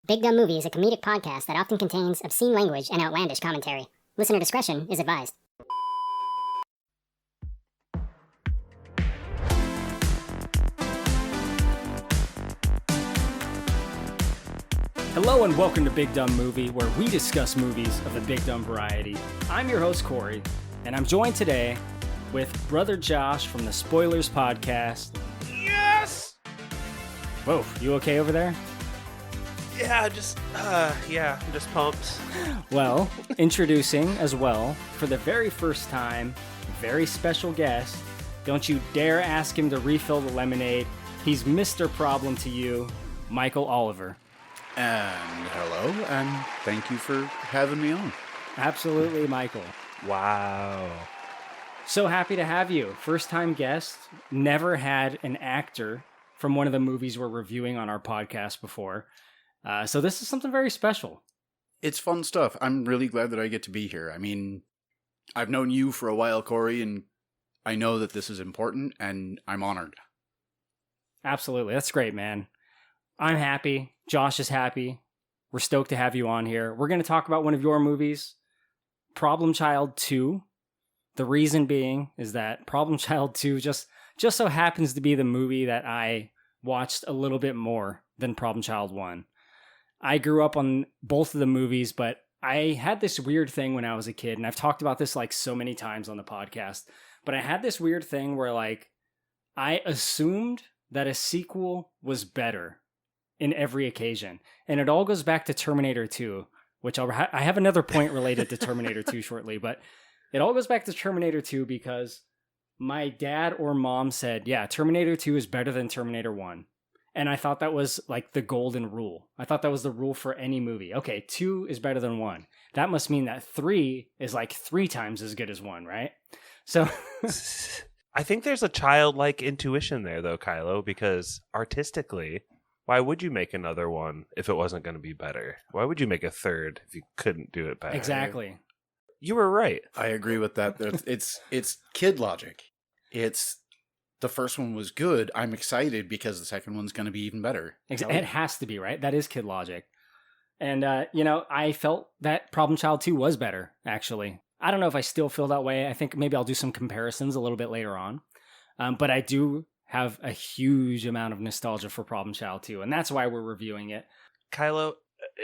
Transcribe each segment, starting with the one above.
Big Dumb Movie is a comedic podcast that often contains obscene language and outlandish commentary. Listener discretion is advised. Hello and welcome to Big Dumb Movie, where we discuss movies of the big dumb variety. I'm your host, Korey, and I'm joined today with brother Josh from the Spoilers Podcast. Yes! Whoa, you okay over there? Yeah, I'm just pumped. Well, introducing as well, for the very first time, very special guest. Don't you dare ask him to refill the lemonade. He's Mr. Problem to you, Michael Oliver. And hello, and thank you for having me on. Absolutely, Michael. Wow. So happy to have you. First time guest. Never had an actor from one of the movies we're reviewing on our podcast before. So this is something very special. It's fun stuff. I'm really glad that I get to be here. I mean, I've known you for a while, Korey, and I know that this is important, and I'm honored. Absolutely. That's great, man. I'm happy. Josh is happy. We're stoked to have you on here. We're going to talk about one of your movies, Problem Child 2. The reason being is that Problem Child 2 just so happens to be the movie that I watched a little bit more than Problem Child 1. I grew up on both of the movies, but I had this weird thing when I was a kid, and I've talked about this like so many times on the podcast, but I had this weird thing where like I assumed that a sequel was better in every occasion. And it all goes back to Terminator 2, which I have another point related to Terminator 2 shortly, but it all goes back to Terminator 2 because my dad or mom said, yeah, Terminator 2 is better than Terminator 1. And I thought that was like the golden rule. I thought that was the rule for any movie. Okay, 2 is better than 1. That must mean that 3 is like 3 times as good as 1, right? So I think there's a childlike intuition there, though, Kylo, because artistically, why would you make another one if it wasn't going to be better? Why would you make a third if you couldn't do it better? Exactly. You were right. I agree with that. It's kid logic. It's the first one was good. I'm excited because the second one's going to be even better. It has to be, right? That is kid logic. And, I felt that Problem Child 2 was better, actually. I don't know if I still feel that way. I think maybe I'll do some comparisons a little bit later on. But I do have a huge amount of nostalgia for Problem Child 2, and that's why we're reviewing it. Kylo,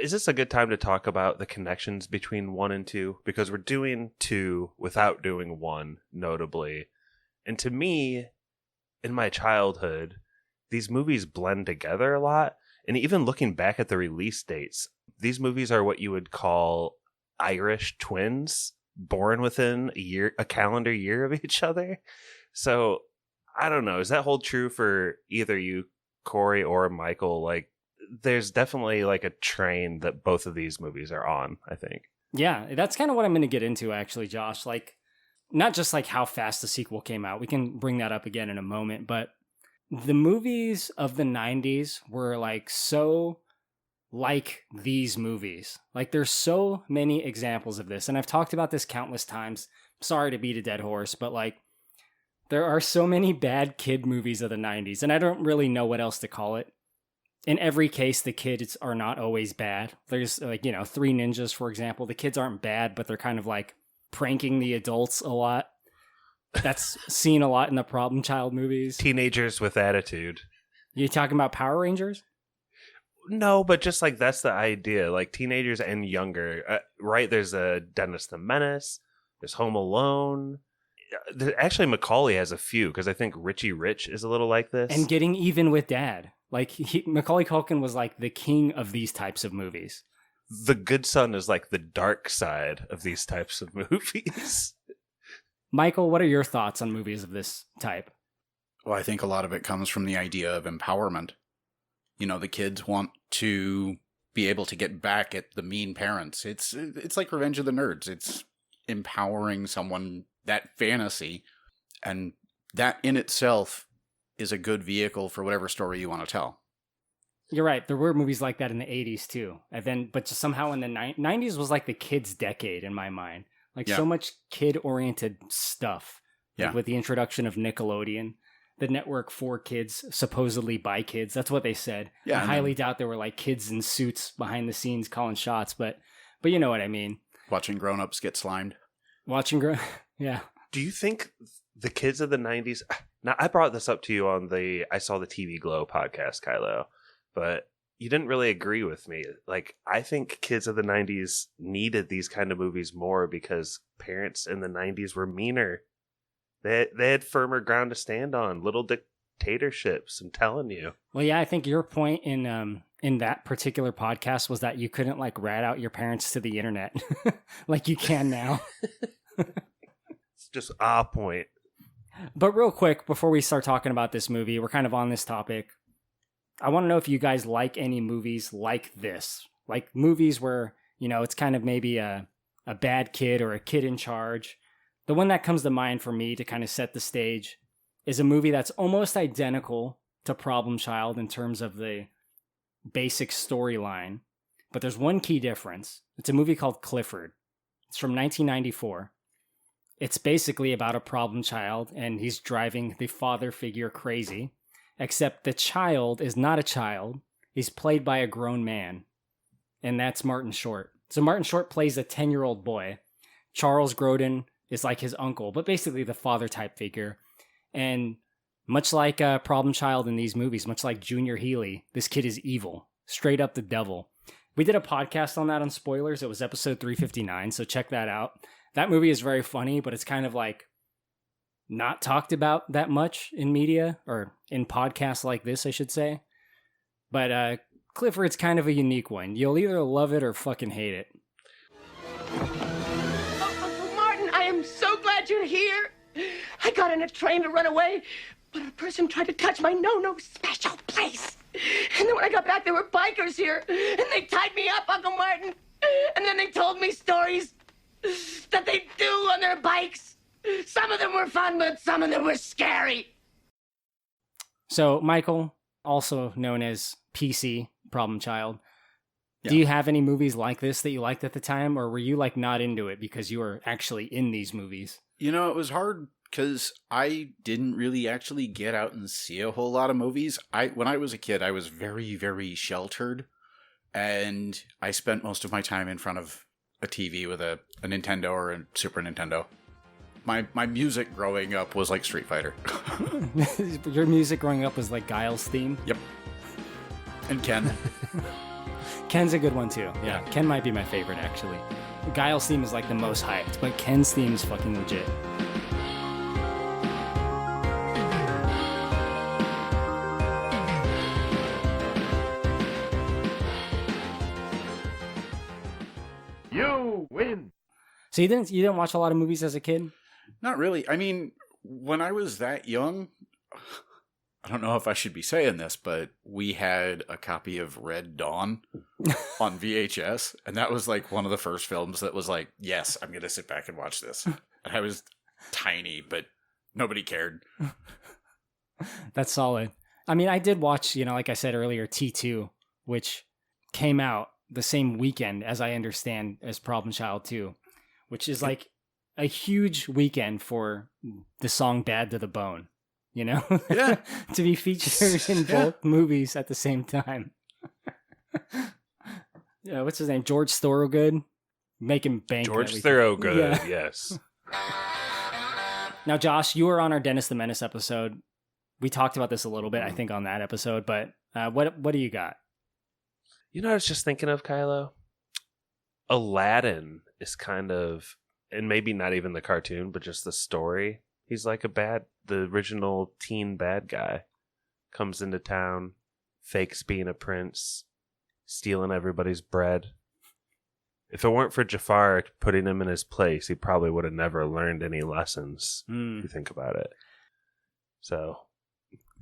is this a good time to talk about the connections between 1 and 2? Because we're doing 2 without doing 1, notably. And to me, in my childhood, these movies blend together a lot. And even looking back at the release dates, these movies are what you would call Irish twins, born within a calendar year of each other. So I don't know. Does that hold true for either you, Korey, or Michael? Like, there's definitely like a train that both of these movies are on, I think. Yeah, that's kind of what I'm going to get into, actually, Josh. Like, not just like how fast the sequel came out. We can bring that up again in a moment, but the movies of the 90s were like so like these movies. Like, there's so many examples of this, and I've talked about this countless times. Sorry to beat a dead horse, but like, there are so many bad kid movies of the 90s, and I don't really know what else to call it. In every case, the kids are not always bad. There's like, Three Ninjas, for example. The kids aren't bad, but they're kind of like pranking the adults a lot. That's seen a lot in the Problem Child movies. Teenagers with attitude. You talking about Power Rangers? No, but just like that's the idea. Like teenagers and younger, right? There's a Dennis the Menace. There's Home Alone. Actually, Macaulay has a few because I think Richie Rich is a little like this. And Getting Even with Dad. Like Macaulay Culkin was like the king of these types of movies. The Good Son is like the dark side of these types of movies. Michael, what are your thoughts on movies of this type? Well, I think a lot of it comes from the idea of empowerment. The kids want to be able to get back at the mean parents. It's like Revenge of the Nerds. It's empowering someone, that fantasy, and that in itself is a good vehicle for whatever story you want to tell. You're right. There were movies like that in the 80s too. But just somehow in the 90s was like the kids' decade in my mind. Like so much kid-oriented stuff. Like with the introduction of Nickelodeon. the network for kids, supposedly by kids. That's what they said. Yeah, I highly doubt there were like kids in suits behind the scenes calling shots, but you know what I mean. Watching grown-ups get slimed. Yeah. Do you think the kids of the 90s... Now, I brought this up to you on I saw the TV Glow podcast, Kylo, but you didn't really agree with me. Like, I think kids of the 90s needed these kind of movies more because parents in the 90s were meaner. They had firmer ground to stand on, little dictatorships, I'm telling you. Well, yeah, I think your point in that particular podcast was that you couldn't like rat out your parents to the internet like you can now. It's just a point. But real quick, before we start talking about this movie, we're kind of on this topic. I want to know if you guys like any movies like this. Like movies where, you know, it's kind of maybe a bad kid or a kid in charge. The one that comes to mind for me to kind of set the stage is a movie that's almost identical to Problem Child in terms of the basic storyline. But there's one key difference. It's a movie called Clifford. It's from 1994. It's basically about a problem child, and he's driving the father figure crazy, except the child is not a child. He's played by a grown man, and that's Martin Short. So Martin Short plays a 10-year-old boy. Charles Grodin is like his uncle, but basically the father type figure. And much like a problem child in these movies, much like Junior Healy, this kid is evil, straight up the devil. We did a podcast on that on Spoilers. It was episode 359, so check that out. That movie is very funny, but it's kind of like not talked about that much in media or in podcasts like this, I should say. But Clifford's kind of a unique one. You'll either love it or fucking hate it. Oh, Uncle Martin, I am so glad you're here. I got on a train to run away, but a person tried to touch my no-no special place. And then when I got back, there were bikers here, and they tied me up, Uncle Martin. And then they told me stories that they do on their bikes. Some of them were fun, but some of them were scary. So, Michael, also known as PC, Problem Child, Yeah. do you have any movies like this that you liked at the time, or were you like not into it because you were actually in these movies? You know, it was hard because I didn't really actually get out and see a whole lot of movies. When I was a kid, I was very, very sheltered, and I spent most of my time in front of a TV with a Nintendo or a Super Nintendo. My music growing up was like Street Fighter. Your music growing up was like Guile's theme? Yep. And Ken. Ken's a good one too. Yeah, Ken might be my favorite actually. Guile's theme is like the most hyped, but Ken's theme is fucking legit. You win. So you didn't watch a lot of movies as a kid? Not really. I mean, when I was that young, I don't know if I should be saying this, but we had a copy of Red Dawn on VHS, and that was like one of the first films that was like, yes, I'm going to sit back and watch this. And I was tiny, but nobody cared. That's solid. I mean, I did watch, like I said earlier, T2, which came out the same weekend, as I understand, as Problem Child 2, which is like a huge weekend for the song Bad to the Bone, Yeah. To be featured in both movies at the same time. Yeah, what's his name? George Thorogood? Making bank. George Thorogood, yes. Now, Josh, you were on our Dennis the Menace episode. We talked about this a little bit, I think, on that episode, but what do you got? You know what I was just thinking of, Kylo? Aladdin is kind of, and maybe not even the cartoon, but just the story. He's like the original teen bad guy. Comes into town, fakes being a prince, stealing everybody's bread. If it weren't for Jafar putting him in his place, he probably would have never learned any lessons, if you think about it. So...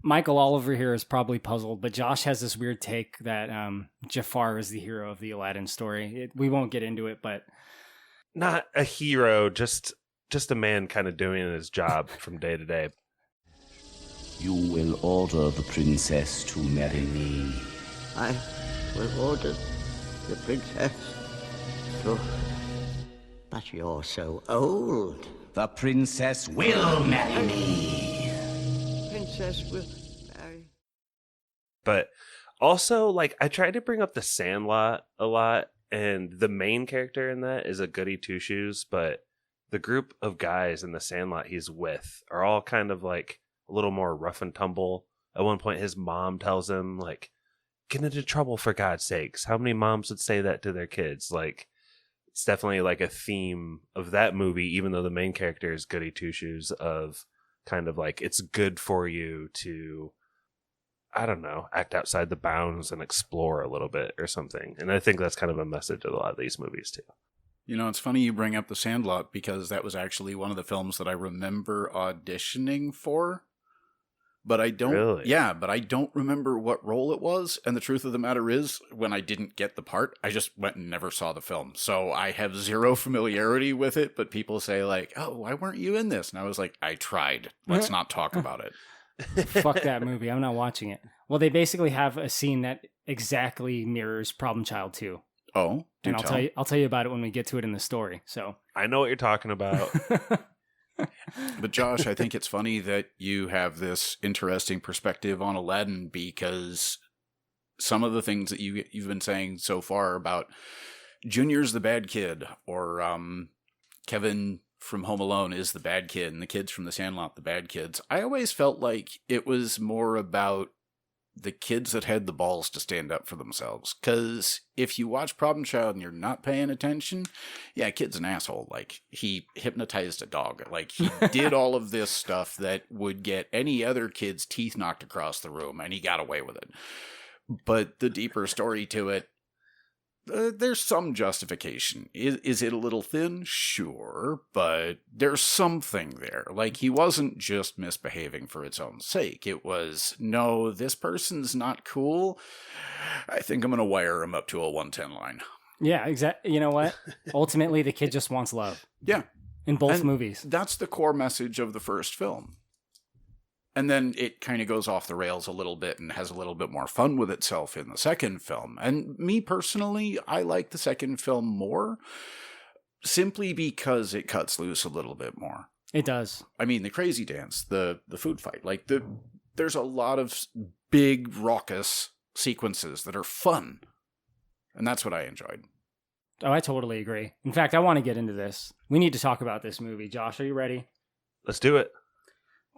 Michael Oliver here is probably puzzled, but Josh has this weird take that Jafar is the hero of the Aladdin story. We won't get into it, but... Not a hero, just a man kind of doing his job from day to day. You will order the princess to marry me. I will order the princess to... But you're so old. The princess will marry me. princess will marry. But also, like, I tried to bring up The Sandlot a lot, and the main character in that is a goody two-shoes, but the group of guys in The Sandlot he's with are all kind of, like, a little more rough and tumble. At one point, his mom tells him, like, get into trouble for God's sakes. How many moms would say that to their kids? Like, it's definitely, like, a theme of that movie, even though the main character is goody two-shoes, of kind of, like, it's good for you to, I don't know, act outside the bounds and explore a little bit or something. And I think that's kind of a message of a lot of these movies too. You know, it's funny you bring up The Sandlot because that was actually one of the films that I remember auditioning for. But I don't, Really? Yeah, but I don't remember what role it was. And the truth of the matter is, when I didn't get the part, I just went and never saw the film. So I have zero familiarity with it, but people say like, oh, why weren't you in this? And I was like, I tried. Let's not talk about it. Fuck that movie. I'm not watching it. Well, they basically have a scene that exactly mirrors Problem Child 2. Oh, and I'll tell you about it when we get to it in the story. So I know what you're talking about. But Josh, I think it's funny that you have this interesting perspective on Aladdin because some of the things that you've been saying so far about Junior's the bad kid, or Kevin from Home Alone is the bad kid, and the kids from The Sandlot the bad kids. I always felt like it was more about the kids that had the balls to stand up for themselves. Because if you watch Problem Child and you're not paying attention, yeah, kid's an asshole. Like, he hypnotized a dog. Like, he did all of this stuff that would get any other kid's teeth knocked across the room, and he got away with it. But the deeper story to it, there's some justification. Is it a little thin? Sure, but there's something there. Like, he wasn't just misbehaving for its own sake. It was, no, this person's not cool. I think I'm going to wire him up to a 110 line. yeah, exactly. You know what? Ultimately, the kid just wants love. Yeah. In both And movies. That's the core message of the first film. And then it kind of goes off the rails a little bit and has a little bit more fun with itself in the second film. And me personally, I like the second film more simply because it cuts loose a little bit more. It does. I mean, the crazy dance, the food fight, like there's a lot of big raucous sequences that are fun. And that's what I enjoyed. Oh, I totally agree. In fact, I want to get into this. We need to talk about this movie. Josh, are you ready? Let's do it.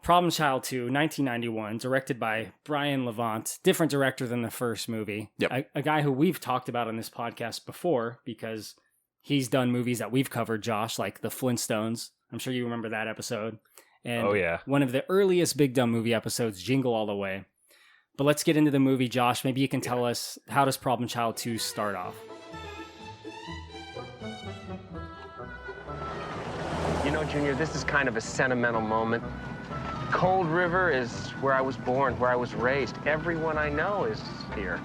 Problem Child 2, 1991, directed by Brian Levant, different director than the first movie. Yep. A guy who we've talked about on this podcast before because he's done movies that we've covered, Josh, like The Flintstones. I'm sure you remember that episode. And Oh, yeah. one of the earliest Big Dumb movie episodes, Jingle All the Way. But let's get into the movie, Josh. Maybe you can tell us, how does Problem Child 2 start off? You know, Junior, this is kind of a sentimental moment. Cold River is where I was born, where I was raised. Everyone I know is here.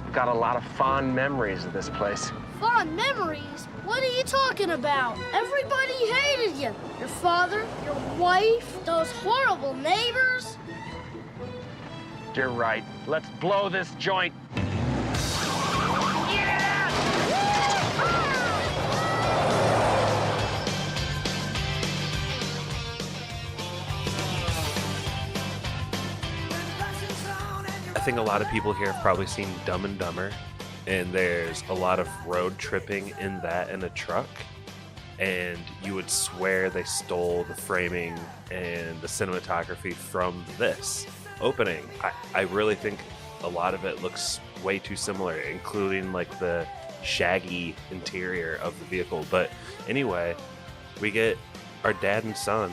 I've got a lot of fond memories of this place. Fond memories? What are you talking about? Everybody hated you. Your father, your wife, those horrible neighbors. You're right. Let's blow this joint. I think a lot of people here have probably seen Dumb and Dumber, and there's a lot of road tripping in that in a truck, and you would swear they stole the framing and the cinematography from this opening. I really think a lot of it looks way too similar, including like the shaggy interior of the vehicle. But anyway, we get our dad and son,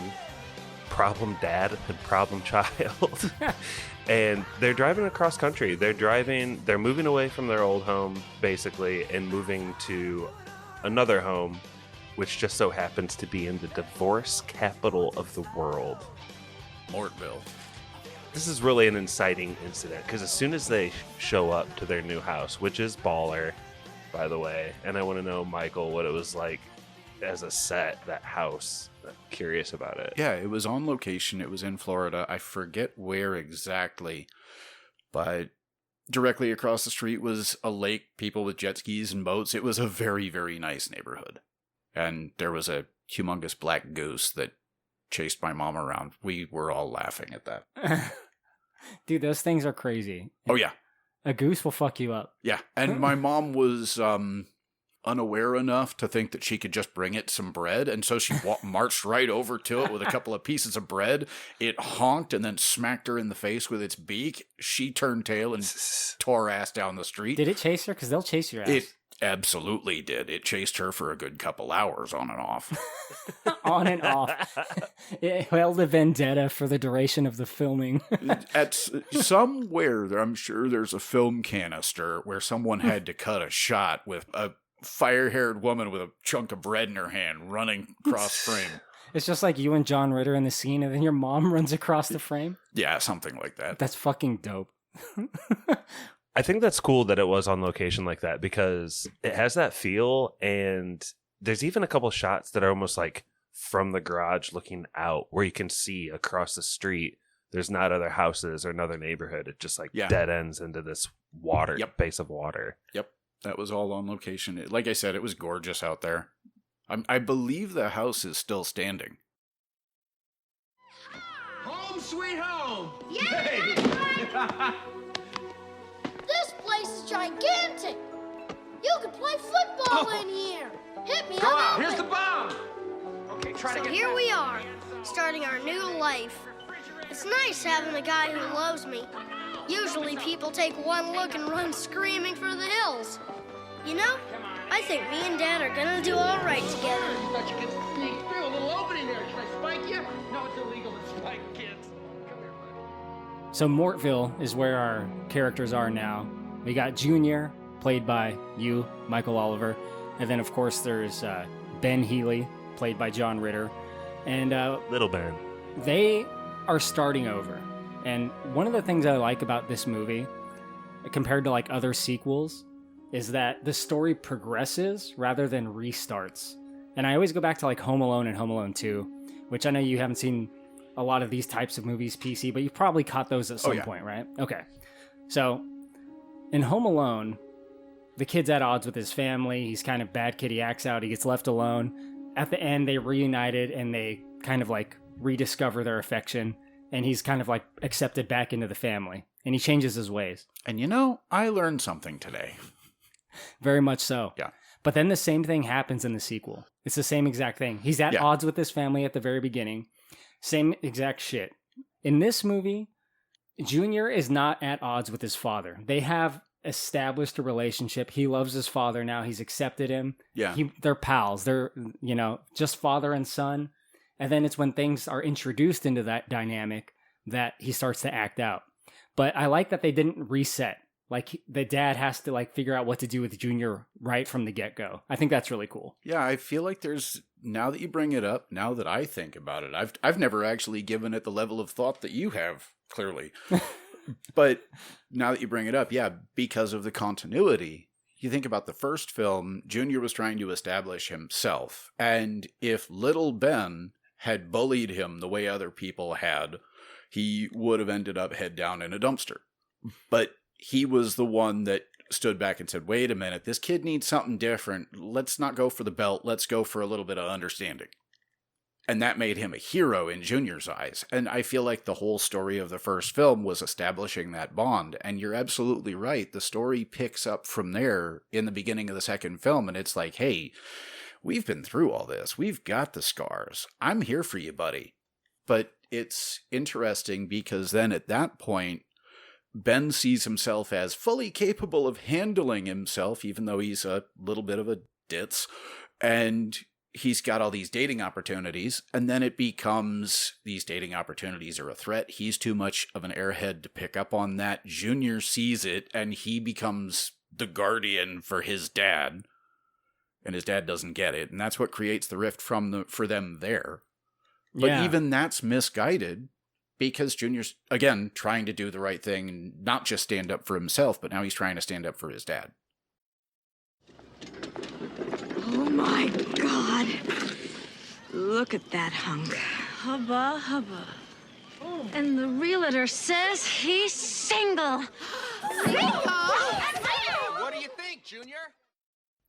problem dad and problem child. And they're driving across country. They're moving away from their old home, basically, and moving to another home, which just so happens to be in the divorce capital of the world, Mortville. This is really an inciting incident, because as soon as they show up to their new house, which is baller, by the way, and I want to know, Michael, what it was like as a set, that house. I'm curious about it. Yeah, it was on location. It was in Florida. I forget where exactly, but directly across the street was a lake, people with jet skis and boats. It was a very, very nice neighborhood. And there was a humongous black goose that chased my mom around. We were all laughing at that. Dude, those things are crazy. Oh, yeah. A goose will fuck you up. Yeah. And my mom was unaware enough to think that she could just bring it some bread. And so she marched right over to it with a couple of pieces of bread. It honked and then smacked her in the face with its beak. She turned tail and tore ass down the street. Did it chase her? Because they'll chase your ass. It absolutely did. It chased her for a good couple hours on and off. On and off. It held a vendetta for the duration of the filming. At somewhere, I'm sure there's a film canister where someone had to cut a shot with a fire-haired woman with a chunk of bread in her hand running across frame. It's just like you and John Ritter in the scene, and then your mom runs across the frame. Yeah, something like that. That's fucking dope. I think that's cool that it was on location like that because it has that feel, and there's even a couple shots that are almost like from the garage looking out where you can see across the street. There's not other houses or another neighborhood. It just dead ends into this water, base of water. Yep. That was all on location. Like I said, it was gorgeous out there. I believe the house is still standing. Home sweet home! Yeah! This place is gigantic! You can play football in here! Hit me, Go I'm out! open. Here's the bomb! Okay, try to So get here back. we are, starting our new life. It's nice having a guy who loves me. Usually people take one look and run screaming for the hills. You know, I think me and Dad are gonna do all right together. Thought you could sneak through a little opening there. Should I spike you? No, it's illegal to spike kids. Come here, bud. So Mortville is where our characters are now. We got Junior, played by you, Michael Oliver. And then, of course, there's Ben Healy, played by John Ritter. And Little Ben. they are starting over. And one of the things I like about this movie, compared to like other sequels, is that the story progresses rather than restarts. And I always go back to like Home Alone and Home Alone 2, which I know you haven't seen a lot of these types of movies, PC, but you've probably caught those at some point, right? Okay. So in Home Alone, the kid's at odds with his family. He's kind of bad kid. He acts out. He gets left alone. At the end, they reunited and they kind of like rediscover their affection. And he's kind of like accepted back into the family. And he changes his ways. And you know, I learned something today. Very much so. Yeah. But then the same thing happens in the sequel. It's the same exact thing. He's at odds with his family at the very beginning. Same exact shit. In this movie, Junior is not at odds with his father. They have established a relationship. He loves his father now. He's accepted him. Yeah. They're pals. They're, just father and son. And then it's when things are introduced into that dynamic that he starts to act out. But I like that they didn't reset. Like, the dad has to, like, figure out what to do with Junior right from the get-go. I think that's really cool. Yeah, I feel like now that you bring it up, now that I think about it, I've never actually given it the level of thought that you have, clearly. But now that you bring it up, yeah, because of the continuity, you think about the first film, Junior was trying to establish himself. And if little Ben had bullied him the way other people had, he would have ended up head down in a dumpster. But he was the one that stood back and said, wait a minute, this kid needs something different. Let's not go for the belt. Let's go for a little bit of understanding. And that made him a hero in Junior's eyes. And I feel like the whole story of the first film was establishing that bond. And you're absolutely right. The story picks up from there in the beginning of the second film. And it's like, hey, we've been through all this. We've got the scars. I'm here for you, buddy. But it's interesting because then at that point, Ben sees himself as fully capable of handling himself, even though he's a little bit of a ditz. And he's got all these dating opportunities. And then it becomes these dating opportunities are a threat. He's too much of an airhead to pick up on that. Junior sees it and he becomes the guardian for his dad. And his dad doesn't get it. And that's what creates the rift for them there. But even that's misguided. Because Junior's, again, trying to do the right thing and not just stand up for himself, but now he's trying to stand up for his dad. Oh, my God. Look at that hunk. Hubba, hubba. And the realtor says he's single. What do you think, Junior?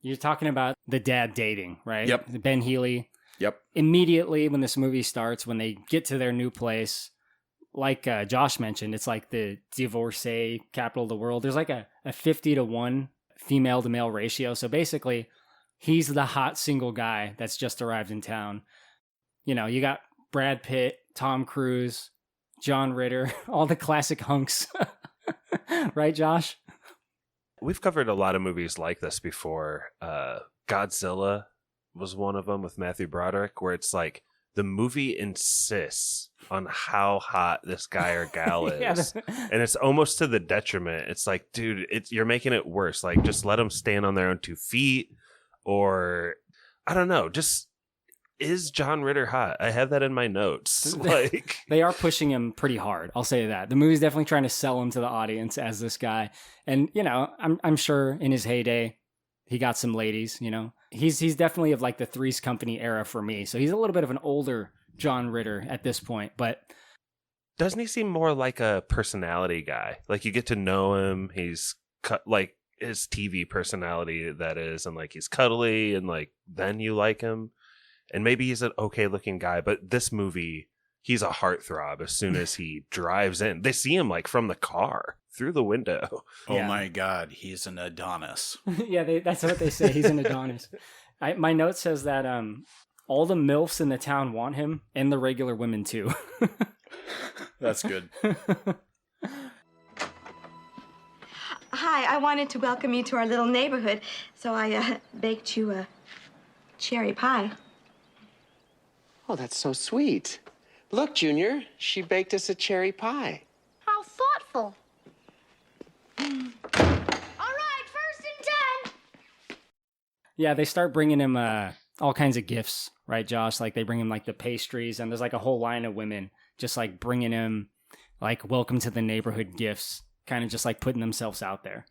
You're talking about the dad dating, right? Yep. Ben Healy. Yep. Immediately when this movie starts, when they get to their new place, like Josh mentioned, it's like the divorcee capital of the world. There's like a 50-1 female to male ratio. So basically, he's the hot single guy that's just arrived in town. You know, you got Brad Pitt, Tom Cruise, John Ritter, all the classic hunks. Right, Josh? We've covered a lot of movies like this before. Godzilla was one of them with Matthew Broderick, where it's like the movie insists on how hot this guy or gal is. And it's almost to the detriment. It's like, dude, you're making it worse. Like, just let them stand on their own 2 feet. Or, I don't know, just, is John Ritter hot? I have that in my notes. Like, they are pushing him pretty hard. I'll say that. The movie's definitely trying to sell him to the audience as this guy. And, you know, I'm sure in his heyday, he got some ladies, you know. He's definitely of like the Three's Company era for me. So he's a little bit of an older John Ritter at this point, but doesn't he seem more like a personality guy? Like, you get to know him. He's like his TV personality, that is, and like he's cuddly, and like then you like him. And maybe he's an okay looking guy, but this movie, he's a heartthrob as soon as he drives in. They see him like from the car through the window. Oh my God, he's an Adonis. Yeah, that's what they say. He's an Adonis. My note says that all the MILFs in the town want him, and the regular women too. That's good. Hi, I wanted to welcome you to our little neighborhood, so I baked you a cherry pie. Oh, that's so sweet. Look, Junior, she baked us a cherry pie. How thoughtful. All right, 1st and 10. Yeah, they start bringing him all kinds of gifts, right, Josh? Like, they bring him like the pastries, and there's like a whole line of women just like bringing him like welcome to the neighborhood gifts, kind of just like putting themselves out there.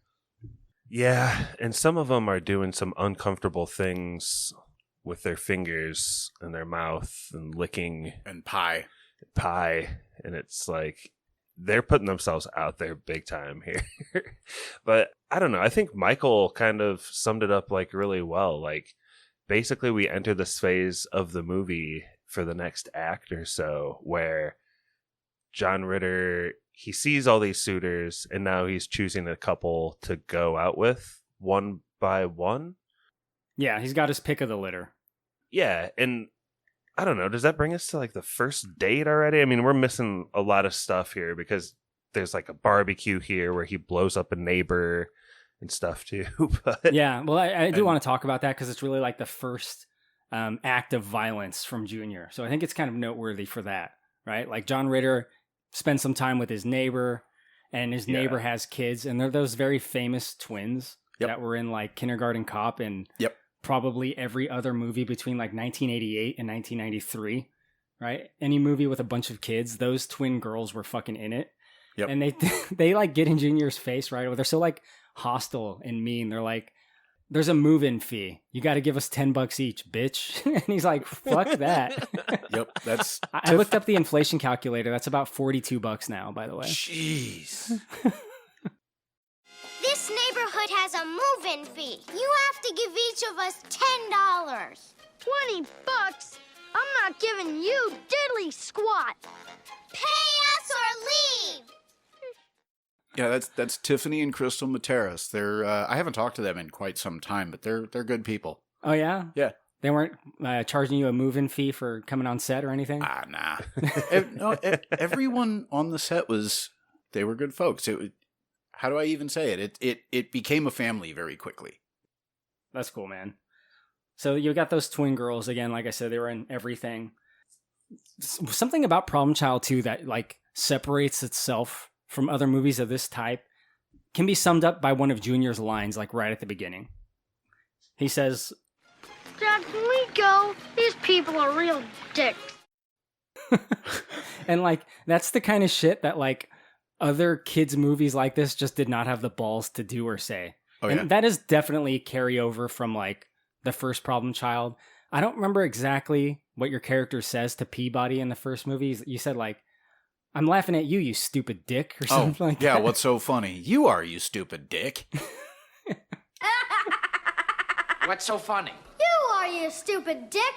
Yeah, and some of them are doing some uncomfortable things with their fingers and their mouth and licking and pie, and it's like they're putting themselves out there big time here. But I don't know, I think Michael kind of summed it up like really well. Like, basically we enter this phase of the movie for the next act or so where John Ritter, he sees all these suitors, and now he's choosing a couple to go out with one by one. Yeah, he's got his pick of the litter. Yeah, and I don't know, does that bring us to like the first date already? I mean, we're missing a lot of stuff here because there's like a barbecue here where he blows up a neighbor and stuff too. But yeah, well, I do want to talk about that because it's really like the first act of violence from Junior. So I think it's kind of noteworthy for that, right? Like, John Ritter spends some time with his neighbor, and his neighbor has kids, and they're those very famous twins that were in like Kindergarten Cop and probably every other movie between like 1988 and 1993, right? Any movie with a bunch of kids, those twin girls were fucking in it. Yep. And they like get in Junior's face, right? Or they're so like hostile and mean. They're like, there's a move-in fee. You got to give us $10 each, bitch. And he's like, fuck that. Yep, that's... I looked up the inflation calculator. That's about $42 now, by the way. Jeez. This neighborhood has a move-in fee. You have to give each of us $10. $20? I'm not giving you diddly squat. Pay us or leave. Yeah, that's Tiffany and Crystal Materas. They're I haven't talked to them in quite some time, but they're good people. Oh yeah? Yeah. They weren't charging you a move-in fee for coming on set or anything? Nah. Everyone on the set they were good folks. How do I even say it? It became a family very quickly. That's cool, man. So you got those twin girls again. Like I said, they were in everything. Something about Problem Child 2 that like separates itself from other movies of this type can be summed up by one of Junior's lines, like right at the beginning. He says, Dad, can we go? These people are real dicks. And like, that's the kind of shit that like other kids' movies like this just did not have the balls to do or say. Oh, and that is definitely carryover from like the first Problem Child. I don't remember exactly what your character says to Peabody in the first movie. You said like, I'm laughing at you, you stupid dick, or something like that. Yeah, what's so funny? You are, you stupid dick. What's so funny? You are, you stupid dick.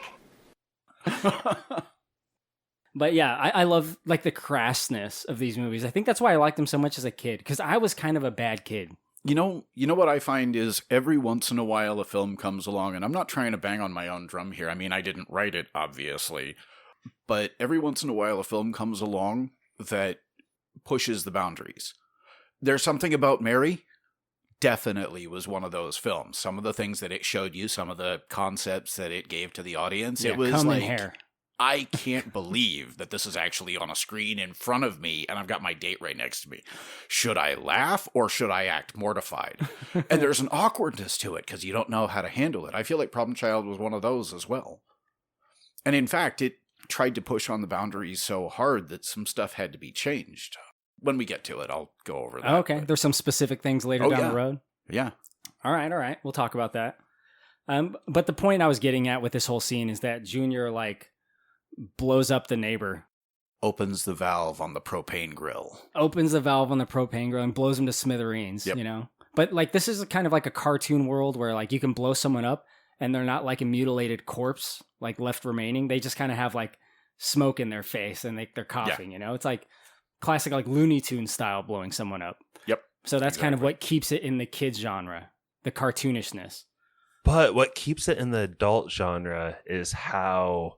But yeah, I love like the crassness of these movies. I think that's why I liked them so much as a kid, because I was kind of a bad kid. You know what I find is every once in a while a film comes along, and I'm not trying to bang on my own drum here. I mean, I didn't write it, obviously. But every once in a while a film comes along that pushes the boundaries. There's Something About Mary definitely was one of those films. Some of the things that it showed you, some of the concepts that it gave to the audience, Yeah, it was comb like, and hair. I can't believe that this is actually on a screen in front of me and I've got my date right next to me. Should I laugh or should I act mortified? And there's an awkwardness to it because you don't know how to handle it. I feel like Problem Child was one of those as well. And in fact, it tried to push on the boundaries so hard that some stuff had to be changed. When we get to it, I'll go over that. Okay, there's some specific things later down the road. Yeah. All right. We'll talk about that. But the point I was getting at with this whole scene is that Junior like blows up the neighbor. Opens the valve on the propane grill. And blows him to smithereens, Yep. you know? But like this is kind of like a cartoon world where like you can blow someone up and they're not like a mutilated corpse like left remaining. They just kind of have like smoke in their face and they're coughing, you know? It's like classic like Looney Tunes style blowing someone up. Yep. So that's kind of what keeps it in the kids genre, the cartoonishness. But what keeps it in the adult genre is how,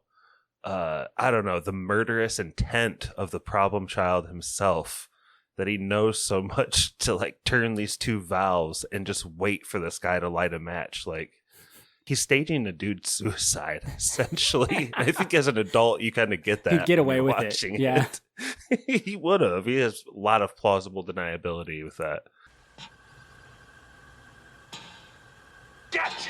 I don't know, the murderous intent of the problem child himself, that he knows so much to like turn these two valves and just wait for this guy to light a match. Like, he's staging a dude's suicide, essentially. I think as an adult, you kind of get that. He'd get away when you're with watching it. Yeah. He would have. He has a lot of plausible deniability with that. Get!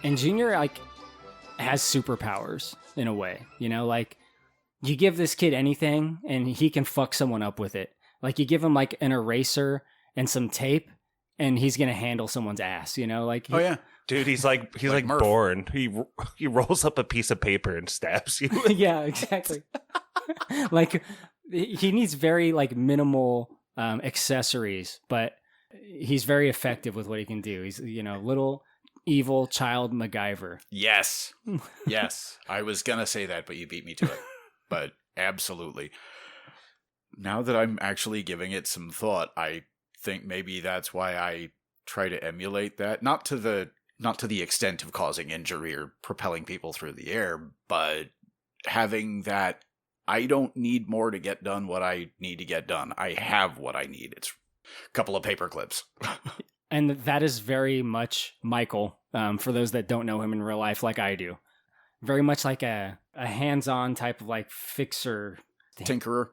And Junior like has superpowers in a way, you know, like you give this kid anything and he can fuck someone up with it. Like you give him like an eraser and some tape and he's going to handle someone's ass, you know, like Oh yeah. Dude, he's like Murph. born. He rolls up a piece of paper and stabs you. Yeah, exactly. Like he needs very like minimal accessories, but he's very effective with what he can do. He's, you know, little evil child MacGyver. Yes. Yes. I was going to say that, but you beat me to it. But absolutely. Now that I'm actually giving it some thought, I think maybe that's why I try to emulate that. Not to the extent of causing injury or propelling people through the air, but having that I don't need more to get done what I need to get done. I have what I need. It's a couple of paper clips. And that is very much Michael, for those that don't know him in real life like I do. Very much like a hands-on type of like fixer. Tinkerer.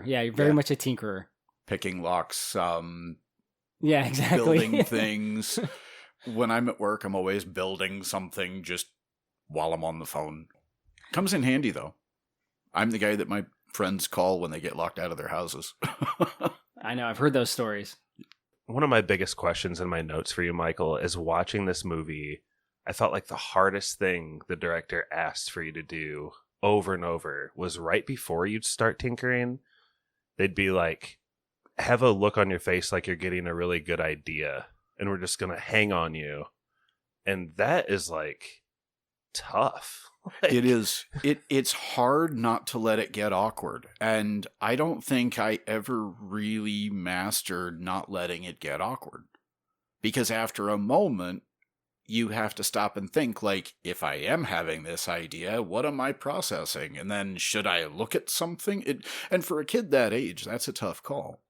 Yeah, very much a tinkerer. Picking locks, yeah, exactly. building things. When I'm at work, I'm always building something just while I'm on the phone. Comes in handy, though. I'm the guy that my friends call when they get locked out of their houses. I know, I've heard those stories. One of my biggest questions in my notes for you, Michael, is watching this movie. I felt like the hardest thing the director asked for you to do over and over was right before you'd start tinkering. They'd be like, have a look on your face like you're getting a really good idea, and we're just going to hang on you. And that is like tough. It is. It's hard not to let it get awkward. And I don't think I ever really mastered not letting it get awkward. Because after a moment, you have to stop and think, like, if I am having this idea, what am I processing? And then should I look at something? And for a kid that age, that's a tough call.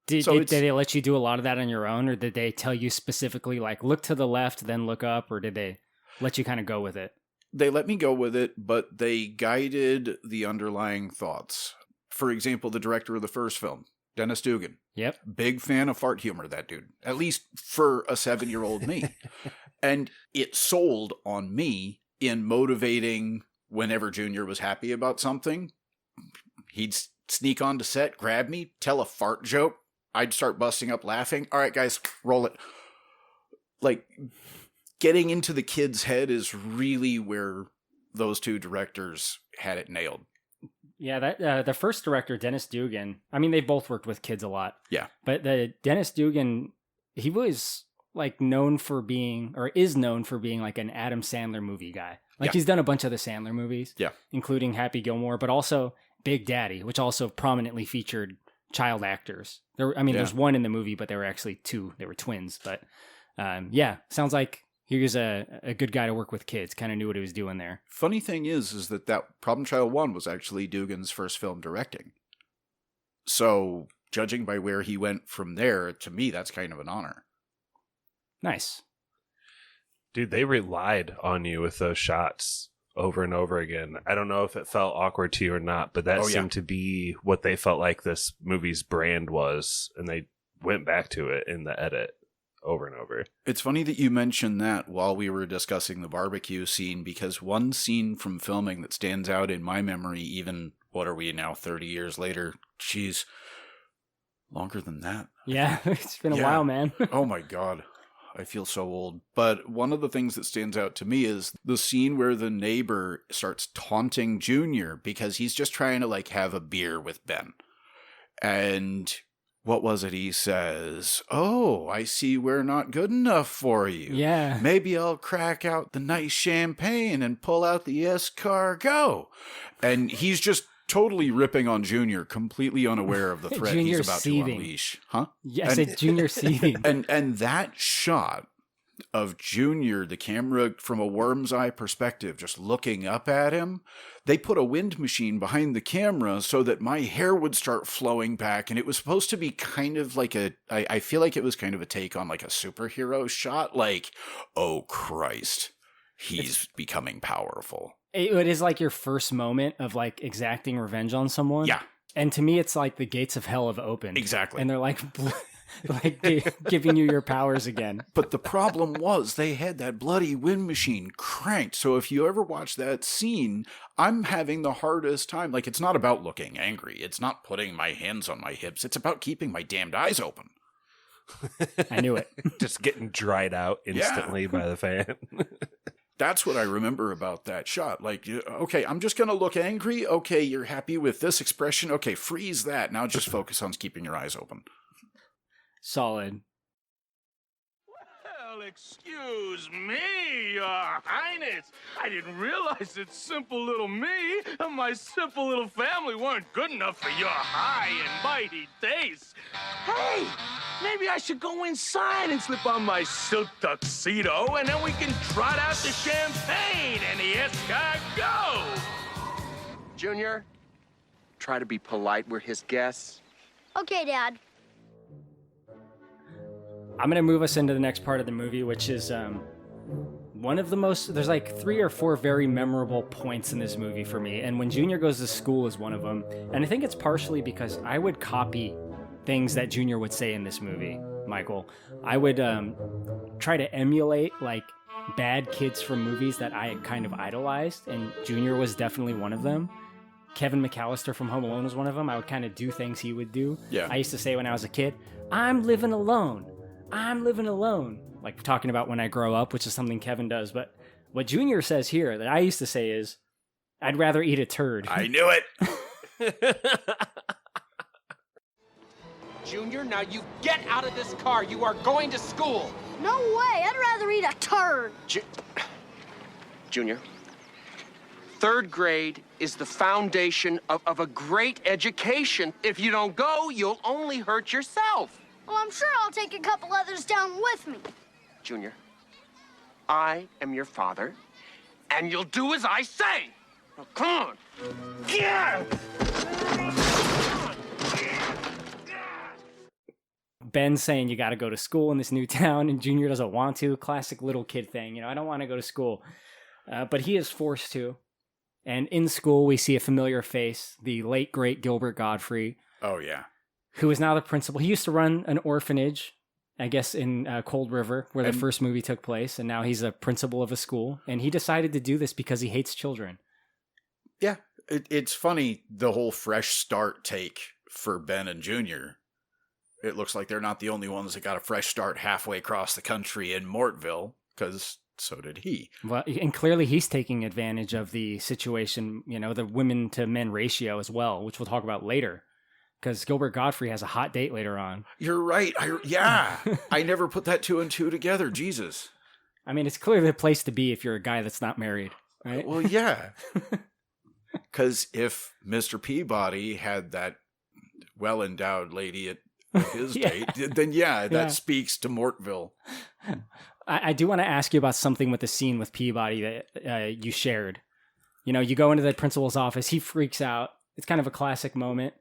Did they let you do a lot of that on your own, or did they tell you specifically, like, look to the left, then look up, or did they let you kind of go with it? They let me go with it, but they guided the underlying thoughts. For example, the director of the first film, Dennis Dugan. Yep. Big fan of fart humor, that dude. At least for a 7-year-old me. And it sold on me in motivating whenever Junior was happy about something. He'd sneak onto set, grab me, tell a fart joke. I'd start busting up laughing. All right, guys, roll it. Like, getting into the kid's head is really where those two directors had it nailed. Yeah, that the first director, Dennis Dugan, I mean, they both worked with kids a lot. Yeah. But the Dennis Dugan, he was like known for being, or is known for being like an Adam Sandler movie guy. Like he's done a bunch of the Sandler movies, including Happy Gilmore, but also Big Daddy, which also prominently featured child actors. There's one in the movie, but there were actually two. They were twins. But sounds like he was a good guy to work with kids. Kind of knew what he was doing there. Funny thing is that Problem Child 1 was actually Dugan's first film directing. So, judging by where he went from there, to me, that's kind of an honor. Nice. Dude, they relied on you with those shots over and over again. I don't know if it felt awkward to you or not, but that seemed to be what they felt like this movie's brand was, and they went back to it in the edit over and over. It's funny that you mentioned that while we were discussing the barbecue scene, because one scene from filming that stands out in my memory, even, what are we now, 30 years later? Jeez, longer than that. Yeah, it's been a while, man. Oh my God. I feel so old. But one of the things that stands out to me is the scene where the neighbor starts taunting Junior because he's just trying to like have a beer with Ben. And what was it he says? Oh, I see we're not good enough for you. Yeah. Maybe I'll crack out the nice champagne and pull out the escargot. And he's just totally ripping on Junior, completely unaware of the threat he's about to unleash. Huh? Yeah, I said Junior seething. And that shot of Junior, the camera from a worm's eye perspective, just looking up at him, they put a wind machine behind the camera so that my hair would start flowing back, and it was supposed to be kind of like I feel like it was kind of a take on like a superhero shot, like, oh Christ, he's becoming powerful. It is like your first moment of like exacting revenge on someone. Yeah. And to me, it's like the gates of hell have opened. Exactly. And they're like giving you your powers again. But the problem was they had that bloody wind machine cranked. So if you ever watch that scene, I'm having the hardest time. Like, it's not about looking angry. It's not putting my hands on my hips. It's about keeping my damned eyes open. I knew it. Just getting dried out instantly by the fan. That's what I remember about that shot. Like, okay, I'm just going to look angry. Okay, you're happy with this expression. Okay, freeze that. Now just focus on keeping your eyes open. Solid. Well, excuse me, Your Highness. I didn't realize that simple little me and my simple little family weren't good enough for your high and mighty taste. Hey, maybe I should go inside and slip on my silk tuxedo, and then we can trot out the champagne and the escargot. Junior, try to be polite. We're his guests. Okay, Dad. I'm going to move us into the next part of the movie, which is one of the most, there's like 3 or 4 very memorable points in this movie for me. And when Junior goes to school is one of them. And I think it's partially because I would copy things that Junior would say in this movie, Michael. I would try to emulate like bad kids from movies that I had kind of idolized. And Junior was definitely one of them. Kevin McAllister from Home Alone was one of them. I would kind of do things he would do. Yeah. I used to say when I was a kid, I'm living alone. I'm living alone. Like talking about when I grow up, which is something Kevin does. But what Junior says here that I used to say is, I'd rather eat a turd. I knew it. Junior, now you get out of this car. You are going to school. No way. I'd rather eat a turd. Junior, 3rd grade is the foundation of a great education. If you don't go, you'll only hurt yourself. Well, I'm sure I'll take a couple others down with me. Junior, I am your father, and you'll do as I say. Now, come on. Yeah! Ben's saying you got to go to school in this new town, and Junior doesn't want to. Classic little kid thing. You know, I don't want to go to school. But he is forced to. And in school, we see a familiar face, the late, great Gilbert Godfrey. Oh, yeah. Who is now the principal. He used to run an orphanage, I guess, in Cold River, where the first movie took place. And now he's a principal of a school. And he decided to do this because he hates children. Yeah. It's funny, the whole fresh start take for Ben and Junior. It looks like they're not the only ones that got a fresh start halfway across the country in Mortville, because so did he. Well, and clearly he's taking advantage of the situation, the women to men ratio as well, which we'll talk about later. Because Gilbert Gottfried has a hot date later on. You're right. Yeah. I never put that 2 and 2 together. Jesus. I mean, it's clearly the place to be if you're a guy that's not married, right? Well, yeah. Because if Mr. Peabody had that well-endowed lady at his date, then that speaks to Mortville. I do want to ask you about something with the scene with Peabody that you shared. You go into the principal's office, he freaks out. It's kind of a classic moment.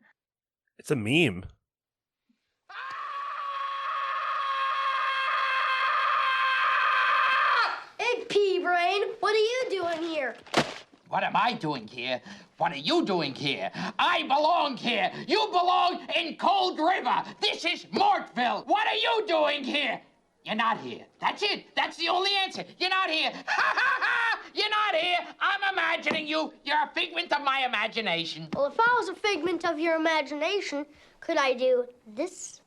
It's a meme. Hey, Pea-Brain, what are you doing here? What am I doing here? What are you doing here? I belong here. You belong in Cold River. This is Mortville. What are you doing here? You're not here. That's it. That's the only answer. You're not here. Ha ha ha! You're not here. I'm imagining you. You're a figment of my imagination. Well, if I was a figment of your imagination, could I do this?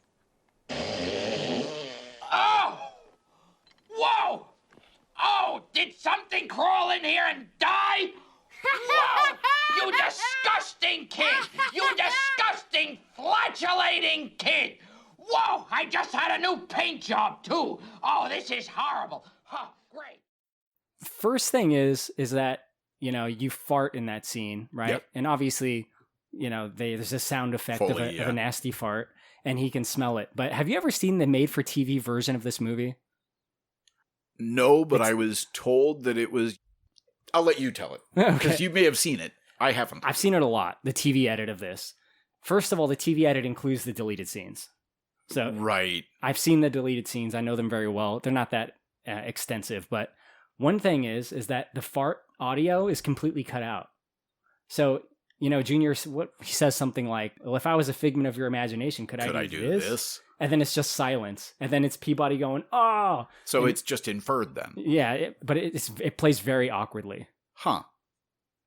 Oh! Whoa! Oh, did something crawl in here and die? Whoa! You disgusting kid! You disgusting, flatulating kid! Whoa! I just had a new paint job, too. Oh, this is horrible. Huh, great. First thing is that, you fart in that scene, right? Yep. And obviously, there's a sound effect of a nasty fart, and he can smell it. But have you ever seen the made-for-TV version of this movie? No, but I was told that it was... I'll let you tell it, because you may have seen it. I haven't. I've seen it a lot, the TV edit of this. First of all, the TV edit includes the deleted scenes. So right. I've seen the deleted scenes. I know them very well. They're not that extensive, but one thing is that the fart audio is completely cut out. So, Junior, he says something like, well, if I was a figment of your imagination, could I do this? And then it's just silence. And then it's Peabody going, oh. So and it's just inferred then. Yeah, but it plays very awkwardly. Huh.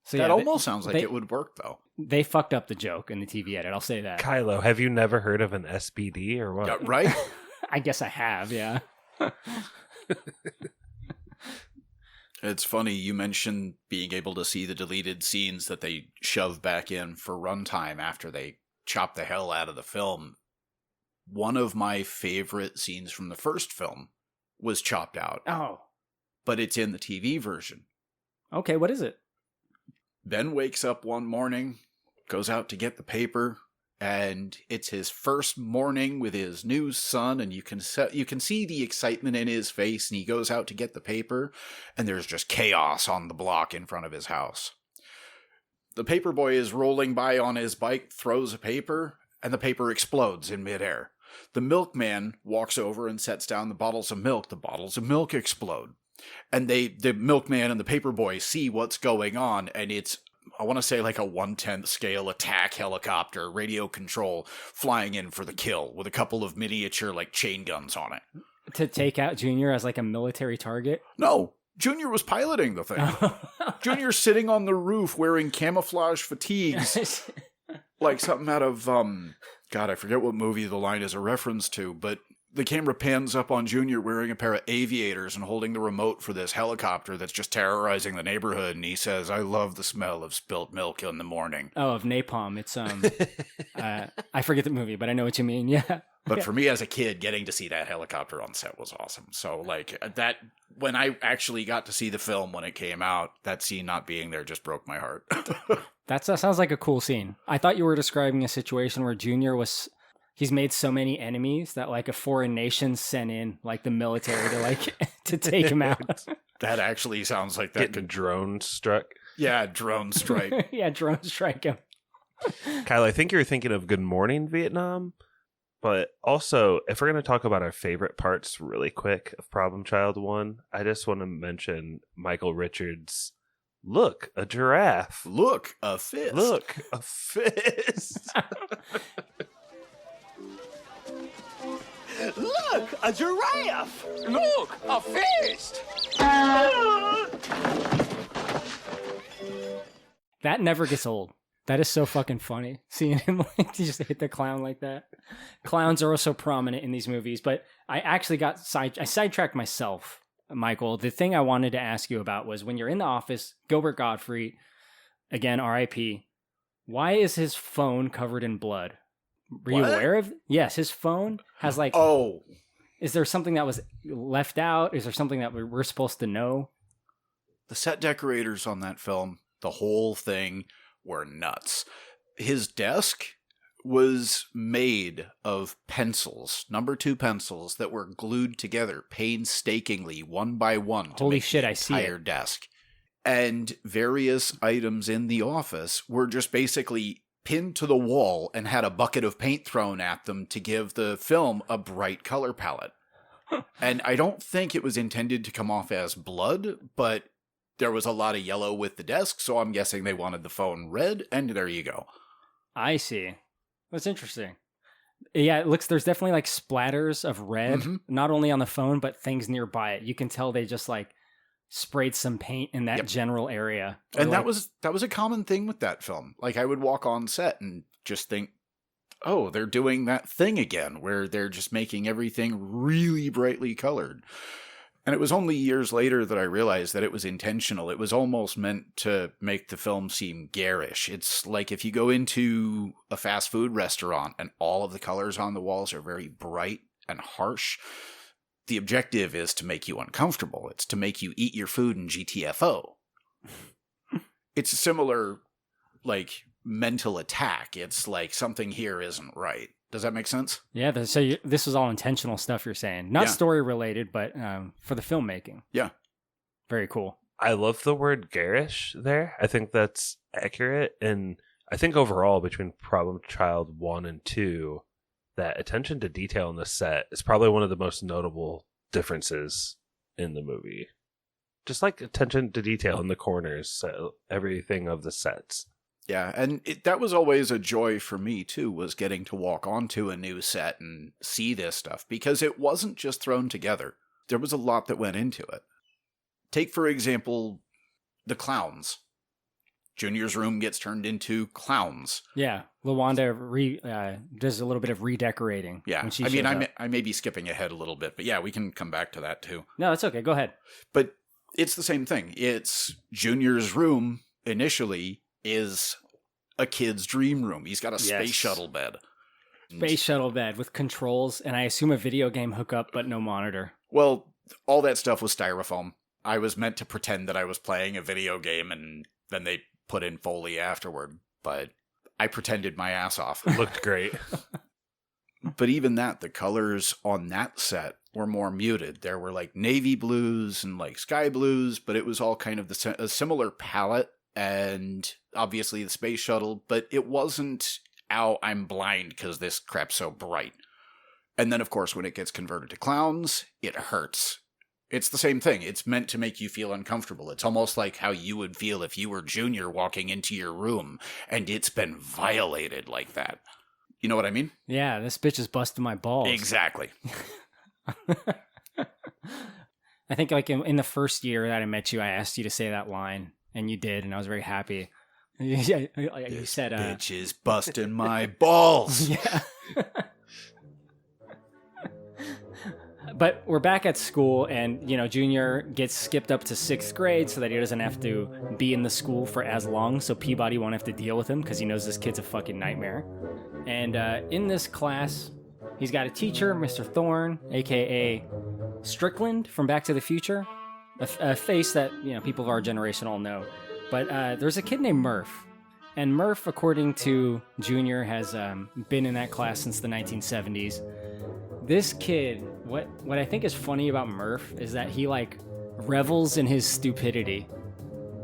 So that almost sounds like it would work, though. They fucked up the joke in the TV edit. I'll say that. Kylo, have you never heard of an SBD or what? Yeah, right? I guess I have, yeah. It's funny, you mentioned being able to see the deleted scenes that they shove back in for runtime after they chop the hell out of the film. One of my favorite scenes from the first film was chopped out. Oh. But it's in the TV version. Okay, what is it? Ben wakes up one morning, goes out to get the paper, and it's his first morning with his new son, and you can see the excitement in his face, and he goes out to get the paper, and there's just chaos on the block in front of his house. The paper boy is rolling by on his bike, throws a paper, and the paper explodes in midair. The milkman walks over and sets down the bottles of milk. The bottles of milk explode. And the milkman and the paper boy see what's going on, and it's, I want to say, like a 1/10 scale attack helicopter, radio control, flying in for the kill with a couple of miniature, chain guns on it. To take out Junior as a military target? No, Junior was piloting the thing. Junior's sitting on the roof wearing camouflage fatigues, like something out of, God, I forget what movie the line is a reference to, but the camera pans up on Junior wearing a pair of aviators and holding the remote for this helicopter that's just terrorizing the neighborhood, and he says, "I love the smell of spilt milk in the morning." Oh, of napalm. It's, I forget the movie, but I know what you mean, yeah. But for me as a kid, getting to see that helicopter on set was awesome. So, that, when I actually got to see the film when it came out, that scene not being there just broke my heart. That sounds like a cool scene. I thought you were describing a situation where Junior he's made so many enemies that a foreign nation sent in the military to to take him out. That actually sounds like that could drone struck. Yeah, drone strike. Yeah, drone strike him. Kyle, I think you're thinking of Good Morning Vietnam, but also if we're going to talk about our favorite parts really quick of Problem Child 1, I just want to mention Michael Richards' "Look, a giraffe. Look, a fist. Look, a fist." Look, a giraffe! Look, a fist! That never gets old. That is so fucking funny. Seeing him just hit the clown like that. Clowns are also prominent in these movies, but I actually I sidetracked myself Michael, the thing I wanted to ask you about was when you're in the office, Gilbert Gottfried, again, RIP, why is his phone covered in blood? Were you aware of? Yes, his phone has like... Oh. Is there something that was left out? Is there something that we're supposed to know? The set decorators on that film, the whole thing, were nuts. His desk was made of pencils, number 2 pencils that were glued together painstakingly, one by one. Holy shit, I see it. Entire desk. And various items in the office were just basically pinned to the wall and had a bucket of paint thrown at them to give the film a bright color palette. And I don't think it was intended to come off as blood, but there was a lot of yellow with the desk, so I'm guessing they wanted the phone red, and there you go. I see. That's interesting. Yeah, it looks, there's definitely like splatters of red, not only on the phone, but things nearby it. You can tell they just like sprayed some paint in that general area. And that was a common thing with that film. Like, I would walk on set and just think, oh, they're doing that thing again, where they're just making everything really brightly colored. And it was only years later that I realized that it was intentional. It was almost meant to make the film seem garish. It's like if you go into a fast food restaurant and all of the colors on the walls are very bright and harsh, the objective is to make you uncomfortable. It's to make you eat your food in GTFO. It's a similar, like, mental attack. It's like something here isn't right. Does that make sense? Yeah, so this was all intentional stuff you're saying. Not story related, but for the filmmaking. Yeah. Very cool. I love the word garish there. I think that's accurate. And I think overall between Problem Child 1 and 2, that attention to detail in the set is probably one of the most notable differences in the movie. Just like attention to detail in the corners, everything of the sets. Yeah, and that was always a joy for me, too, was getting to walk onto a new set and see this stuff, because it wasn't just thrown together. There was a lot that went into it. Take, for example, the clowns. Junior's room gets turned into clowns. Yeah, LaWanda does a little bit of redecorating. Yeah, I mean, I may be skipping ahead a little bit, but yeah, we can come back to that, too. No, that's okay, go ahead. But it's the same thing. It's Junior's room, initially, is a kid's dream room. He's got a space shuttle bed. Space shuttle bed with controls, and I assume a video game hookup, but no monitor. Well, all that stuff was styrofoam. I was meant to pretend that I was playing a video game, and then they put in Foley afterward, but I pretended my ass off. Looked great. But even that, the colors on that set were more muted. There were like navy blues and like sky blues, but it was all kind of a similar palette. And obviously the space shuttle, but it wasn't, ow, I'm blind because this crap's so bright. And then, of course, when it gets converted to clowns, it hurts. It's the same thing. It's meant to make you feel uncomfortable. It's almost like how you would feel if you were Junior walking into your room and it's been violated like that. You know what I mean? Yeah, this bitch is busting my balls. Exactly. I think like in the first year that I met you, I asked you to say that line. And you did, and I was very happy. You said, bitch is busting my balls. Yeah. But we're back at school, and, Junior gets skipped up to 6th grade so that he doesn't have to be in the school for as long, so Peabody won't have to deal with him because he knows this kid's a fucking nightmare. And in this class, he's got a teacher, Mr. Thorne, a.k.a. Strickland from Back to the Future. A face that, people of our generation all know. But there's a kid named Murph. And Murph, according to Junior, has been in that class since the 1970s. This kid, what I think is funny about Murph is that he, like, revels in his stupidity.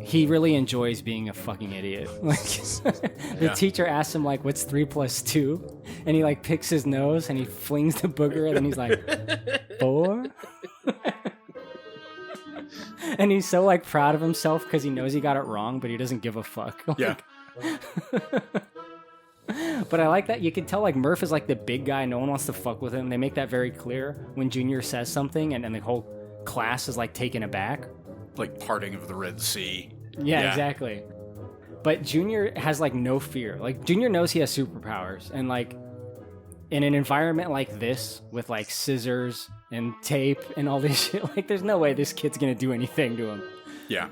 He really enjoys being a fucking idiot. Like, the teacher asks him, like, what's 3 + 2? And he, like, picks his nose and he flings the booger and then he's like, 4? And he's so, like, proud of himself because he knows he got it wrong, but he doesn't give a fuck. Yeah. But I like that. You can tell, like, Murph is, like, the big guy. No one wants to fuck with him. They make that very clear when Junior says something, and the whole class is, like, taken aback. Like parting of the Red Sea. Yeah, exactly. But Junior has, like, no fear. Like, Junior knows he has superpowers. And, like, in an environment like this, with, like, scissors and tape and all this shit. Like, there's no way this kid's gonna do anything to him. Yeah.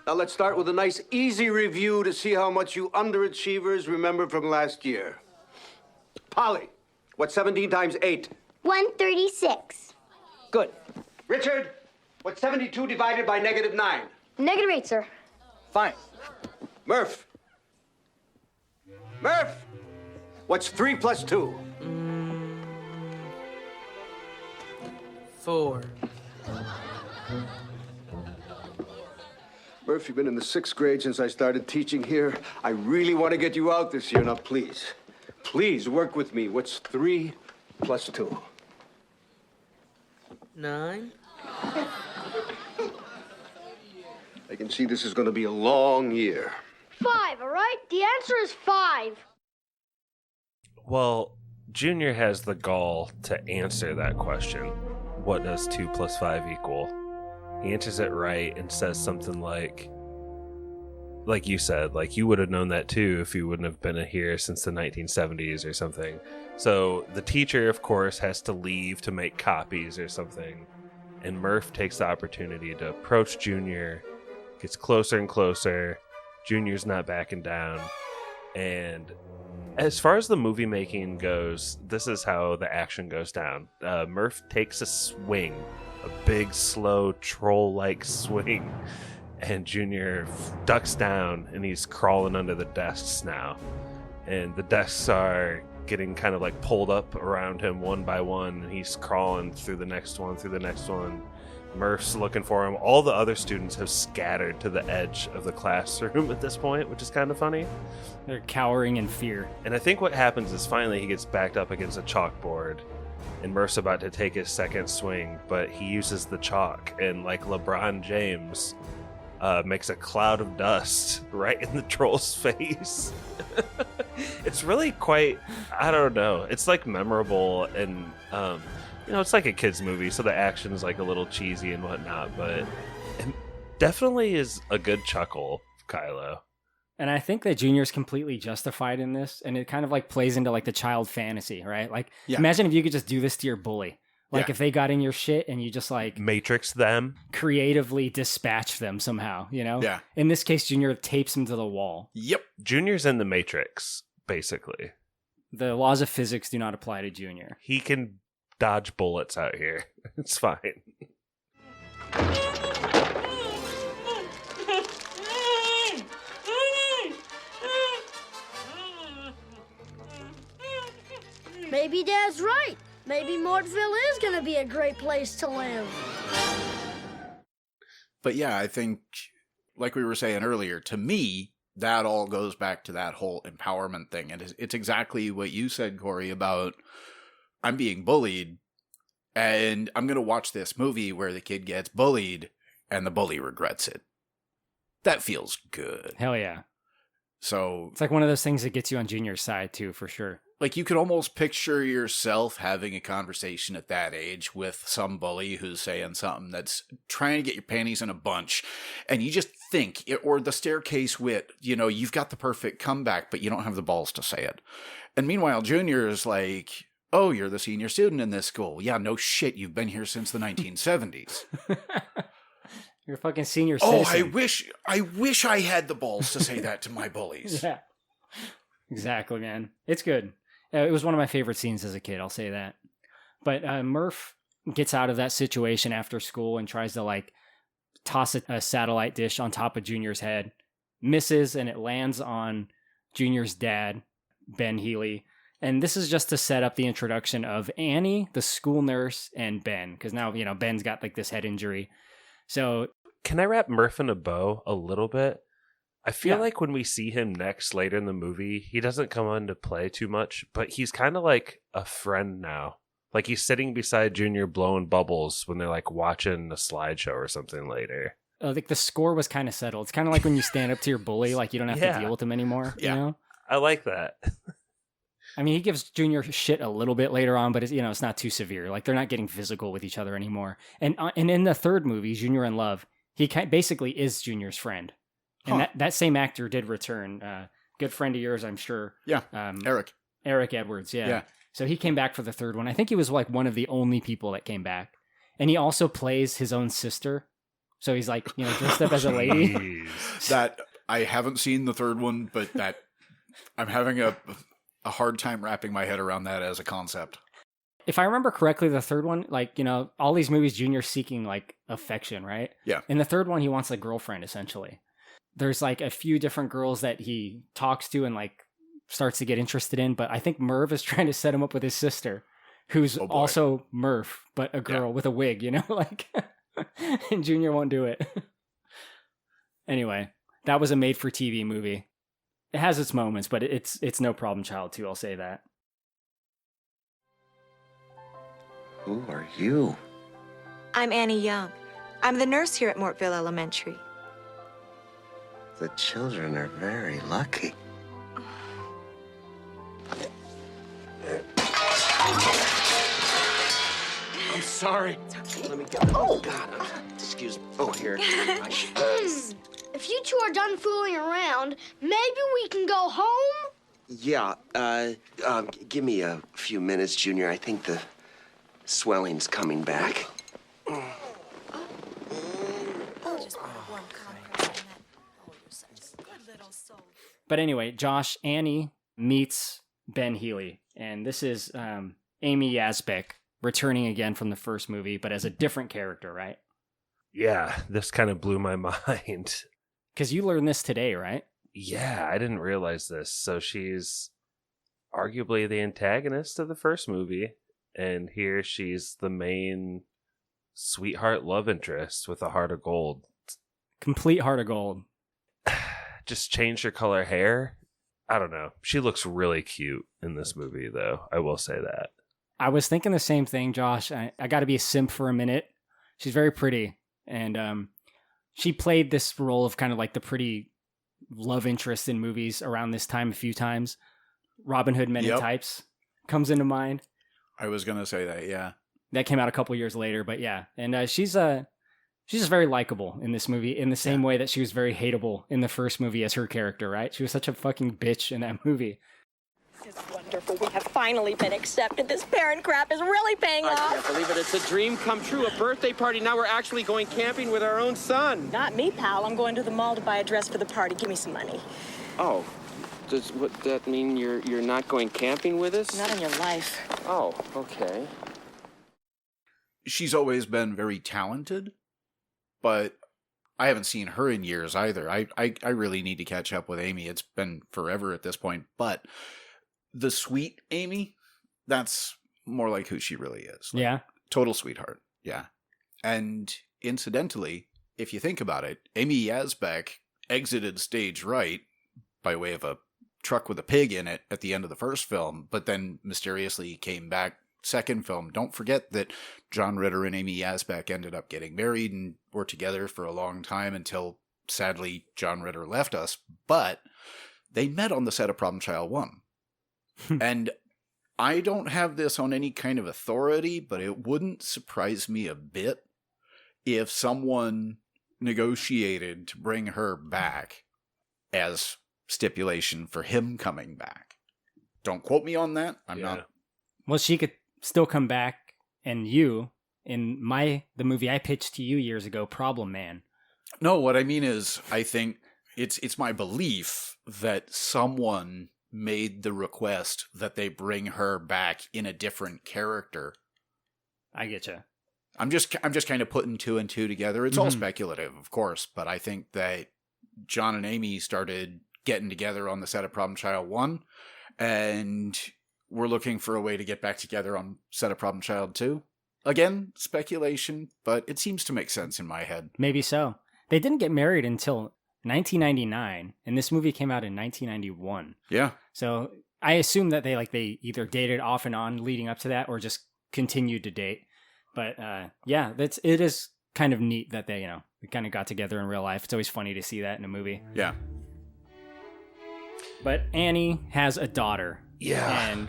Now let's start with a nice easy review to see how much you underachievers remember from last year. Polly, what's 17 times 8? 136. Good. Richard, what's 72 divided by -9? -8, sir. Fine. Murph. Murph, what's 3 plus 2? 4. Murph, you've been in the 6th grade since I started teaching here. I really want to get you out this year. Now, please work with me. What's 3 plus 2? 9. I can see this is going to be a long year. 5, all right? The answer is 5. Well, Junior has the gall to answer that question. What does 2 plus 5 equal? He answers it right and says something like you said, like you would have known that too if you wouldn't have been here since the 1970s or something. So the teacher, of course, has to leave to make copies or something. And Murph takes the opportunity to approach Junior, gets closer and closer. Junior's not backing down. And as far as the movie making goes, this is how the action goes down. Murph takes a swing, a big, slow, troll-like swing, and Junior ducks down, and he's crawling under the desks now. And the desks are getting kind of like pulled up around him one by one, and he's crawling through the next one, Murph's looking for him. All the other students have scattered to the edge of the classroom at this point, which is kind of funny. They're cowering in fear. And I think what happens is finally he gets backed up against a chalkboard, and Murph's about to take his second swing, but he uses the chalk, and like LeBron James, makes a cloud of dust right in the troll's face. It's really quite, I don't know, it's like memorable, and it's like a kid's movie, so the action's like a little cheesy and whatnot, but it definitely is a good chuckle, Kylo. And I think that Junior's completely justified in this, and it kind of like plays into like the child fantasy, right? Like, imagine if you could just do this to your bully. Like if they got in your shit and you just like Matrix them, creatively dispatch them somehow, Yeah. In this case, Junior tapes him to the wall. Yep. Junior's in the Matrix, basically. The laws of physics do not apply to Junior. He can dodge bullets out here. It's fine. Maybe Dad's right. Maybe Mortville is going to be a great place to live. But yeah, I think, like we were saying earlier, to me, that all goes back to that whole empowerment thing. And it's exactly what you said, Korey, about I'm being bullied, and I'm going to watch this movie where the kid gets bullied, and the bully regrets it. That feels good. Hell yeah. So it's like one of those things that gets you on Junior's side, too, for sure. Like, you could almost picture yourself having a conversation at that age with some bully who's saying something that's trying to get your panties in a bunch, and you just think, or the staircase wit, you've got the perfect comeback, but you don't have the balls to say it. And meanwhile, Junior is like, oh, you're the senior student in this school. Yeah, no shit, you've been here since the 1970s. You're a fucking senior citizen. Oh, I wish I had the balls to say that to my bullies. Yeah. Exactly, man. It's good. It was one of my favorite scenes as a kid, I'll say that. But Murph gets out of that situation after school and tries to like toss a satellite dish on top of Junior's head. Misses, and it lands on Junior's dad, Ben Healy. And this is just to set up the introduction of Annie, the school nurse, and Ben. Because now, Ben's got like this head injury. So can I wrap Murph in a bow a little bit? I feel like when we see him next later in the movie, he doesn't come into play too much, but he's kind of like a friend now. Like he's sitting beside Junior blowing bubbles when they're like watching a slideshow or something later. Like the score was kind of settled. It's kind of like when you stand up to your bully, like you don't have to deal with him anymore. Yeah. You know? I like that. I mean, he gives Junior shit a little bit later on, but it's not too severe. Like they're not getting physical with each other anymore. And in the third movie, Junior in Love, he basically is Junior's friend. And that same actor did return. Good friend of yours, I'm sure. Yeah, Eric Edwards, yeah. So he came back for the third one. I think he was like one of the only people that came back. And he also plays his own sister. So he's like, dressed up as a lady. That I haven't seen the third one, but that I'm having a hard time wrapping my head around that as a concept. If I remember correctly, the third one, like, all these movies, Junior's seeking like affection, right? Yeah. In the third one, he wants a girlfriend, essentially. There's like a few different girls that he talks to and like starts to get interested in, but I think Merv is trying to set him up with his sister, who's also Murph, but a girl with a wig, like, and Junior won't do it. Anyway, that was a made-for-TV movie. It has its moments, but it's no problem child too, I'll say that. Who are you? I'm Annie Young. I'm the nurse here at Mortville Elementary. The children are very lucky. I'm sorry. Let me get. Oh God! Excuse me. Oh, here. If you two are done fooling around, maybe we can go home? Yeah. Give me a few minutes, Junior. I think the swelling's coming back. But anyway, Josh, Annie meets Ben Healy, and this is Amy Yazbek returning again from the first movie, but as a different character, right? Yeah, this kind of blew my mind. Because you learned this today, right? Yeah, I didn't realize this. So she's arguably the antagonist of the first movie, and here she's the main sweetheart love interest with a heart of gold. Complete heart of gold. Just changed her color hair. I don't know. She looks really cute in this movie, though. I will say that. I was thinking the same thing, Josh. I got to be a simp for a minute. She's very pretty. And she played this role of kind of like the pretty love interest in movies around this time a few times. Robin Hood Men in Types comes into mind. I was going to say that, yeah. That came out a couple years later, but yeah. And she's just very likable in this movie in the same way that she was very hateable in the first movie as her character, right? She was such a fucking bitch in that movie. It's wonderful. We have finally been accepted. This parent crap is really paying off. I can't believe it. It's a dream come true. A birthday party. Now we're actually going camping with our own son. Not me, pal. I'm going to the mall to buy a dress for the party. Give me some money. Oh. Does that mean you're not going camping with us? Not in your life. Oh, okay. She's always been very talented, but I haven't seen her in years either. I really need to catch up with Amy. It's been forever at this point. But the sweet Amy, that's more like who she really is. Like, yeah. Total sweetheart. Yeah. And incidentally, if you think about it, Amy Yazbek exited stage right by way of a truck with a pig in it at the end of the first film, but then mysteriously came back second film. Don't forget that John Ritter and Amy Yazbek ended up getting married and were together for a long time until, sadly, John Ritter left us. But they met on the set of Problem Child 1. And I don't have this on any kind of authority, but it wouldn't surprise me a bit if someone negotiated to bring her back as stipulation for him coming back. Don't quote me on that. I'm not. Well, she could still come back, and you, in the movie I pitched to you years ago, Problem Man. No, what I mean is, I think it's my belief that someone made the request that they bring her back in a different character. I get you. I'm just kind of putting two and two together. It's all speculative, of course, but I think that John and Amy started getting together on the set of Problem Child 1, and we're looking for a way to get back together on set of Problem Child 2. Again, speculation, but it seems to make sense in my head. Maybe so. They didn't get married until 1999, and this movie came out in 1991. Yeah. So I assume that they either dated off and on leading up to that, or just continued to date. But yeah, it is kind of neat that they kind of got together in real life. It's always funny to see that in a movie. Yeah. But Annie has a daughter. Yeah. And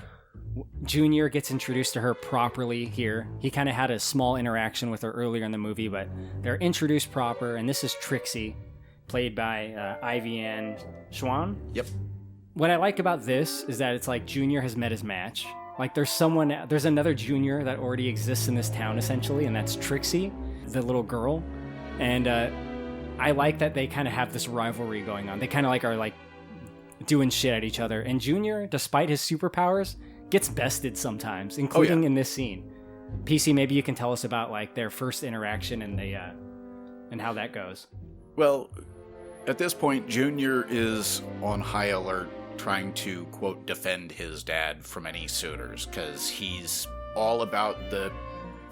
Junior gets introduced to her properly here. He kind of had a small interaction with her earlier in the movie, but they're introduced proper, and this is Trixie, played by Ivy Ann Schwan. Yep. What I like about this is that it's like Junior has met his match, Like there's another Junior that already exists in this town essentially, and that's Trixie, the little girl. And I like that they kind of have this rivalry going on. They kind of like are like doing shit at each other. And Junior, despite his superpowers, gets bested sometimes, including in this scene. PC, maybe you can tell us about like their first interaction and and how that goes. Well, at this point, Junior is on high alert, trying to, quote, defend his dad from any suitors, because he's all about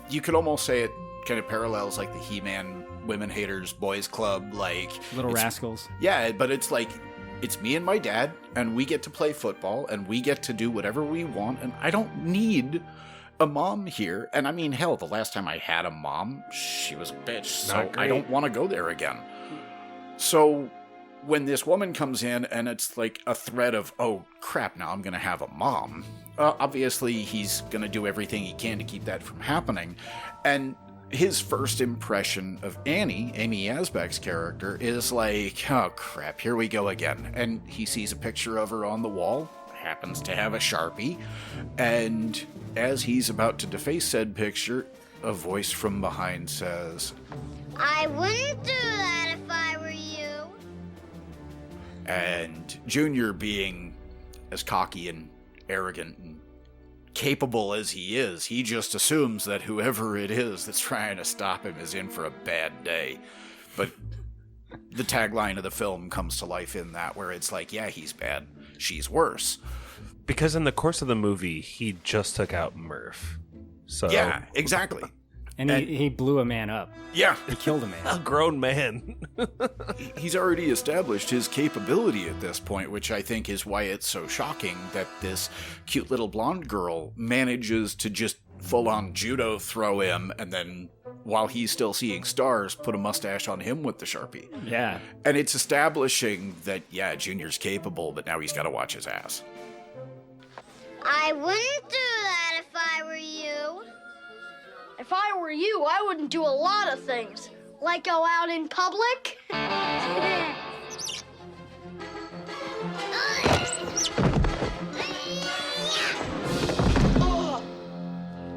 you could almost say it kind of parallels like the He-Man Women Haters Boys Club, like... Little Rascals. Yeah, but it's like, it's me and my dad, and we get to play football, and we get to do whatever we want, and I don't need a mom here. And I mean, hell, the last time I had a mom, she was a bitch, so I don't want to go there again. So when this woman comes in and it's like a threat of, oh crap, now I'm going to have a mom, obviously he's going to do everything he can to keep that from happening. And his first impression of Annie, Amy Asbeck's character, is like, oh crap, here we go again. And he sees a picture of her on the wall, happens to have a Sharpie, and as he's about to deface said picture, a voice from behind says, I wouldn't do that if I were you. And Junior, being as cocky and arrogant and capable as he is, he just assumes that whoever it is that's trying to stop him is in for a bad day. But the tagline of the film comes to life in that, where it's like, yeah, he's bad, she's worse. Because in the course of the movie, he just took out Murph. So yeah, exactly. And he blew a man up. Yeah. He killed a man. A grown man. He's already established his capability at this point, which I think is why it's so shocking that this cute little blonde girl manages to just full-on judo throw him, and then, while he's still seeing stars, put a mustache on him with the Sharpie. Yeah. And it's establishing that, yeah, Junior's capable, but now he's got to watch his ass. I wouldn't do that if I were you. If I were you, I wouldn't do a lot of things. Like go out in public.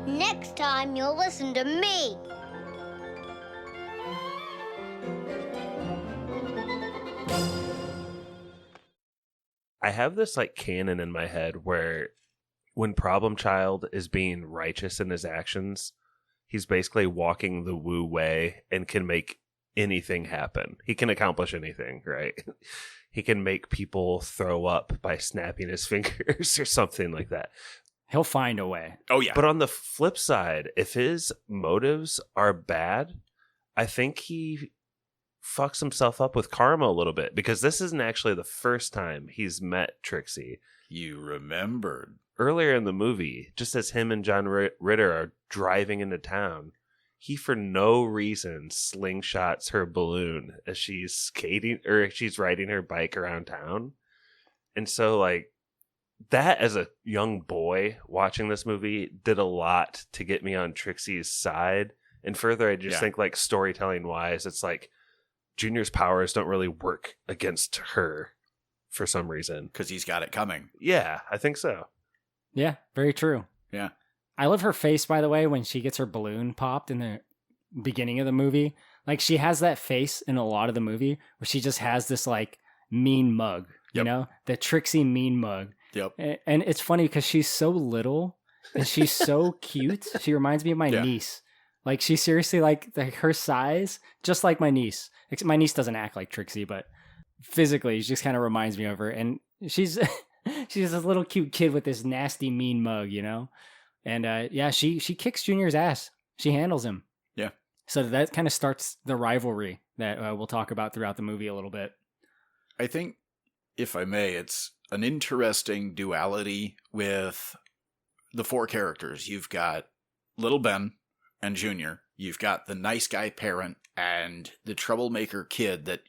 Next time, you'll listen to me. I have this like canon in my head where when Problem Child is being righteous in his actions, he's basically walking the Wu way and can make anything happen. He can accomplish anything, right? He can make people throw up by snapping his fingers or something like that. He'll find a way. Oh, yeah. But on the flip side, if his motives are bad, I think he fucks himself up with karma a little bit, because this isn't actually the first time he's met Trixie. You remembered. Earlier in the movie, just as him and John Ritter are driving into town, he for no reason slingshots her balloon as she's skating, or she's riding her bike around town. And so like that, as a young boy watching this movie, did a lot to get me on Trixie's side. And further, I just think like storytelling wise, it's like Junior's powers don't really work against her for some reason. Because he's got it coming. Yeah, I think so. Yeah, very true. Yeah. I love her face, by the way, when she gets her balloon popped in the beginning of the movie. Like, she has that face in a lot of the movie where she just has this, like, mean mug, you know? The Trixie mean mug. Yep. And it's funny because she's so little and she's so cute. She reminds me of my niece. Like, she's seriously, like her size, just like my niece. My niece doesn't act like Trixie, but physically, she just kind of reminds me of her. And she's... She's this little cute kid with this nasty mean mug, you know? And she kicks Junior's ass. She handles him. Yeah. So that kind of starts the rivalry that we'll talk about throughout the movie a little bit. I think, if I may, it's an interesting duality with the four characters. You've got Little Ben and Junior. You've got the nice guy parent and the troublemaker kid that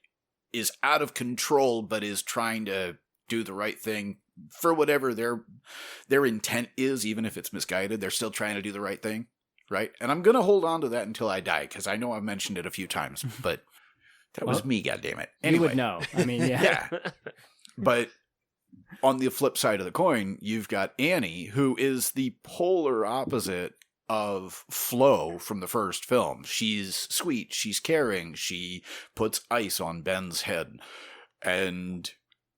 is out of control but is trying to do the right thing for whatever their intent is, even if it's misguided. They're still trying to do the right thing, right? And I'm going to hold on to that until I die, because I know I've mentioned it a few times, but that was me, goddammit. Anyway. You would know. I mean, yeah. But on the flip side of the coin, you've got Annie, who is the polar opposite of Flo from the first film. She's sweet, she's caring, she puts ice on Ben's head, and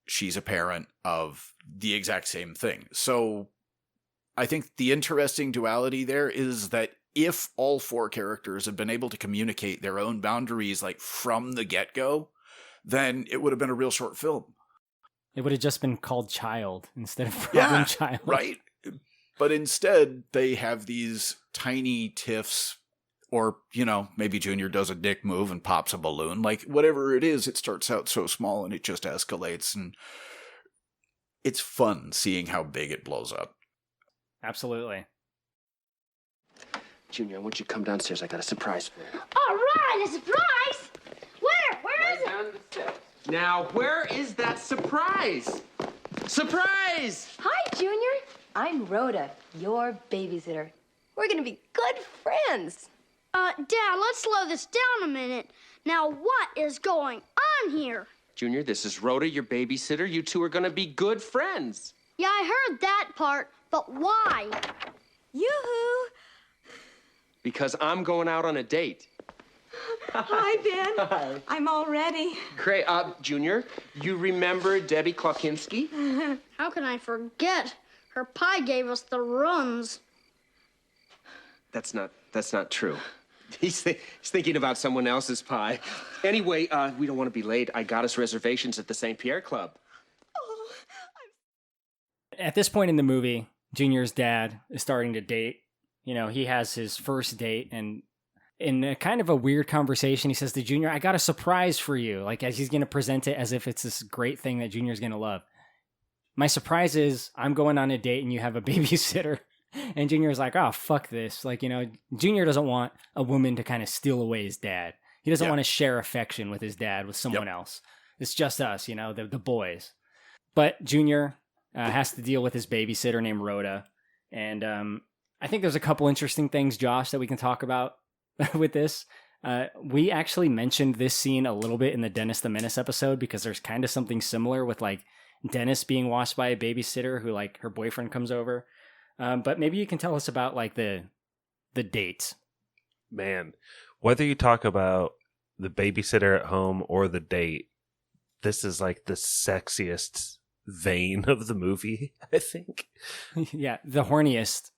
she's a parent of the exact same thing. So I think the interesting duality there is that if all four characters had been able to communicate their own boundaries like from the get-go, then it would have been a real short film. It would have just been called Child instead of Problem Child. Right? But instead, they have these tiny tiffs, or, you know, maybe Junior does a dick move and pops a balloon. Like, whatever it is, it starts out so small and it just escalates. And it's fun seeing how big it blows up. Absolutely. Junior, I want you to come downstairs. I got a surprise for you. All right, a surprise. Where is it? Down the steps. Now, where is that surprise? Surprise! Hi, Junior. I'm Rhoda, your babysitter. We're gonna be good friends. Dad, let's slow this down a minute. Now, what is going on here? Junior, this is Rhoda, your babysitter. You two are gonna be good friends. Yeah, I heard that part, but why? Yoo-hoo! Because I'm going out on a date. Hi, Ben. Hi. I'm all ready. Great. Junior, you remember Debbie Klokinski? How can I forget? Her pie gave us the runs. That's not true. He's thinking about someone else's pie. Anyway, we don't want to be late. I got us reservations at the St. Pierre Club. At this point in the movie, Junior's dad is starting to date. You know, he has his first date, and in a kind of a weird conversation, he says to Junior, I got a surprise for you. Like, as he's going to present it as if it's this great thing that Junior's going to love. My surprise is I'm going on a date and you have a babysitter. And Junior's like, oh, fuck this. Like, you know, Junior doesn't want a woman to kind of steal away his dad. He doesn't want to share affection with his dad, with someone else. It's just us, you know, the boys. But Junior has to deal with his babysitter named Rhoda. And I think there's a couple interesting things, Josh, that we can talk about with this. We actually mentioned this scene a little bit in the Dennis the Menace episode because there's kind of something similar with like Dennis being watched by a babysitter who like her boyfriend comes over. But maybe you can tell us about like the date. Man, whether you talk about the babysitter at home or the date, this is like the sexiest vein of the movie, I think. Yeah, the horniest.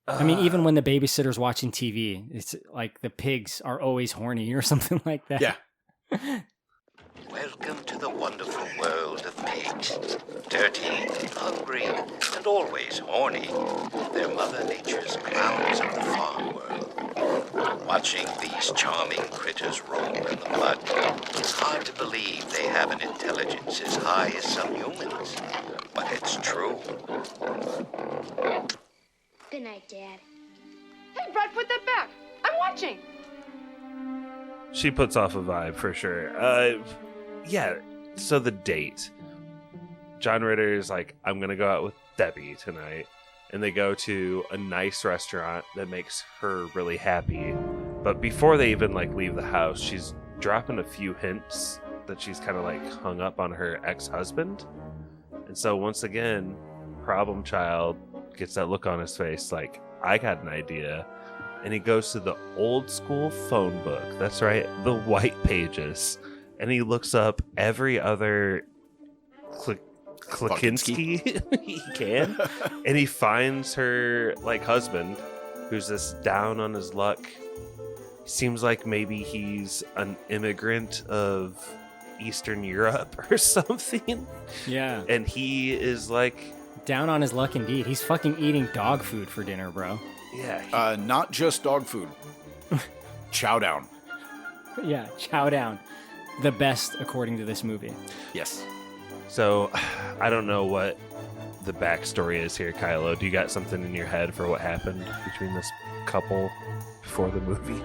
I mean, even when the babysitter's watching TV, it's like the pigs are always horny or something like that. Yeah. Welcome to the wonderful world of pigs. Dirty, hungry, and always horny. They're Mother Nature's clowns of the farm world. Watching these charming critters roam in the mud, it's hard to believe they have an intelligence as high as some humans. But it's true. Good night, Dad. Hey, Brad, put that back. I'm watching. She puts off a vibe for sure. Yeah, so the date. John Ritter is like, I'm going to go out with Debbie tonight. And they go to a nice restaurant that makes her really happy. But before they even like leave the house, she's dropping a few hints that she's kind of like hung up on her ex-husband. And so once again, Problem Child gets that look on his face like, I got an idea. And he goes to the old school phone book. That's right, the white pages. And he looks up every other Klokinski he can. And he finds her like husband, who's this down on his luck. Seems like maybe he's an immigrant of Eastern Europe or something. Yeah. And he is like down on his luck indeed. He's fucking eating dog food for dinner, bro. Yeah. Not just dog food. Chow down. Yeah, chow down. The best according to this movie. Yes. So, I don't know what the backstory is here, Kylo. Do you got something in your head for what happened between this couple before the movie?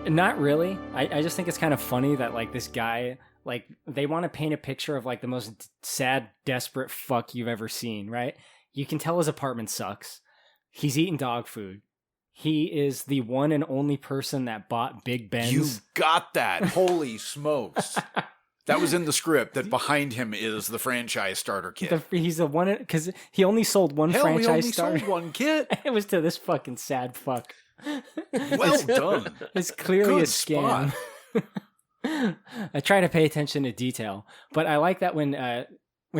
Not really. I just think it's kind of funny that like this guy, like they want to paint a picture of like the most sad, desperate fuck you've ever seen, right? You can tell his apartment sucks. He's eating dog food. He is the one and only person that bought Big Ben's. You got that. Holy smokes. That was in the script, that behind him is the franchise starter kit. He's the one, because he only sold one franchise we only starter. sold one kit. It was to this fucking sad fuck. Well done. It's clearly Good a scam. I try to pay attention to detail, but I like that when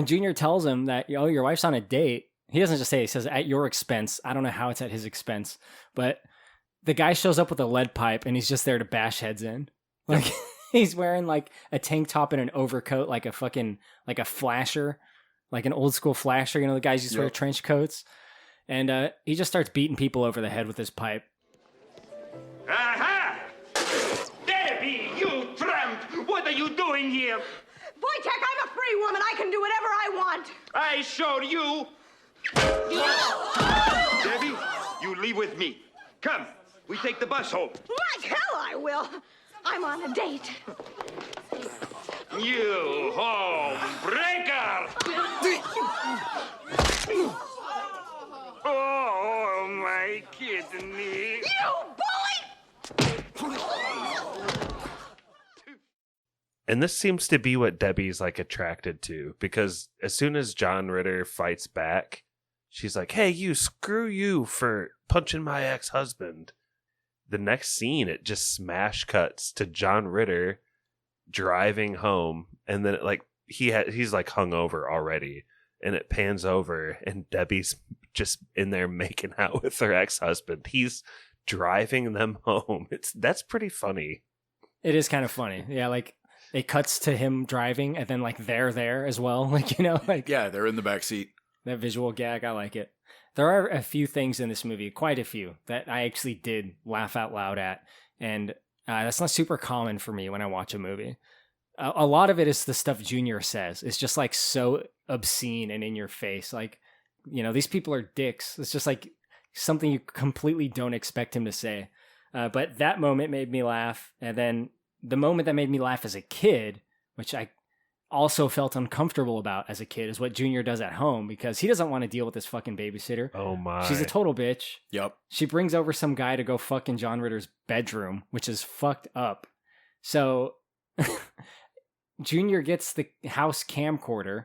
Junior tells him that, oh, your wife's on a date, he doesn't just say it, he says at your expense. I don't know how it's at his expense, but the guy shows up with a lead pipe and he's just there to bash heads in. Like he's wearing like a tank top and an overcoat, like a flasher, like an old school flasher. You know, the guys used to wear trench coats, and he just starts beating people over the head with his pipe. Aha! Debbie, you tramp! What are you doing here? Wojtek, I'm a free woman. I can do whatever I want. I show you. Debbie, you leave with me. Come, we take the bus home. Like hell I will. I'm on a date. You homebreaker! Oh, my kidney. You bully! And this seems to be what Debbie's like attracted to, because as soon as John Ritter fights back, she's like, hey, you, screw you for punching my ex-husband. The next scene, it just smash cuts to John Ritter driving home, and then it, like he's like hungover already, and it pans over, and Debbie's just in there making out with her ex-husband. He's driving them home. That's pretty funny. It is kind of funny. Yeah, like it cuts to him driving, and then like they're there as well. Like, you know, like yeah, they're in the back seat. That visual gag, I like it. There are a few things in this movie, quite a few, that I actually did laugh out loud at. And that's not super common for me when I watch a movie. A lot of it is the stuff Junior says. It's just like so obscene and in your face. Like, you know, these people are dicks. It's just like something you completely don't expect him to say. But that moment made me laugh. And then the moment that made me laugh as a kid, which I also felt uncomfortable about as a kid, is what Junior does at home, because he doesn't want to deal with this fucking babysitter. Oh my. She's a total bitch. Yep. She brings over some guy to go fuck in John Ritter's bedroom, which is fucked up. So Junior gets the house camcorder,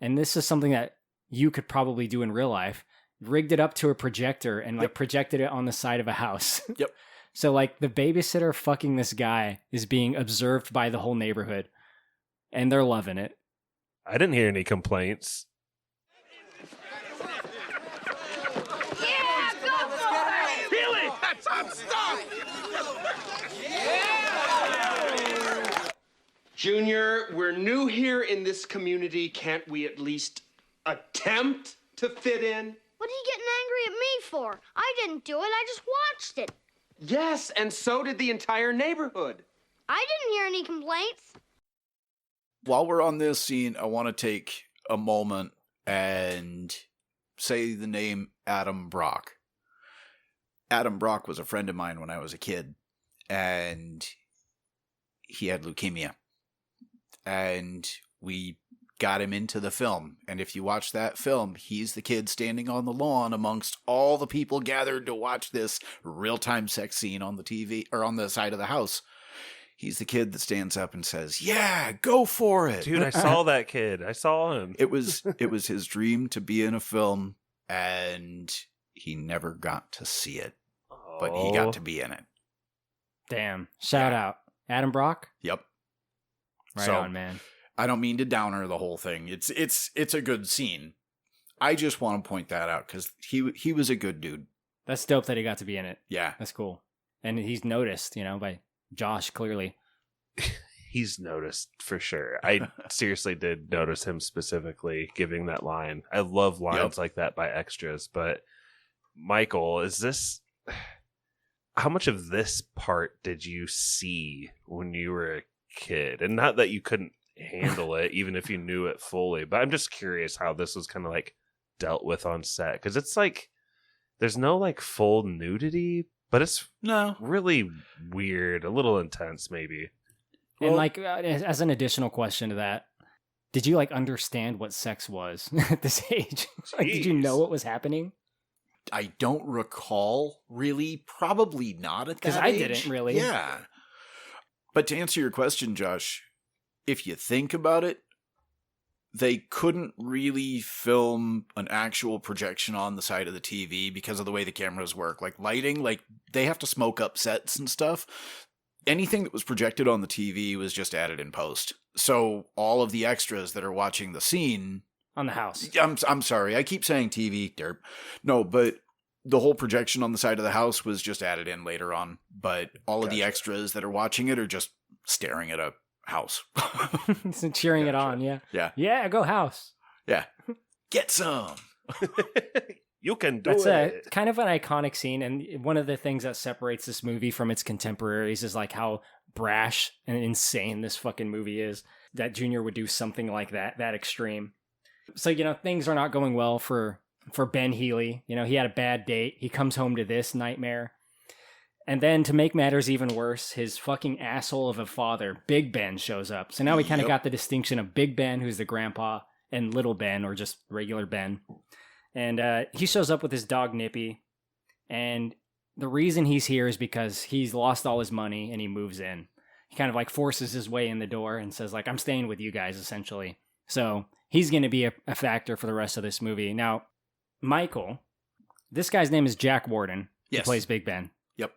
and this is something that you could probably do in real life, rigged it up to a projector and like projected it on the side of a house. Yep. So like the babysitter fucking this guy is being observed by the whole neighborhood. And they're loving it. I didn't hear any complaints. Yeah, go for it! Healy! That's our stuff! Junior, we're new here in this community. Can't we at least attempt to fit in? What are you getting angry at me for? I didn't do it. I just watched it. Yes, and so did the entire neighborhood. I didn't hear any complaints. While we're on this scene, I want to take a moment and say the name Adam Brock. Adam Brock was a friend of mine when I was a kid, and he had leukemia. And we got him into the film. And if you watch that film, he's the kid standing on the lawn amongst all the people gathered to watch this real-time sex scene on the TV or on the side of the house. He's the kid that stands up and says, yeah, go for it. Dude, I saw that kid. I saw him. It was his dream to be in a film, and he never got to see it. But he got to be in it. Damn. Shout out. Adam Brock? Yep. Right on, man. I don't mean to downer the whole thing. It's a good scene. I just want to point that out because he was a good dude. That's dope that he got to be in it. Yeah. That's cool. And he's noticed, by Josh, clearly. He's noticed for sure. I seriously did notice him specifically giving that line. I love lines like that by extras. But Michael, how much of this part did you see when you were a kid? And not that you couldn't handle it, even if you knew it fully, but I'm just curious how this was kind of like dealt with on set. Because it's like, there's no like full nudity, but it's really weird, a little intense maybe. And like as an additional question to that, did you like understand what sex was at this age? Like, did you know what was happening? I don't recall really. Probably not at that age. Because I didn't really. Yeah. But to answer your question, Josh, if you think about it, they couldn't really film an actual projection on the side of the TV because of the way the cameras work. Like lighting, like they have to smoke up sets and stuff. Anything that was projected on the TV was just added in post. So all of the extras that are watching the scene on the house. I'm sorry, I keep saying TV, derp. No, but the whole projection on the side of the house was just added in later on. But all of the extras that are watching it are just staring at a house. And cheering it on, yeah. Yeah. Yeah, go house. Yeah. Get some. You can do That's it. Kind of an iconic scene, and one of the things that separates this movie from its contemporaries is like how brash and insane this fucking movie is. That Junior would do something like that extreme. So, things are not going well for Ben Healy. He had a bad date. He comes home to this nightmare. And then to make matters even worse, his fucking asshole of a father, Big Ben, shows up. So now we kind of got the distinction of Big Ben, who's the grandpa, and Little Ben, or just regular Ben. And he shows up with his dog Nippy. And the reason he's here is because he's lost all his money and he moves in. He kind of like forces his way in the door and says like, I'm staying with you guys, essentially. So he's going to be a factor for the rest of this movie. Now, Michael, this guy's name is Jack Warden. He plays Big Ben. Yep.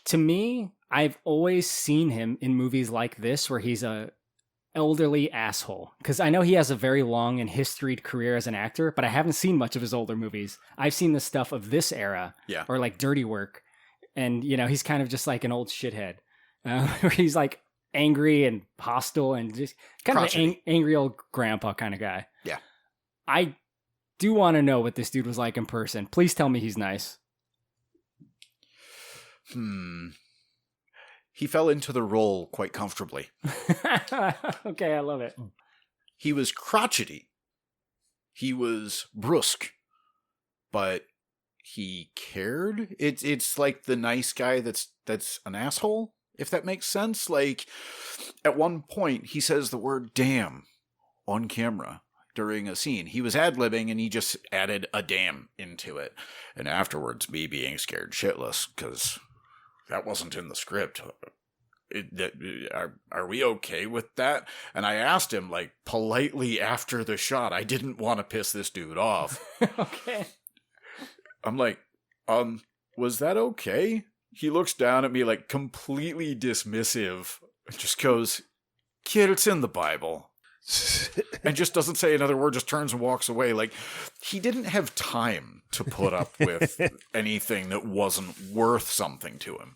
To me, I've always seen him in movies like this where he's a elderly asshole. Because I know he has a very long and historied career as an actor, but I haven't seen much of his older movies. I've seen the stuff of this era, or like Dirty Work. And, he's kind of just like an old shithead. Where he's like angry and hostile and just kind of an angry old grandpa kind of guy. Yeah. I do want to know what this dude was like in person. Please tell me he's nice. He fell into the role quite comfortably. Okay, I love it. He was crotchety. He was brusque. But he cared. It's like the nice guy that's an asshole, if that makes sense. Like, at one point, he says the word damn on camera during a scene. He was ad-libbing, and he just added a damn into it. And afterwards, me being scared shitless, because that wasn't in the script. Are we okay with that? And I asked him, like, politely after the shot. I didn't want to piss this dude off. Okay. I'm like, was that okay? He looks down at me like completely dismissive and just goes, kid, it's in the Bible. And just doesn't say another word, just turns and walks away. Like, he didn't have time to put up with anything that wasn't worth something to him.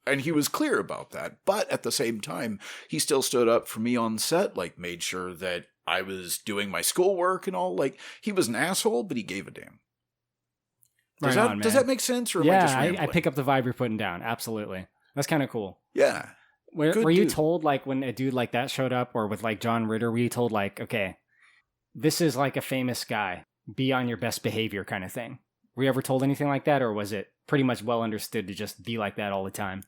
And he was clear about that. But at the same time, he still stood up for me on set, like made sure that I was doing my schoolwork and all. Like, he was an asshole, but he gave a damn. Does that make sense? Or am I just rambling? I pick up the vibe you're putting down. Absolutely. That's kind of cool. Yeah. Were you told, like, when a dude like that showed up, or with, like, John Ritter, were you told, like, okay, this is, like, a famous guy, be on your best behavior kind of thing? Were you ever told anything like that, or was it pretty much well understood to just be like that all the time?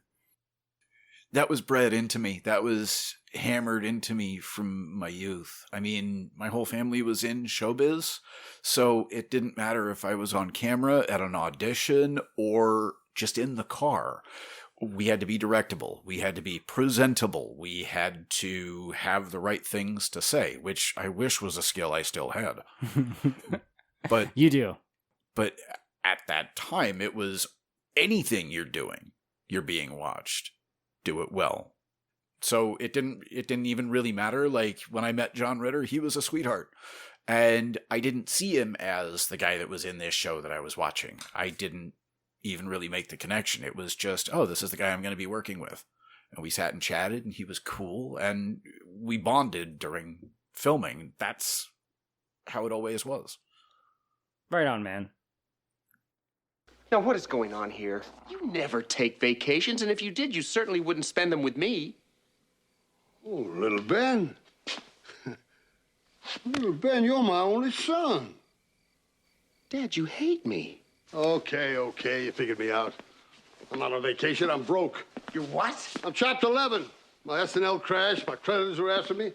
That was bred into me. That was hammered into me from my youth. I mean, my whole family was in showbiz, so it didn't matter if I was on camera at an audition or just in the car. We had to be directable. We had to be presentable. We had to have the right things to say, which I wish was a skill I still had. But you do. But at that time, it was anything you're doing, you're being watched. Do it well. So it didn't even really matter. Like, when I met John Ritter, he was a sweetheart. And I didn't see him as the guy that was in this show that I was watching. I didn't even really make the connection. It was just, oh, this is the guy I'm going to be working with. And we sat and chatted, and he was cool, and we bonded during filming. That's how it always was. Right on, man. Now, what is going on here? You never take vacations, and if you did, you certainly wouldn't spend them with me. Oh, little Ben. Little Ben, you're my only son. Dad, you hate me. Okay, you figured me out. I'm not on vacation, I'm broke. You what? I'm Chapter 11. My SNL crashed, my creditors are after me.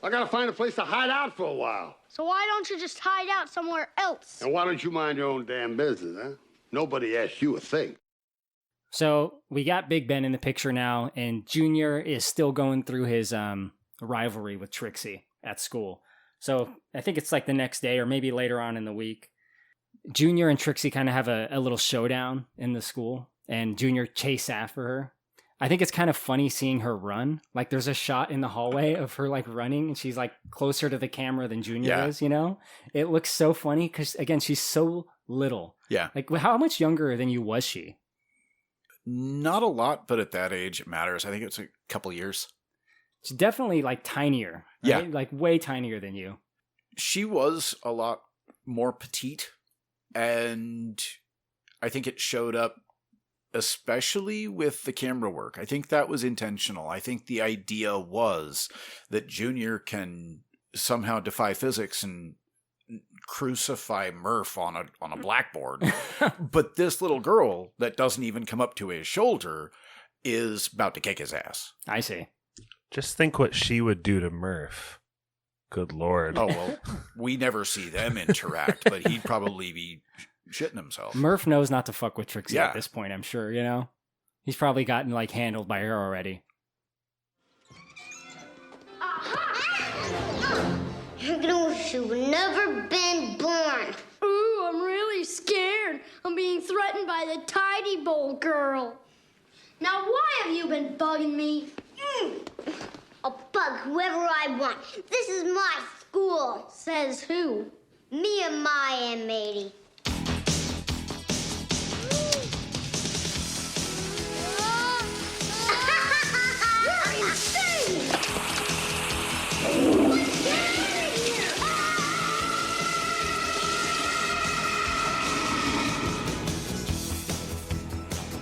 I gotta find a place to hide out for a while. So why don't you just hide out somewhere else? And why don't you mind your own damn business, huh? Nobody asked you a thing. So we got Big Ben in the picture now, and Junior is still going through his rivalry with Trixie at school. So I think it's like the next day or maybe later on in the week. Junior and Trixie kind of have a little showdown in the school, and Junior chase after her. I think it's kind of funny seeing her run. Like there's a shot in the hallway of her like running, and she's like closer to the camera than Junior is, you know? It looks so funny because, again, she's so little. Yeah. Like how much younger than you was she? Not a lot, but at that age it matters. I think it's a couple years. She's definitely like tinier. Right? Yeah. Like way tinier than you. She was a lot more petite, and I think it showed up especially with the camera work. I think that was intentional. I think the idea was that Junior can somehow defy physics and crucify Murph on a blackboard. But this little girl that doesn't even come up to his shoulder is about to kick his ass. I see. Just think what she would do to Murph. Good Lord. Oh, well, we never see them interact, but he'd probably be shitting himself. Murph knows not to fuck with Trixie Yeah. at this point, I'm sure, you know? He's probably gotten like handled by her already. You're gonna wish you'd never been born. Ooh, I'm really scared. I'm being threatened by the Tidy Bowl girl. Now, why have you been bugging me? I'll bug whoever I want. This is my school. Says who? Me and my M80. You're insane!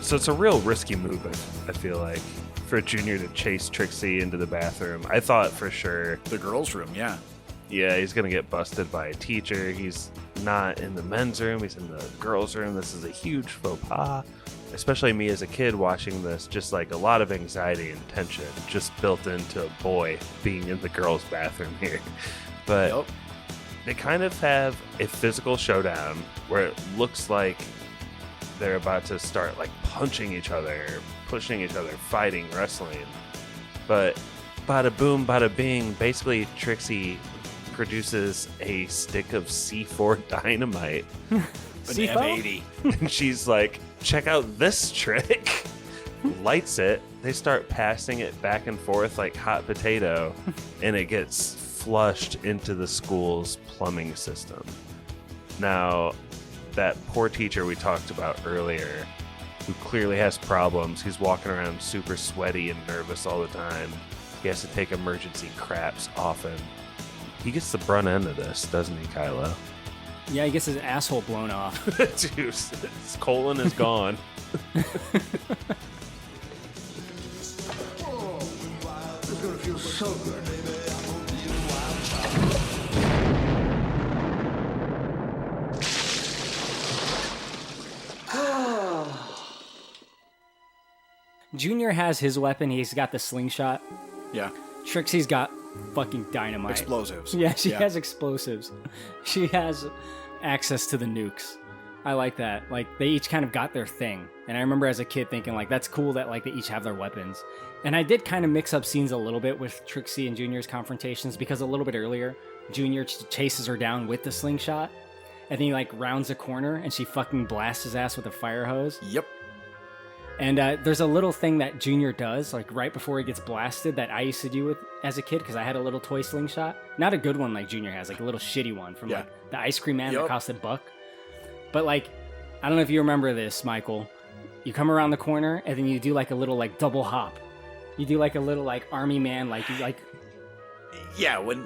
So it's a real risky move, I feel like, for Junior to chase Trixie into the bathroom. I thought for sure... The girls' room, yeah. Yeah, he's going to get busted by a teacher. He's not in the men's room. He's in the girls' room. This is a huge faux pas. Especially me as a kid watching this, just like a lot of anxiety and tension just built into a boy being in the girls' bathroom here. But they kind of have a physical showdown where it looks like they're about to start like punching each other, pushing each other, fighting, wrestling. But bada boom, bada bing, basically Trixie produces a stick of C4 dynamite. An M80. And she's like, check out this trick. Lights it. They start passing it back and forth like hot potato, and it gets flushed into the school's plumbing system. Now, that poor teacher we talked about earlier, who clearly has problems, he's walking around super sweaty and nervous all the time. He has to take emergency craps often. He gets the brunt end of this, doesn't he, Kylo? Yeah, he gets his asshole blown off. Dude, his colon is gone. This is gonna feel so good. Junior has his weapon. He's got the slingshot. Yeah. Trixie's got fucking dynamite. Explosives. Yeah, she has explosives. She has access to the nukes. I like that. Like, they each kind of got their thing. And I remember as a kid thinking, like, that's cool that, like, they each have their weapons. And I did kind of mix up scenes a little bit with Trixie and Junior's confrontations, because a little bit earlier, Junior chases her down with the slingshot. And then he, like, rounds a corner, and she fucking blasts his ass with a fire hose. Yep. And there's a little thing that Junior does, like right before he gets blasted, that I used to do with as a kid because I had a little toy slingshot. Not a good one like Junior has, like a little shitty one from like the ice cream man that cost $1. But like, I don't know if you remember this, Michael. You come around the corner and then you do like a little like double hop. You do like a little like army man, like you like. Yeah, when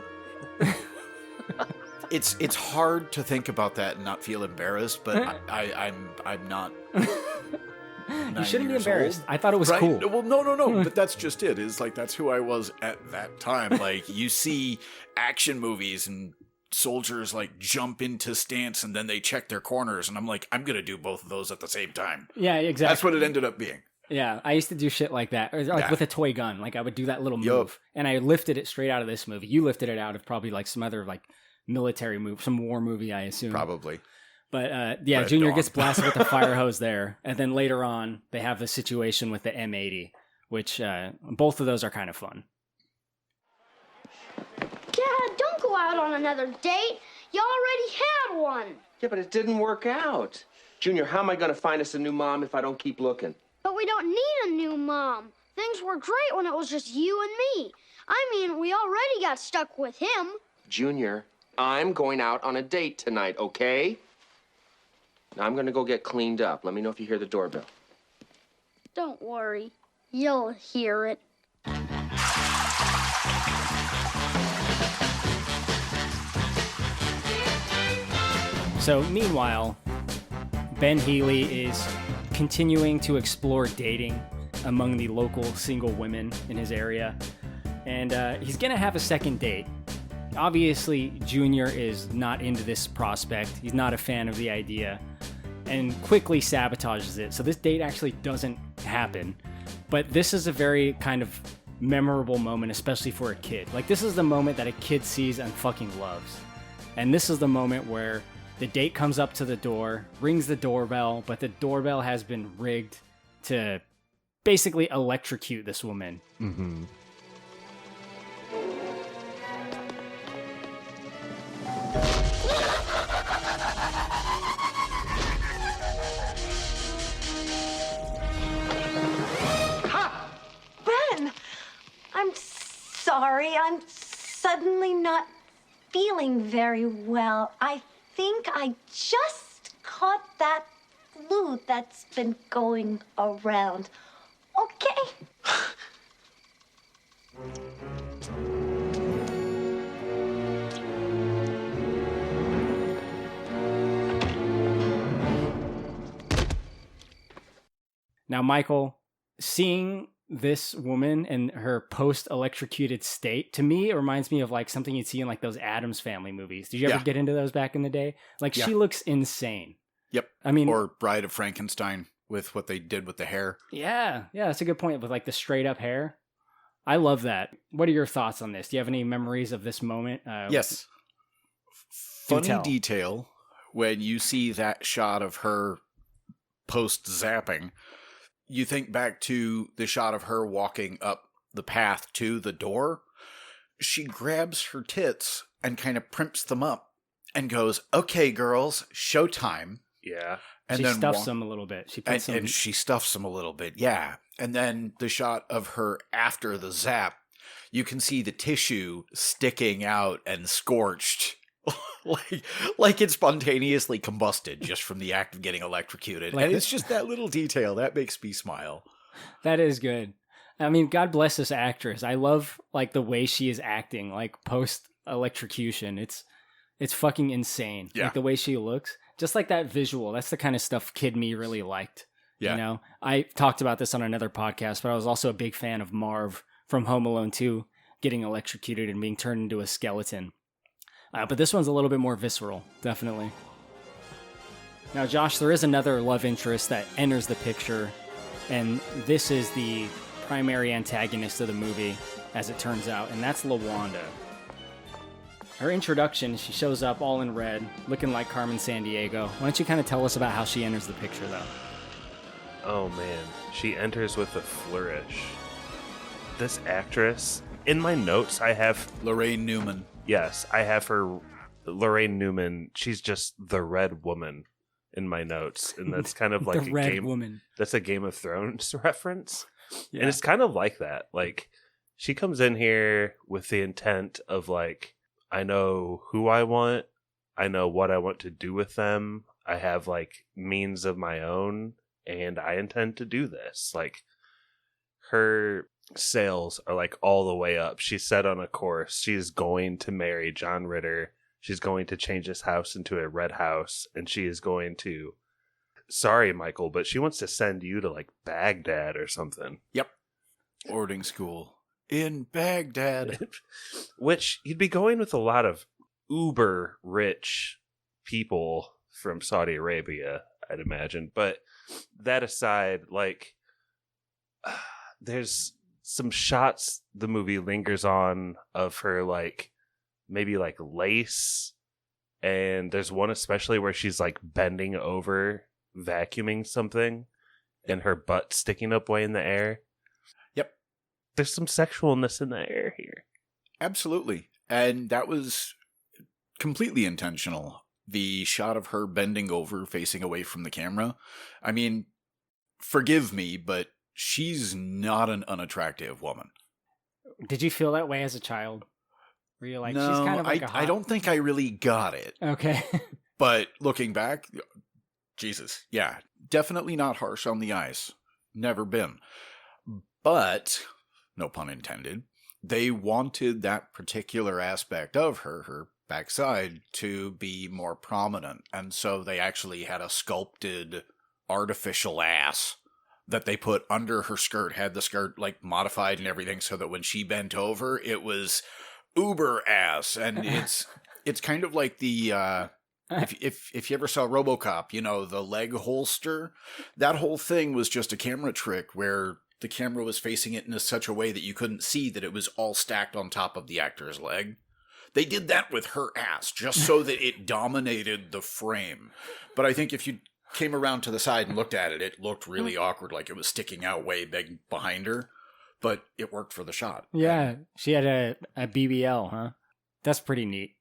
it's hard to think about that and not feel embarrassed, but I'm not. You shouldn't be embarrassed. Old. I thought it was right? cool. Well, no. But that's just it. Is like that's who I was at that time. Like you see action movies and soldiers like jump into stance and then they check their corners, and I'm like, I'm gonna do both of those at the same time. Yeah, exactly. That's what it ended up being. Yeah, I used to do shit like that, or like with a toy gun. Like I would do that little move, and I lifted it straight out of this movie. You lifted it out of probably like some other like military move, some war movie, I assume. Probably. But yeah, Red Junior Dawn. gets blasted with the fire hose there, and then later on they have the situation with the M80, which both of those are kind of fun. Dad, don't go out on another date. You already had one. Yeah, but it didn't work out. Junior, how am I going to find us a new mom if I don't keep looking? But we don't need a new mom. Things were great when it was just you and me. I mean, we already got stuck with him. Junior, I'm going out on a date tonight, okay? Now I'm going to go get cleaned up. Let me know if you hear the doorbell. Don't worry. You'll hear it. So meanwhile, Ben Healy is continuing to explore dating among the local single women in his area. And he's going to have a second date. Obviously, Junior is not into this prospect. He's not a fan of the idea and quickly sabotages it. So this date actually doesn't happen. But this is a very kind of memorable moment, especially for a kid. Like, this is the moment that a kid sees and fucking loves. And this is the moment where the date comes up to the door, rings the doorbell, but the doorbell has been rigged to basically electrocute this woman. Mm-hmm. Ben! I'm sorry. I'm suddenly not feeling very well. I think I just caught that flu that's been going around. Okay? Now, Michael, seeing this woman in her post-electrocuted state, to me, it reminds me of like something you'd see in like those Addams Family movies. Did you ever get into those back in the day? Like, she looks insane. Yep. I mean, or Bride of Frankenstein with what they did with the hair. Yeah, that's a good point with like the straight up hair. I love that. What are your thoughts on this? Do you have any memories of this moment? Yes. Funny detail when you see that shot of her post-zapping, you think back to the shot of her walking up the path to the door. She grabs her tits and kind of primps them up and goes, "Okay, girls, showtime." Yeah. And she then stuffs them a little bit. She puts and she stuffs them a little bit, yeah. And then the shot of her after the zap, you can see the tissue sticking out and scorched. like it spontaneously combusted just from the act of getting electrocuted. Like and it's just that little detail that makes me smile. That is good. I mean, God bless this actress. I love like the way she is acting, like post electrocution. It's fucking insane. Yeah. Like the way she looks, just like that visual. That's the kind of stuff kid me really liked. Yeah. You know, I talked about this on another podcast, but I was also a big fan of Marv from Home Alone 2 getting electrocuted and being turned into a skeleton. But this one's a little bit more visceral, definitely. Now, Josh, there is another love interest that enters the picture, and this is the primary antagonist of the movie, as it turns out, and that's LaWanda. Her introduction, she shows up all in red, looking like Carmen Sandiego. Why don't you kind of tell us about how she enters the picture, though? Oh, man. She enters with a flourish. This actress, in my notes, I have Lorraine Newman. Yes, I have her, Lorraine Newman. She's just the Red Woman in my notes, and that's kind of like The a Red game. Woman. That's a Game of Thrones reference, Yeah. and it's kind of like that. Like, she comes in here with the intent of like, I know who I want, I know what I want to do with them. I have like means of my own, and I intend to do this. Like, her sales are like all the way up. She's set on a course. She's going to marry John Ritter. She's going to change his house into a red house, and she is going to, sorry, Michael, but she wants to send you to like Baghdad or something. Yep. Boarding school in Baghdad. Which you'd be going with a lot of uber rich people from Saudi Arabia, I'd imagine. But that aside, like, there's some shots the movie lingers on of her, like, maybe like lace, and there's one especially where she's like bending over vacuuming something and her butt sticking up way in the air. Yep. There's some sexualness in the air here. Absolutely. And that was completely intentional. The shot of her bending over, facing away from the camera. I mean, forgive me, but she's not an unattractive woman. Did you feel that way as a child? Were you like, no, she's kind of like I don't think I really got it. Okay. But looking back, Jesus, yeah, definitely not harsh on the eyes. Never been. But, no pun intended, they wanted that particular aspect of her backside, to be more prominent. And so they actually had a sculpted artificial ass that they put under her skirt, had the skirt like modified and everything so that when she bent over, it was uber ass. And it's kind of like the if you ever saw RoboCop, you know, the leg holster, that whole thing was just a camera trick where the camera was facing it in such a way that you couldn't see that it was all stacked on top of the actor's leg. They did that with her ass just so that it dominated the frame. But I think if you came around to the side and looked at it, it looked really awkward, like it was sticking out way big behind her. But it worked for the shot. Yeah, she had a BBL, huh? That's pretty neat.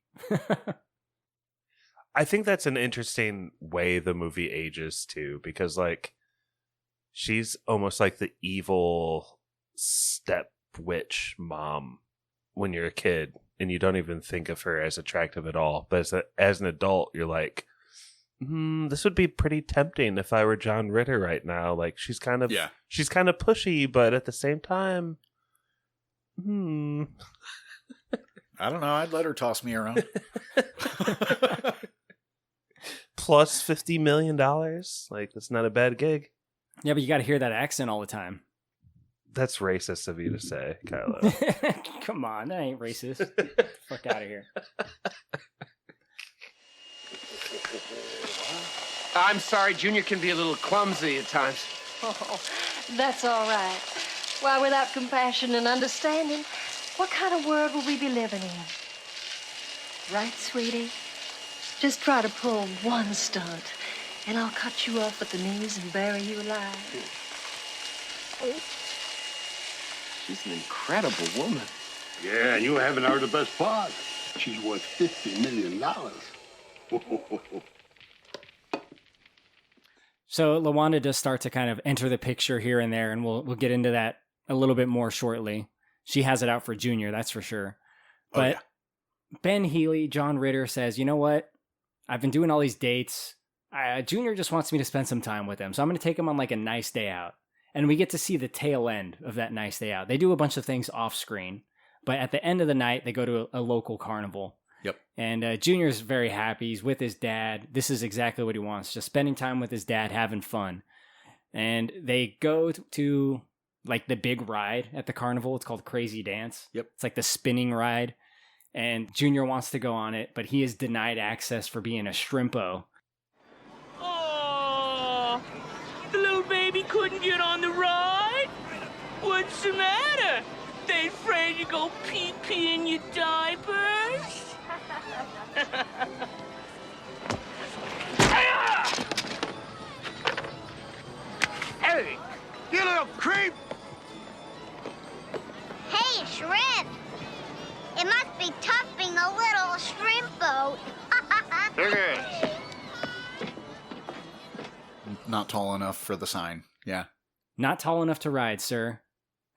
I think that's an interesting way the movie ages too, because like she's almost like the evil step witch mom when you're a kid, and you don't even think of her as attractive at all. But as an adult, you're like, this would be pretty tempting if I were John Ritter right now. Like she's kind of pushy, but at the same time, I don't know. I'd let her toss me around. Plus $50 million. Like, that's not a bad gig. Yeah, but you got to hear that accent all the time. That's racist of you to say, Kylo. Come on, that ain't racist. Fuck out of here. I'm sorry, Junior can be a little clumsy at times. Oh, that's all right. Why, without compassion and understanding, what kind of world will we be living in? Right, sweetie? Just try to pull one stunt, and I'll cut you off at the knees and bury you alive. She's an incredible woman. Yeah, and you haven't heard the best part. She's worth $50 million. So LaWanda does start to kind of enter the picture here and there, and we'll get into that a little bit more shortly. She has it out for Junior, that's for sure. But Ben Healy, John Ritter, says, you know what? I've been doing all these dates. Junior just wants me to spend some time with him, so I'm going to take him on like a nice day out. And we get to see the tail end of that nice day out. They do a bunch of things off screen, but at the end of the night, they go to a local carnival. Yep. And Junior's very happy. He's with his dad. This is exactly what he wants, just spending time with his dad, having fun. And they go to like the big ride at the carnival. It's called Crazy Dance. Yep. It's like the spinning ride. And Junior wants to go on it, but he is denied access for being a shrimpo. Oh, the little baby couldn't get on the ride? What's the matter? They afraid you go pee-pee in your diapers? Hey, you little creep! Hey, shrimp! It must be tough being a little shrimp boat. Not tall enough for the sign. Yeah. Not tall enough to ride, sir.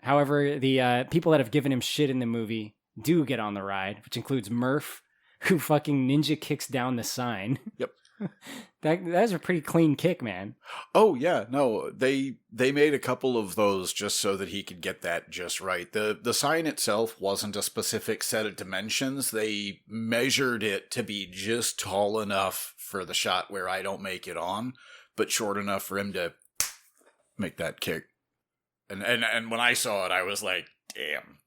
However, the people that have given him shit in the movie do get on the ride, which includes Murph, who fucking ninja kicks down the sign. Yep. That's a pretty clean kick, man. Oh yeah, no, they made a couple of those just so that he could get that just right. The sign itself wasn't a specific set of dimensions. They measured it to be just tall enough for the shot where I don't make it on, but short enough for him to make that kick. And when I saw it, I was like, damn.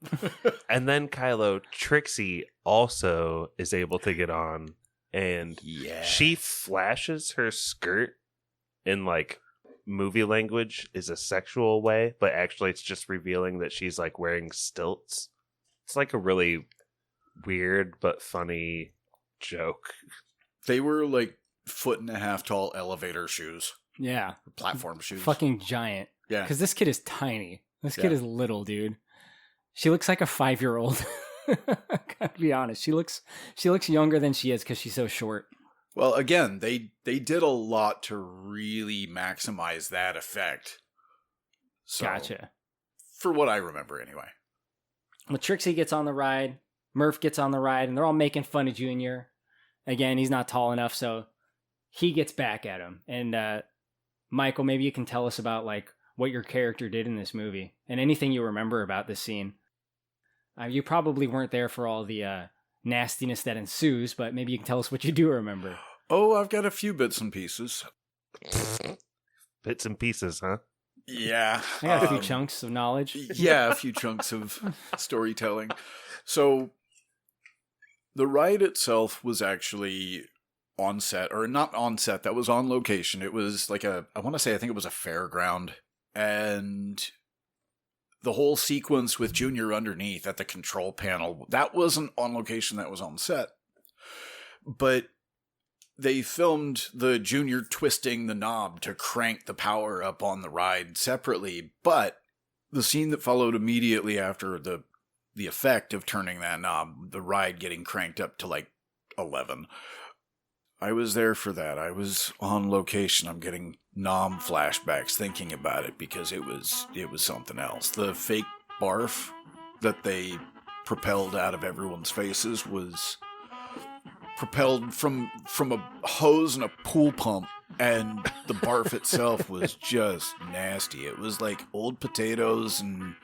And then Kylo, Trixie also is able to get on. And she flashes her skirt in like movie language is a sexual way, but actually it's just revealing that she's like wearing stilts. It's like a really weird but funny joke. They were like 1.5 foot tall elevator shoes. Yeah. Platform shoes. Fucking giant. Yeah. Because this kid is tiny. This kid is little, dude. She looks like a 5-year-old. Gotta be honest. She looks younger than she is because she's so short. Well, again, they did a lot to really maximize that effect. So, Gotcha. For what I remember, anyway. Well, Trixie gets on the ride, Murph gets on the ride, and they're all making fun of Junior. Again, he's not tall enough, so he gets back at him. And Michael, maybe you can tell us about like what your character did in this movie and anything you remember about this scene. You probably weren't there for all the nastiness that ensues, but maybe you can tell us what you do remember. Oh, I've got a few bits and pieces. Bits and pieces, huh? Yeah. I got a few chunks of knowledge. Yeah, a few chunks of storytelling. So, the ride itself was actually on set, or not on set, that was on location. It was like I think it was a fairground. And the whole sequence with Junior underneath at the control panel, that wasn't on location, that was on set. But they filmed the Junior twisting the knob to crank the power up on the ride separately, but the scene that followed immediately after the effect of turning that knob, the ride getting cranked up to like 11, I was there for that. I was on location. I'm getting Nom flashbacks thinking about it because it was something else. The fake barf that they propelled out of everyone's faces was propelled from a hose and a pool pump, and the barf itself was just nasty. It was like old potatoes and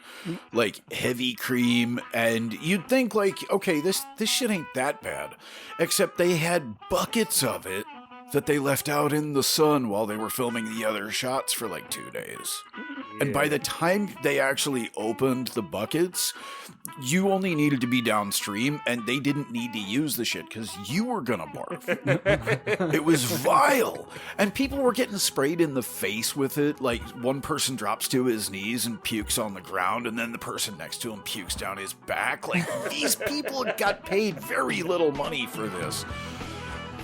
like heavy cream, and you'd think like, okay, this shit ain't that bad, except they had buckets of it that they left out in the sun while they were filming the other shots for like 2 days. And by the time they actually opened the buckets, you only needed to be downstream, and they didn't need to use the shit because you were gonna barf. It was vile. And people were getting sprayed in the face with it. Like, one person drops to his knees and pukes on the ground, and then the person next to him pukes down his back. Like, these people got paid very little money for this.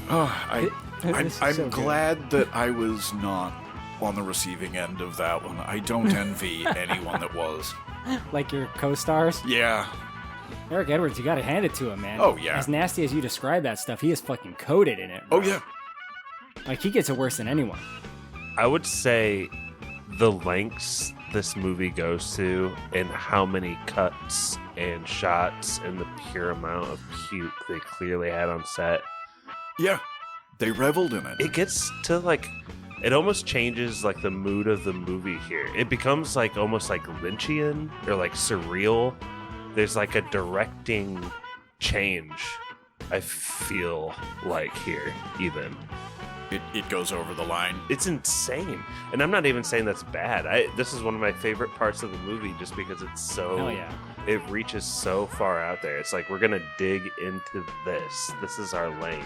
I'm so glad that I was not on the receiving end of that one. I don't envy anyone that was. Like your co-stars? Yeah. Eric Edwards, you gotta hand it to him, man. Oh, yeah. As nasty as you describe that stuff, he is fucking coated in it, bro. Oh, yeah. Like, he gets it worse than anyone. I would say the lengths this movie goes to and how many cuts and shots and the pure amount of puke they clearly had on set. Yeah. They reveled in it. It gets to like, it almost changes like the mood of the movie here. It becomes like almost like Lynchian or like surreal. There's like a directing change, I feel like, here even. It goes over the line. It's insane. And I'm not even saying that's bad. This is one of my favorite parts of the movie just because it's so... Hell yeah. It reaches so far out there. It's like, we're going to dig into this. This is our lane.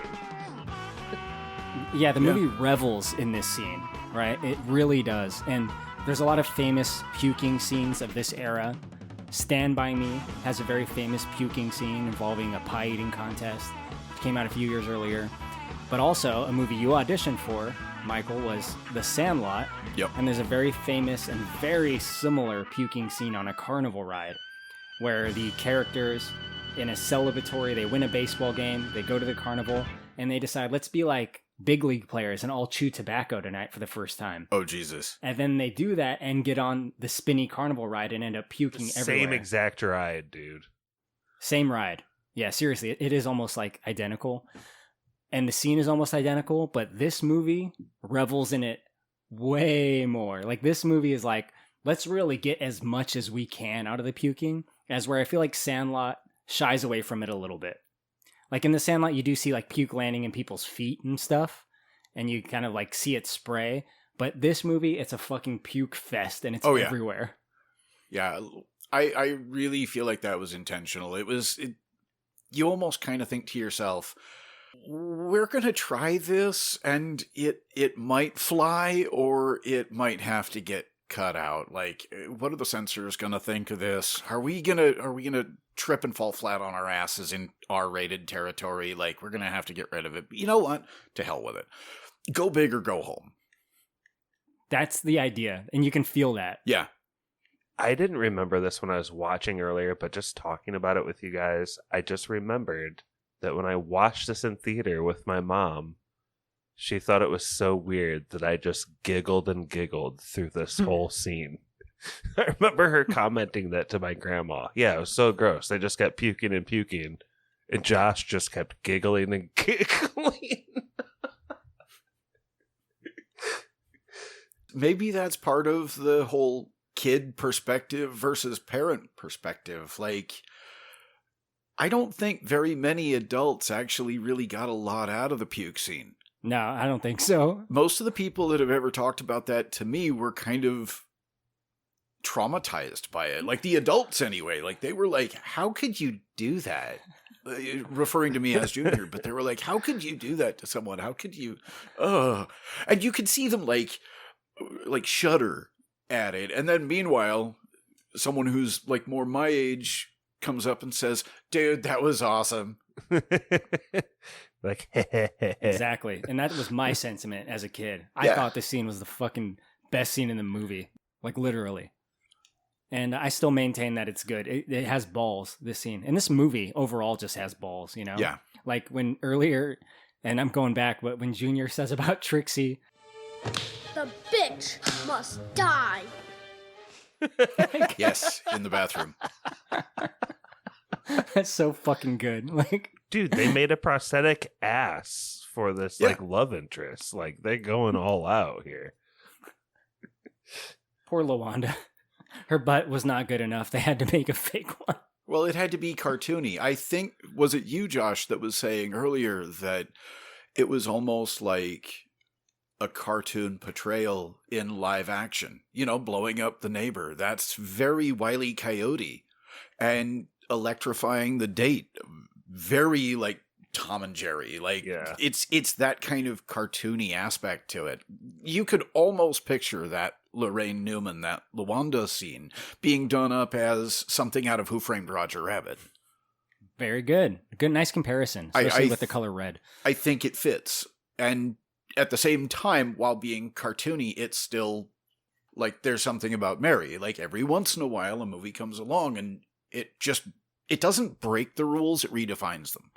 Yeah, the movie revels in this scene, right? It really does. And there's a lot of famous puking scenes of this era. Stand By Me has a very famous puking scene involving a pie eating contest. It came out a few years earlier. But also, a movie you auditioned for, Michael, was The Sandlot. Yep. And there's a very famous and very similar puking scene on a carnival ride where the characters in a celebratory, they win a baseball game, they go to the carnival, and they decide, let's be like big league players and all chew tobacco tonight for the first time. Oh, Jesus. And then they do that and get on the spinny carnival ride and end up puking everywhere. Same exact ride, dude. Same ride. Yeah, seriously, it is almost like identical. And the scene is almost identical, but this movie revels in it way more. Like, this movie is like, let's really get as much as we can out of the puking, as where I feel like Sandlot shies away from it a little bit. Like, in the Sandlot, you do see, like, puke landing in people's feet and stuff, and you kind of, like, see it spray. But this movie, it's a fucking puke fest, and it's everywhere. Yeah, I really feel like that was intentional. You almost kind of think to yourself, we're going to try this, and it might fly, or it might have to get cut out. Like, what are the censors going to think of this? Are we gonna trip and fall flat on our asses in R-rated territory? Like, we're going to have to get rid of it. But you know what? To hell with it. Go big or go home. That's the idea, and you can feel that. Yeah. I didn't remember this when I was watching earlier, but just talking about it with you guys, I just remembered that when I watched this in theater with my mom, she thought it was so weird that I just giggled and giggled through this whole scene. I remember her commenting that to my grandma. Yeah, it was so gross. They just kept puking and puking, and Josh just kept giggling and giggling. Maybe that's part of the whole kid perspective versus parent perspective. Like, I don't think very many adults actually really got a lot out of the puke scene. No, I don't think so. Most of the people that have ever talked about that to me were kind of traumatized by it. Like the adults anyway. Like they were like, how could you do that? Referring to me as Junior, but they were like, how could you do that to someone? How could you? And you could see them like shudder at it. And then meanwhile, someone who's like more my age comes up and says, dude, that was awesome. Like, exactly. And that was my sentiment as a kid. I thought this scene was the fucking best scene in the movie. Like literally. And I still maintain that it's good. It has balls, this scene. And this movie overall just has balls, you know? Yeah. Like when earlier, and I'm going back, but when Junior says about Trixie, the bitch must die. Yes, in the bathroom. That's so fucking good. Like, dude, they made a prosthetic ass for this like love interest. Like they're going all out here. Poor LaWanda. Her butt was not good enough. They had to make a fake one. Well, it had to be cartoony. I think, was it you, Josh, that was saying earlier that it was almost like a cartoon portrayal in live action? You know, blowing up the neighbor. That's very Wile E. Coyote. And electrifying the date. Very like Tom and Jerry. Like it's that kind of cartoony aspect to it. You could almost picture that Lorraine Newman, that LaWanda scene, being done up as something out of Who Framed Roger Rabbit. Very good. Good, nice comparison, especially with the color red. I think it fits. And at the same time, while being cartoony, it's still like there's something about Mary. Like every once in a while, a movie comes along and it doesn't break the rules, it redefines them.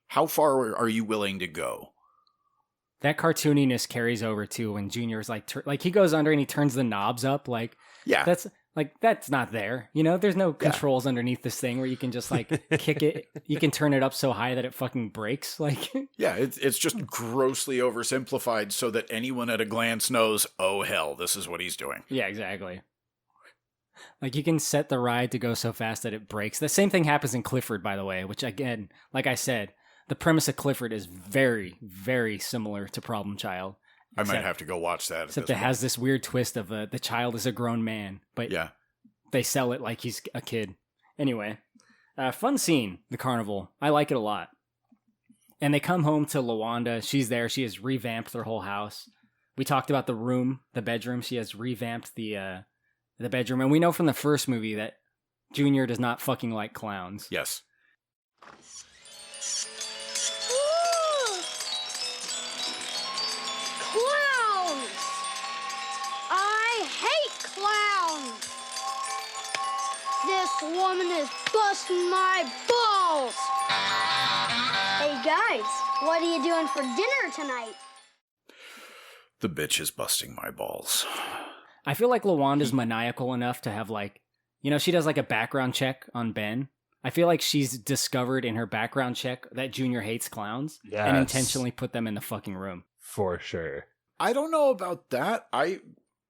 How far are you willing to go? That cartooniness carries over too when Junior's like he goes under and he turns the knobs up. Like, that's not there. You know, there's no controls underneath this thing where you can just like kick it. You can turn it up so high that it fucking breaks. Like, yeah, it's just grossly oversimplified so that anyone at a glance knows, oh hell, this is what he's doing. Yeah, exactly. Like you can set the ride to go so fast that it breaks. The same thing happens in Clifford, by the way, which again, like I said, the premise of Clifford is very, very similar to Problem Child. I might have to go watch that. Except it has this weird twist of the child is a grown man, but they sell it like he's a kid. Anyway, fun scene, the carnival. I like it a lot. And they come home to LaWanda. She's there. She has revamped their whole house. We talked about the room, the bedroom. She has revamped the bedroom. And we know from the first movie that Junior does not fucking like clowns. Yes. Clowns! I hate clowns! This woman is busting my balls! Hey guys, what are you doing for dinner tonight? The bitch is busting my balls. I feel like LaWanda's maniacal enough to have like, you know, she does like a background check on Ben. I feel like she's discovered in her background check that Junior hates clowns and intentionally put them in the fucking room. For sure. I don't know about that.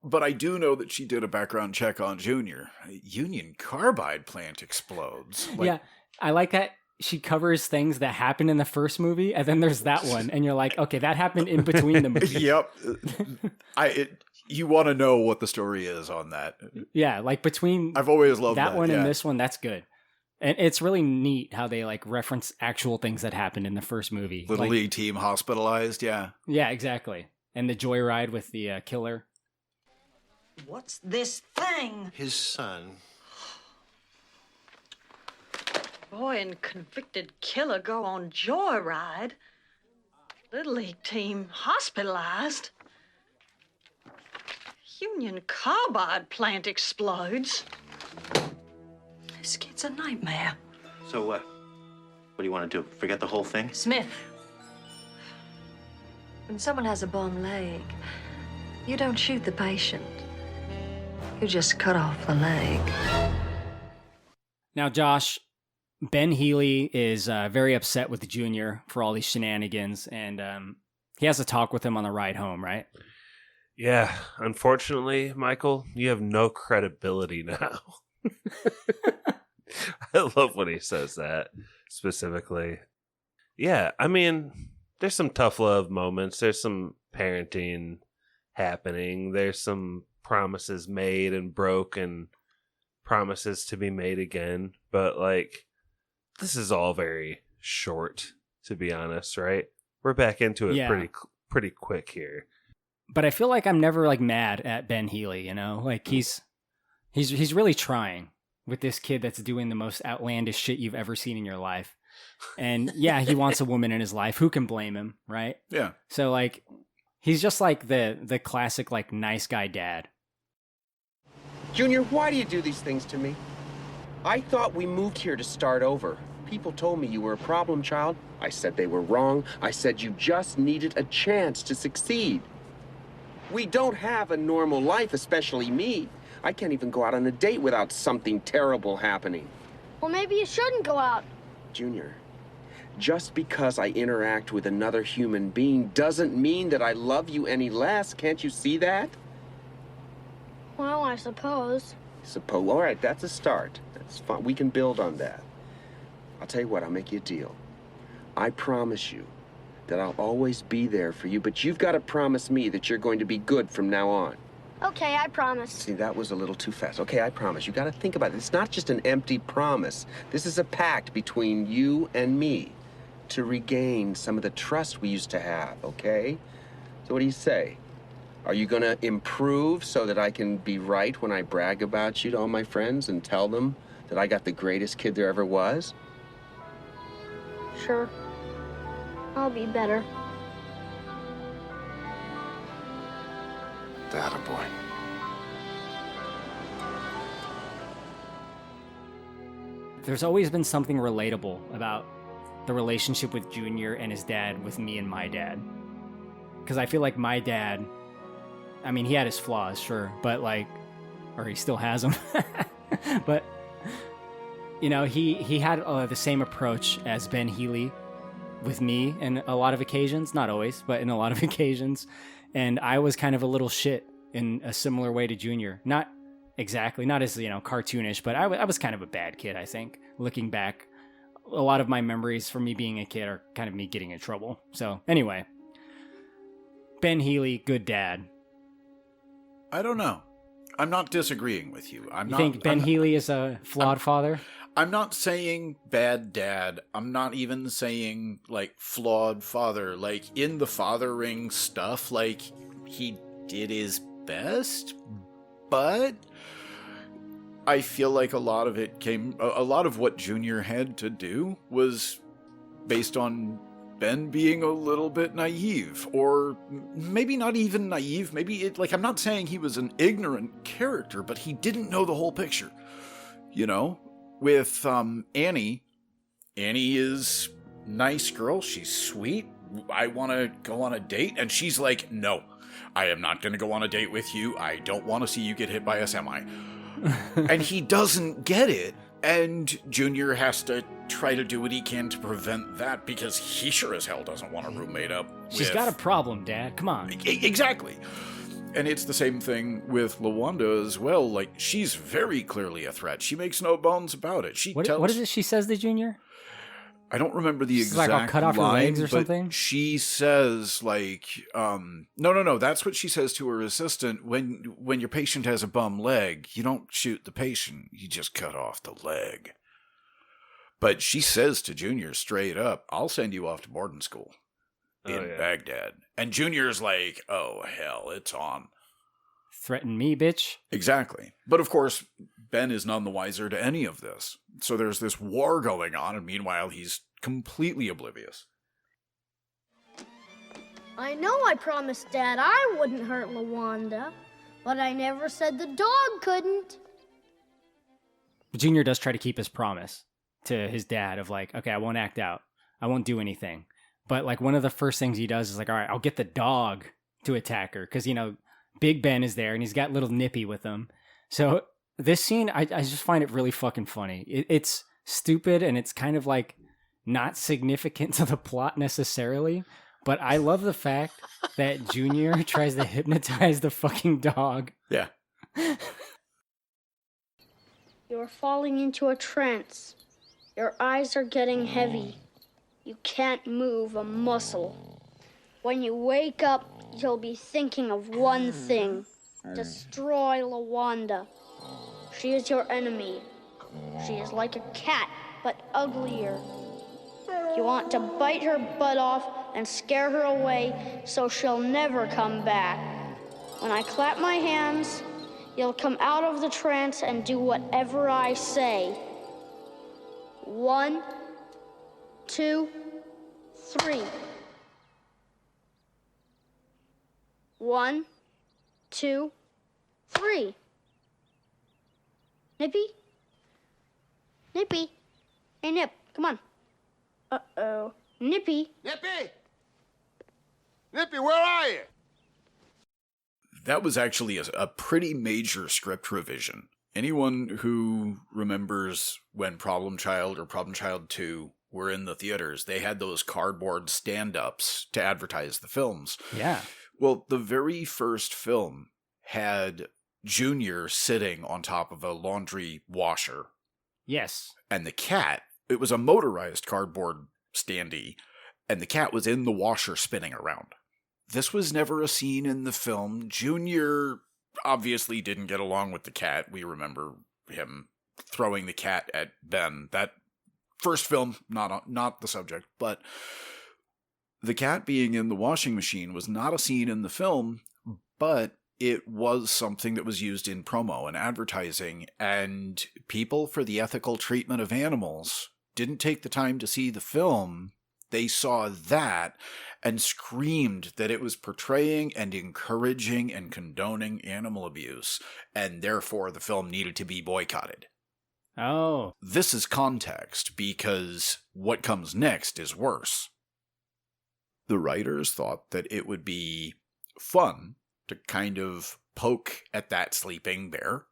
But I do know that she did a background check on Junior. Union Carbide plant explodes. Yeah, I like that she covers things that happened in the first movie, and then there's that one, and you're like, okay, that happened in between the movies. Yep. You want to know what the story is on that. Yeah, like between I've always loved that one and this one, that's good. And it's really neat how they like reference actual things that happened in the first movie. Little League team hospitalized, yeah. Yeah, exactly. And the joyride with the killer. What's this thing? His son. Boy and convicted killer go on joyride. Little League team hospitalized. Union Carbide plant explodes. This kid's a nightmare. So what? What do you want to do? Forget the whole thing? Smith, when someone has a bum leg, you don't shoot the patient. You just cut off the leg. Now, Josh, Ben Healy is very upset with the Junior for all these shenanigans, and he has a talk with him on the ride home, right? Yeah, unfortunately, Michael, you have no credibility now. I love when he says that specifically. Yeah, I mean, there's some tough love moments. There's some parenting happening. There's some promises made and broken, promises to be made again. But, like, this is all very short, to be honest, right? We're back into it pretty quick here. But I feel like I'm never like mad at Ben Healy, you know? Like he's really trying with this kid that's doing the most outlandish shit you've ever seen in your life. And yeah, he wants a woman in his life. Who can blame him, right? Yeah. So like he's just like the classic like nice guy dad. Junior, why do you do these things to me? I thought we moved here to start over. People told me you were a problem child. I said they were wrong. I said you just needed a chance to succeed. We don't have a normal life, especially me. I can't even go out on a date without something terrible happening. Well, maybe you shouldn't go out. Junior, just because I interact with another human being doesn't mean that I love you any less. Can't you see that? Well, I suppose. All right, that's a start. That's fine. We can build on that. I'll tell you what, I'll make you a deal. I promise you that I'll always be there for you, but you've got to promise me that you're going to be good from now on. Okay, I promise. See, that was a little too fast. Okay, I promise. You got to think about it. It's not just an empty promise. This is a pact between you and me to regain some of the trust we used to have, okay? So what do you say? Are you going to improve so that I can be right when I brag about you to all my friends and tell them that I got the greatest kid there ever was? Sure. I'll be better. Attaboy. There's always been something relatable about the relationship with Junior and his dad with me and my dad. Because I feel like my dad, I mean, he had his flaws, sure, but like, or he still has them. But, you know, he had the same approach as Ben Healy with me in a lot of occasions, not always, but in a lot of occasions. And I was kind of a little shit in a similar way to Junior. Not exactly, not as, you know, cartoonish, but I was kind of a bad kid, I think. Looking back, a lot of my memories from me being a kid are kind of me getting in trouble. So anyway, Ben Healy, good dad. I don't know. I'm not disagreeing with you. You think Ben Healy is a flawed father? I'm not saying bad dad. I'm not even saying, like, flawed father. Like, in the fathering stuff, like, he did his best, but I feel like a lot of what Junior had to do was based on Ben being a little bit naive, or maybe not even naive. I'm not saying he was an ignorant character, but he didn't know the whole picture, you know? With Annie is nice girl. She's sweet. I want to go on a date. And she's like, no, I am not going to go on a date with you. I don't want to see you get hit by a semi. And he doesn't get it. And Junior has to try to do what he can to prevent that, because he sure as hell doesn't want a roommate up with... She's got a problem, Dad. Come on. Exactly. And it's the same thing with LaWanda as well. Like, she's very clearly a threat. She makes no bones about it. What is it she says to Junior? I don't remember the exact like, I'll cut off line, her legs or but something? She says, like, no, that's what she says to her assistant. When your patient has a bum leg, you don't shoot the patient. You just cut off the leg. But she says to Junior straight up, I'll send you off to boarding school in Baghdad. And Junior's like, oh, hell, it's on. Threaten me, bitch. Exactly. But of course, Ben is none the wiser to any of this. So there's this war going on, and meanwhile, he's completely oblivious. I know I promised Dad I wouldn't hurt LaWanda. But I never said the dog couldn't. Junior does try to keep his promise to his dad of like, okay, I won't act out. I won't do anything. But like one of the first things he does is like, all right, I'll get the dog to attack her. Because, you know, Big Ben is there and he's got little Nippy with him. So this scene, I just find it really fucking funny. It's stupid and it's kind of like not significant to the plot necessarily. But I love the fact that Junior tries to hypnotize the fucking dog. Yeah. You're falling into a trance. Your eyes are getting heavy. You can't move a muscle. When you wake up, you'll be thinking of one thing. Destroy Lawanda. She is your enemy. She is like a cat, but uglier. You want to bite her butt off and scare her away so she'll never come back. When I clap my hands, you'll come out of the trance and do whatever I say. 1, 2, 3. 1, 2, 3. Nippy? Nippy? Hey, Nip, come on. Uh-oh. Nippy? Nippy! Nippy, where are you? That was actually a pretty major script revision. Anyone who remembers when Problem Child or Problem Child 2 were in the theaters, they had those cardboard stand-ups to advertise the films. Yeah. Well, the very first film had Junior sitting on top of a laundry washer. Yes. And the cat, it was a motorized cardboard standee, and the cat was in the washer spinning around. This was never a scene in the film. Junior obviously didn't get along with the cat. We remember him throwing the cat at Ben. That first film, not the subject, but the cat being in the washing machine was not a scene in the film, but it was something that was used in promo and advertising, and people for the ethical treatment of animals didn't take the time to see the film. They saw that and screamed that it was portraying and encouraging and condoning animal abuse, and therefore the film needed to be boycotted. Oh. This is context, because what comes next is worse. The writers thought that it would be fun to kind of poke at that sleeping bear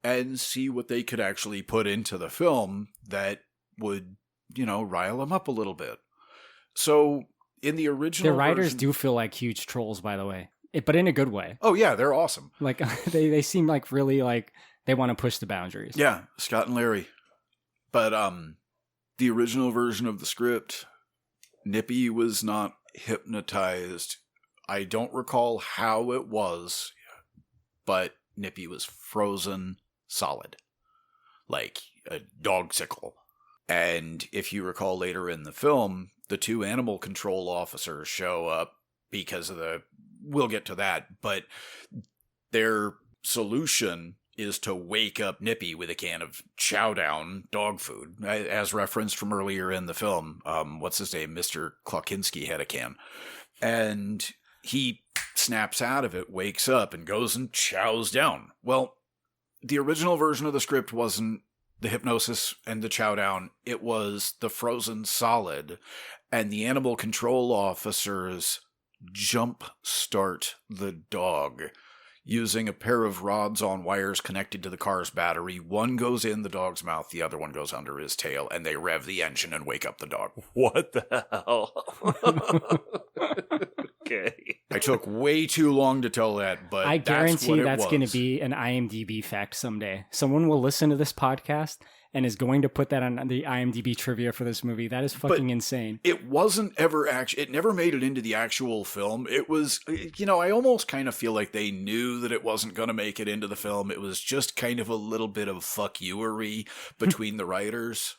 and see what they could actually put into the film that would, rile them up a little bit. So, in the original The writers version, do feel like huge trolls, by the way. But in a good way. Oh, yeah, they're awesome. Like, they seem like really, like, they want to push the boundaries. Yeah, Scott and Larry. But, the original version of the script, Nippy was not hypnotized. I don't recall how it was, but Nippy was frozen solid. Like a dogsicle. And if you recall later in the film, the two animal control officers show up because of we'll get to that, but their solution is to wake up Nippy with a can of chow down dog food, as referenced from earlier in the film. What's his name? Mr. Klokinski had a can. And he snaps out of it, wakes up, and goes and chows down. Well, the original version of the script wasn't the hypnosis and the chow down. It was the frozen solid, and the animal control officers jump start the dog using a pair of rods on wires connected to the car's battery. One goes in the dog's mouth, the other one goes under his tail, and they rev the engine and wake up the dog. What the hell? Okay. I took way too long to tell that, but I guarantee that's going to to be an IMDb fact someday. Someone will listen to this podcast and is going to put that on the IMDb trivia for this movie. That is fucking insane. It wasn't ever it never made it into the actual film. It was, I almost kind of feel like they knew that it wasn't going to make it into the film. It was just kind of a little bit of fuck you-ery between the writers.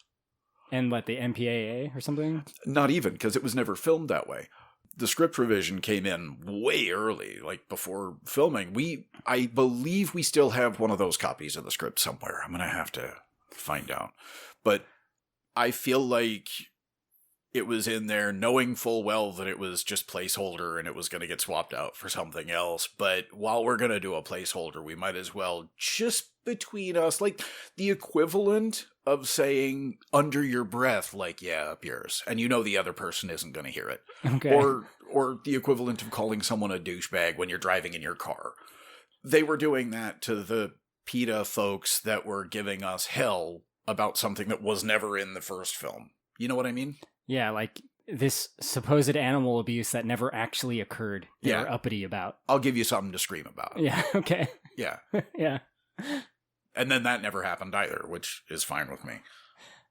And what, the MPAA or something? Not even, because it was never filmed that way. The script revision came in way early, like before filming. I believe we still have one of those copies of the script somewhere. I'm going to have to find out. But I feel like it was in there knowing full well that it was just placeholder and it was going to get swapped out for something else. But while we're going to do a placeholder, we might as well, just between us, like the equivalent of saying under your breath, like, yeah, up yours. And you know the other person isn't going to hear it. Okay. Or the equivalent of calling someone a douchebag when you're driving in your car. They were doing that to the PETA folks that were giving us hell about something that was never in the first film. You know what I mean? Yeah, like this supposed animal abuse that never actually occurred. They Yeah. were uppity about. I'll give you something to scream about. Yeah, okay. Yeah. Yeah. And then that never happened either, which is fine with me.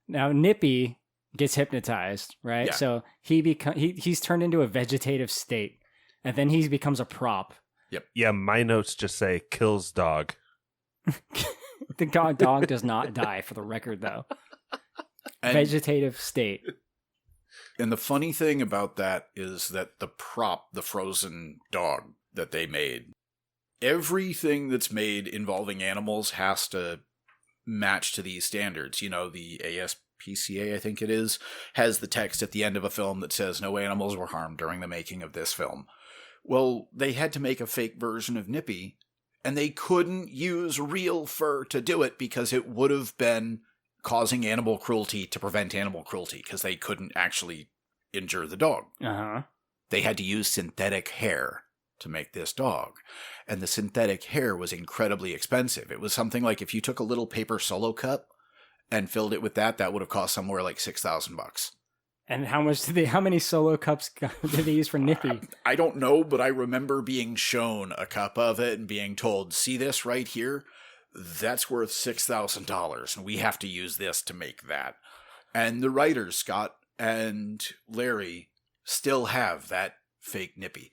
Now, Nippy gets hypnotized, right? Yeah. So he's turned into a vegetative state, and then he becomes a prop. Yep. Yeah, my notes just say kills dog. The dog does not die, for the record, though. Vegetative state. And the funny thing about that is that the prop, the frozen dog that they made, everything that's made involving animals has to match to these standards. You know, the ASPCA, I think it is, has the text at the end of a film that says no animals were harmed during the making of this film. Well, they had to make a fake version of Nippy, and they couldn't use real fur to do it because it would have been causing animal cruelty to prevent animal cruelty, because they couldn't actually injure the dog. Uh-huh. They had to use synthetic hair to make this dog. And the synthetic hair was incredibly expensive. It was something like if you took a little paper Solo cup and filled it with that would have cost somewhere like $6,000. And how many Solo cups did they use for Nippy? I don't know, but I remember being shown a cup of it and being told, see this right here? That's worth $6,000, and we have to use this to make that. And the writers, Scott and Larry, still have that fake Nippy.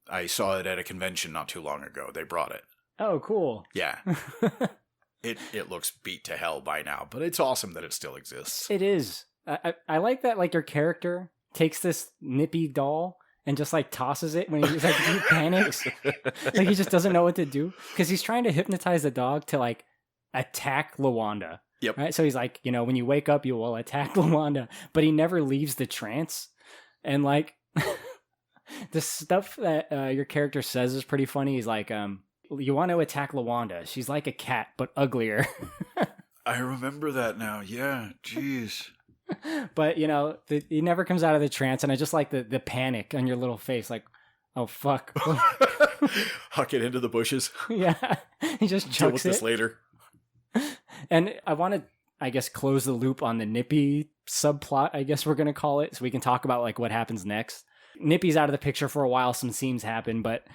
I saw it at a convention not too long ago. They brought it. Oh, cool. Yeah. It looks beat to hell by now, but it's awesome that it still exists. It is. I like that, like, your character takes this Nippy doll and just, like, tosses it when he's, like, he panics. Like, he just doesn't know what to do. Because he's trying to hypnotize the dog to, like, attack Lawanda. Yep. Right? So he's like, you know, when you wake up, you will attack Lawanda. But he never leaves the trance. And, like, the stuff that your character says is pretty funny. He's like, you want to attack Lawanda. She's like a cat, but uglier. I remember that now. Yeah, jeez. But, you know, he never comes out of the trance, and I just like the panic on your little face, like, oh, fuck. Huck it into the bushes. Yeah, he just chucks Deal with this it. later. And I want to, I guess, close the loop on the Nippy subplot, I guess we're going to call it, so we can talk about, like, what happens next. Nippy's out of the picture for a while, some scenes happen, but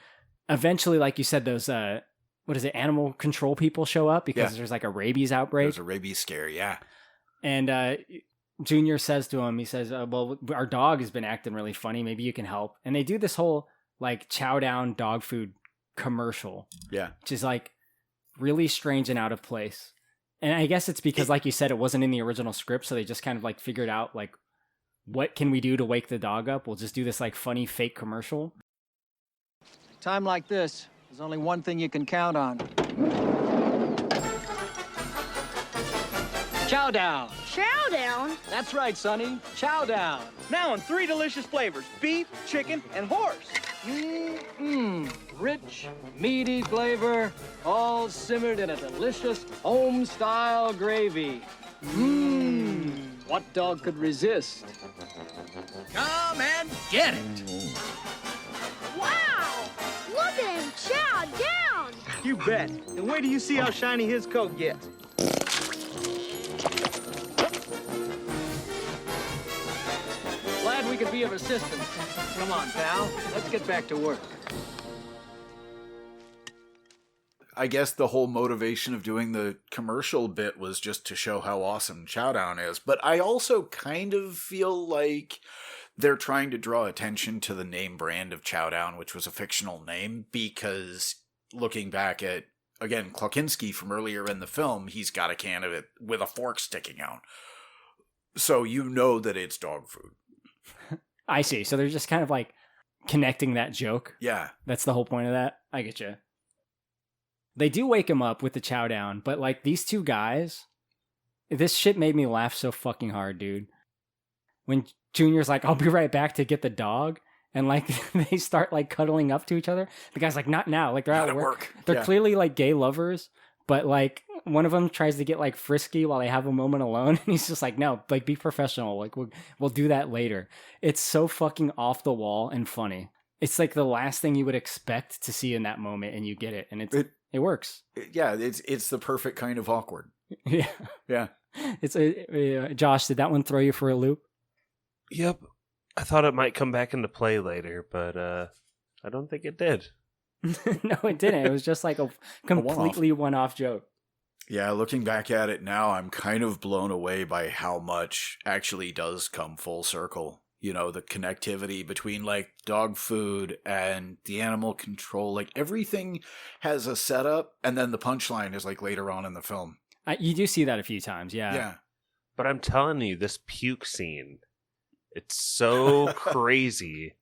eventually, like you said, those, animal control people show up because there's, like, a rabies outbreak. There's a rabies scare, yeah. And Junior says to him, he says, well, our dog has been acting really funny. Maybe you can help. And they do this whole, like, chow down dog food commercial. Yeah. Which is, like, really strange and out of place. And I guess it's because, like you said, it wasn't in the original script. So they just kind of, like, figured out, like, what can we do to wake the dog up? We'll just do this, like, funny fake commercial. Time like this, there's only one thing you can count on. Chow down. Chow down? That's right, Sonny. Chow down. Now in 3 delicious flavors, beef, chicken, and horse. Rich, meaty flavor, all simmered in a delicious home-style gravy. What dog could resist? Come and get it. Wow! Look at him chow down! You bet. And wait till you see how shiny his coat gets. Glad we could be of assistance. Come on, pal. Let's get back to work. I guess the whole motivation of doing the commercial bit was just to show how awesome Chowdown is. But I also kind of feel like they're trying to draw attention to the name brand of Chowdown, which was a fictional name, because looking back at, again, Klokinski from earlier in the film, he's got a can of it with a fork sticking out. So you know that it's dog food. I see. So they're just kind of like connecting that joke. Yeah. That's the whole point of that. I get you. They do wake him up with the chow down, but like these two guys, this shit made me laugh so fucking hard, dude. when Junior's like, I'll be right back to get the dog. And like they start like cuddling up to each other. The guy's like, not now. Like they're at work. They're clearly like gay lovers, but like one of them tries to get like frisky while they have a moment alone. And he's just like, no, like be professional. Like we'll do that later. It's so fucking off the wall and funny. It's like the last thing you would expect to see in that moment, and you get it, and it works. Yeah, it's the perfect kind of awkward. Yeah, yeah. It's Josh, did that one throw you for a loop? Yep. I thought it might come back into play later, but I don't think it did. No, it didn't. It was just like a completely one-off joke. Yeah, looking back at it now, I'm kind of blown away by how much actually does come full circle. You know, the connectivity between like dog food and the animal control, like everything has a setup, and then the punchline is like later on in the film. You do see that a few times, yeah. Yeah. But I'm telling you, this puke scene, it's so crazy.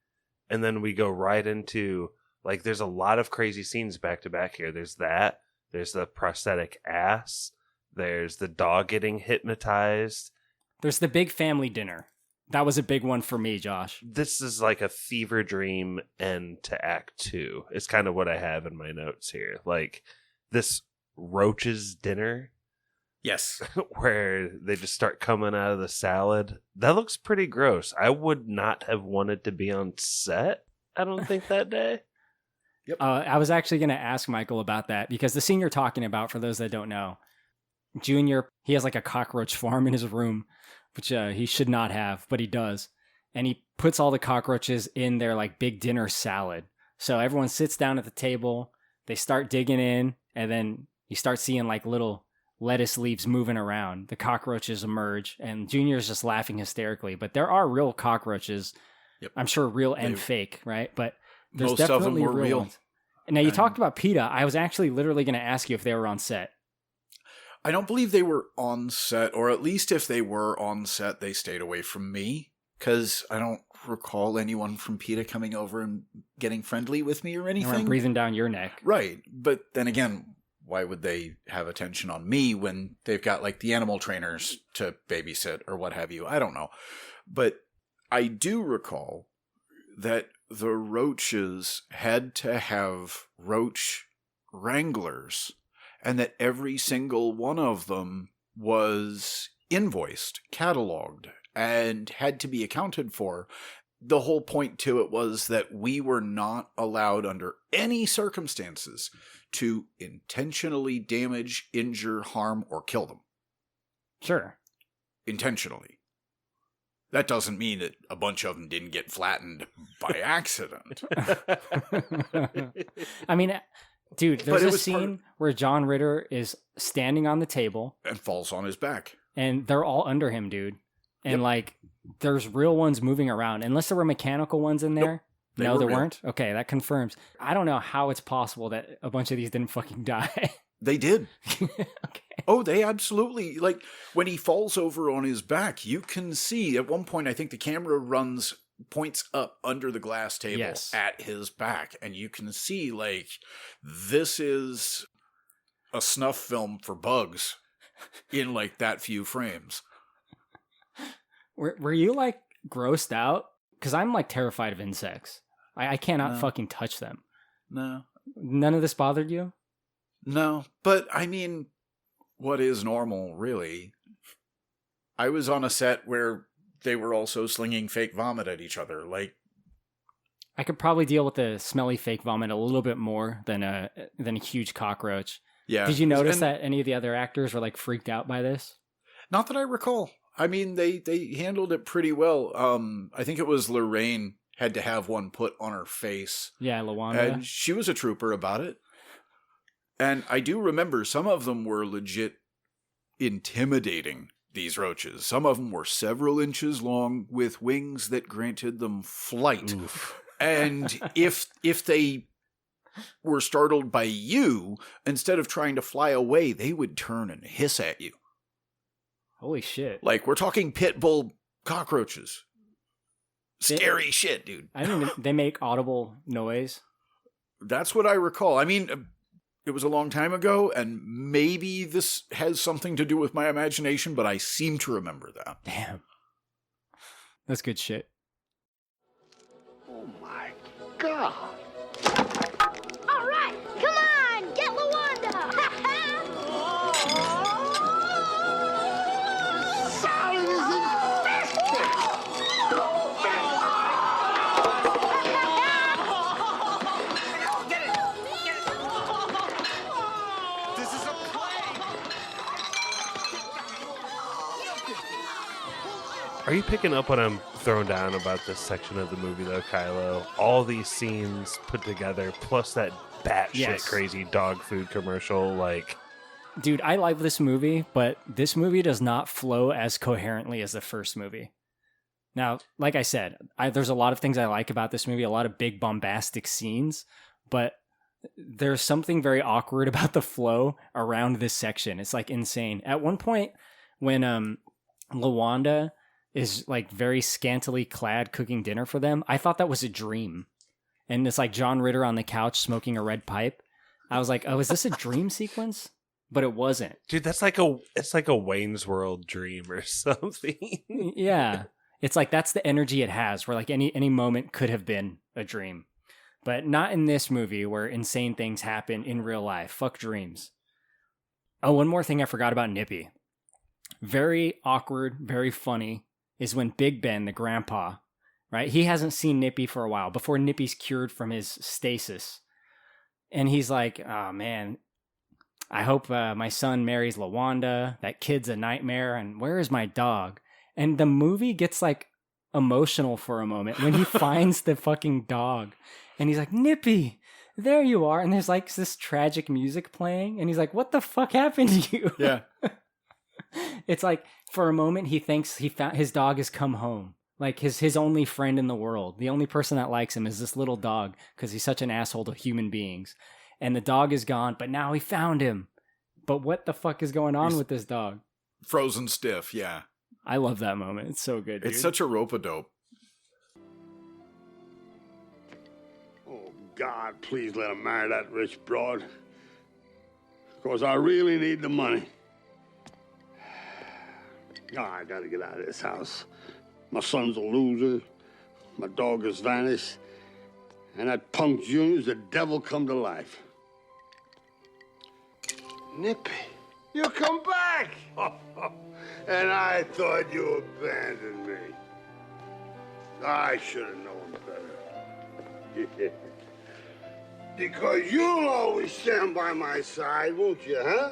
And then we go right into, like, there's a lot of crazy scenes back to back here. There's that. There's the prosthetic ass. There's the dog getting hypnotized. There's the big family dinner. That was a big one for me, Josh. This is like a fever dream end to Act 2. It's kind of what I have in my notes here. Like, this Roach's dinner. Yes. Where they just start coming out of the salad. That looks pretty gross. I would not have wanted to be on set, I don't think, that day. Yep. I was actually going to ask Michael about that, because the scene you're talking about, for those that don't know, Junior, he has like a cockroach farm in his room, which he should not have, but he does. And he puts all the cockroaches in their like big dinner salad. So everyone sits down at the table, they start digging in, and then you start seeing like little lettuce leaves moving around. The cockroaches emerge, and Junior's just laughing hysterically. But there are real cockroaches. Yep. I'm sure real and fake, right? But there's most of them definitely were real. ones. And now you talked about PETA. I was actually literally going to ask you if they were on set. I don't believe they were on set, or at least if they were on set, they stayed away from me, because I don't recall anyone from PETA coming over and getting friendly with me or anything. Or breathing down your neck. Right. But then again, why would they have attention on me when they've got like the animal trainers to babysit or what have you? I don't know. But I do recall that the roaches had to have roach wranglers, and that every single one of them was invoiced, cataloged, and had to be accounted for. The whole point to it was that we were not allowed under any circumstances to intentionally damage, injure, harm, or kill them. Sure. Intentionally. That doesn't mean that a bunch of them didn't get flattened by accident. I mean, dude, there's a scene where John Ritter is standing on the table. And falls on his back. And they're all under him, dude. And like, there's real ones moving around. Unless there were mechanical ones in there. Nope. No, there real. weren't? Okay, that confirms. I don't know how it's possible that a bunch of these didn't fucking die. They did. Okay. Oh, they absolutely. Like, when he falls over on his back, you can see, at one point, I think the camera points up under the glass table at his back, and you can see, like, this is a snuff film for bugs in, like, that few frames. Were you, like, grossed out? Because I'm, like, terrified of insects. I cannot fucking touch them. No. None of this bothered you? No, but I mean, what is normal, really? I was on a set where they were also slinging fake vomit at each other. Like, I could probably deal with the smelly fake vomit a little bit more than a huge cockroach. Yeah. Did you notice that any of the other actors were like freaked out by this? Not that I recall. I mean, they handled it pretty well. I think it was Lorraine had to have one put on her face. Yeah, LaWanda. And she was a trooper about it. And I do remember some of them were legit intimidating, these roaches. Some of them were several inches long with wings that granted them flight. Oof. And if they were startled by you, instead of trying to fly away, they would turn and hiss at you. Holy shit. Like, we're talking pit bull cockroaches. Scary shit, dude. I mean, they make audible noise. That's what I recall. I mean, it was a long time ago, and maybe this has something to do with my imagination, but I seem to remember that. Damn. That's good shit. Oh my God. All right, come on, get Luanda. Solid is infested. This is a play. Are you picking up what I'm throwing down about this section of the movie, though, Kylo? All these scenes put together, plus that batshit crazy dog food commercial, like... Dude, I love this movie, but this movie does not flow as coherently as the first movie. Now, like I said, there's a lot of things I like about this movie, a lot of big bombastic scenes, but there's something very awkward about the flow around this section. It's like insane. At one point, when Luanda is like very scantily clad cooking dinner for them, I thought that was a dream. And it's like John Ritter on the couch smoking a red pipe. I was like, oh, is this a dream sequence? But it wasn't. Dude, it's like a Wayne's World dream or something. Yeah. It's like that's the energy it has, where like any moment could have been a dream. But not in this movie where insane things happen in real life. Fuck dreams. Oh, one more thing I forgot about Nippy. Very awkward, very funny is when Big Ben, the grandpa, right? He hasn't seen Nippy for a while, before Nippy's cured from his stasis. And he's like, oh man, I hope my son marries Luanda. That kid's a nightmare. And where is my dog? And the movie gets like emotional for a moment when he finds the fucking dog. And he's like, Nippy, there you are. And there's like this tragic music playing. And he's like, what the fuck happened to you? Yeah. It's like for a moment he thinks he found his dog has come home. Like his only friend in the world. The only person that likes him is this little dog because he's such an asshole to human beings. And the dog is gone, but now he found him. But what the fuck is going on with this dog? Frozen stiff, yeah. I love that moment. It's so good, dude. It's such a rope-a-dope. Oh, God, please let him marry that rich broad. Because I really need the money. Oh, I gotta get out of this house. My son's a loser. My dog has vanished. And that punk Junior's the devil come to life. Nippy, you come back! And I thought you abandoned me. I should have known better. Because you'll always stand by my side, won't you, huh?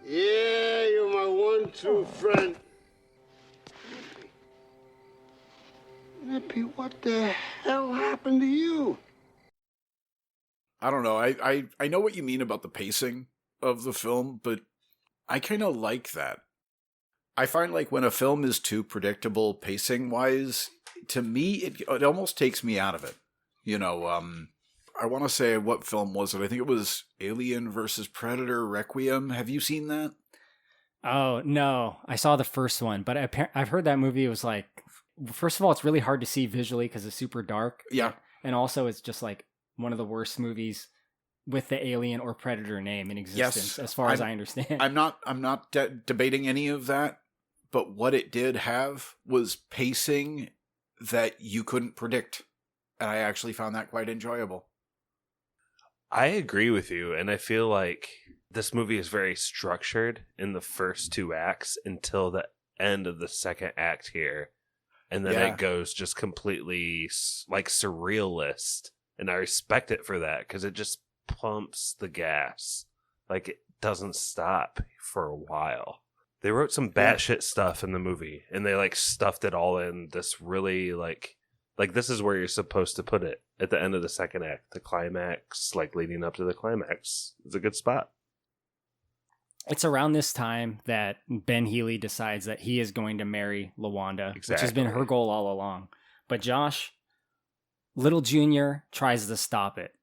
Yeah, you're my one true friend. Nippy, what the hell happened to you? I don't know. I know what you mean about the pacing of the film, but I kind of like that. I find like when a film is too predictable pacing-wise, to me, it almost takes me out of it. You know, I want to say, what film was it? I think it was Alien versus Predator Requiem. Have you seen that? Oh, no. I saw the first one, but I've heard that movie was like, first of all, it's really hard to see visually because it's super dark. Yeah. And also it's just like one of the worst movies with the Alien or Predator name in existence, as far as I understand. I'm not debating any of that, but what it did have was pacing that you couldn't predict. And I actually found that quite enjoyable. I agree with you, and I feel like this movie is very structured in the first two acts until the end of the second act here. And then it goes just completely like surrealist. And I respect it for that because it just pumps the gas. Like it doesn't stop for a while. They wrote some batshit stuff in the movie and they like stuffed it all in this really like this is where you're supposed to put it at the end of the second act. The climax, like leading up to the climax. It's a good spot. It's around this time that Ben Healy decides that he is going to marry Luanda, which has been her goal all along. But Josh, little Junior, tries to stop it.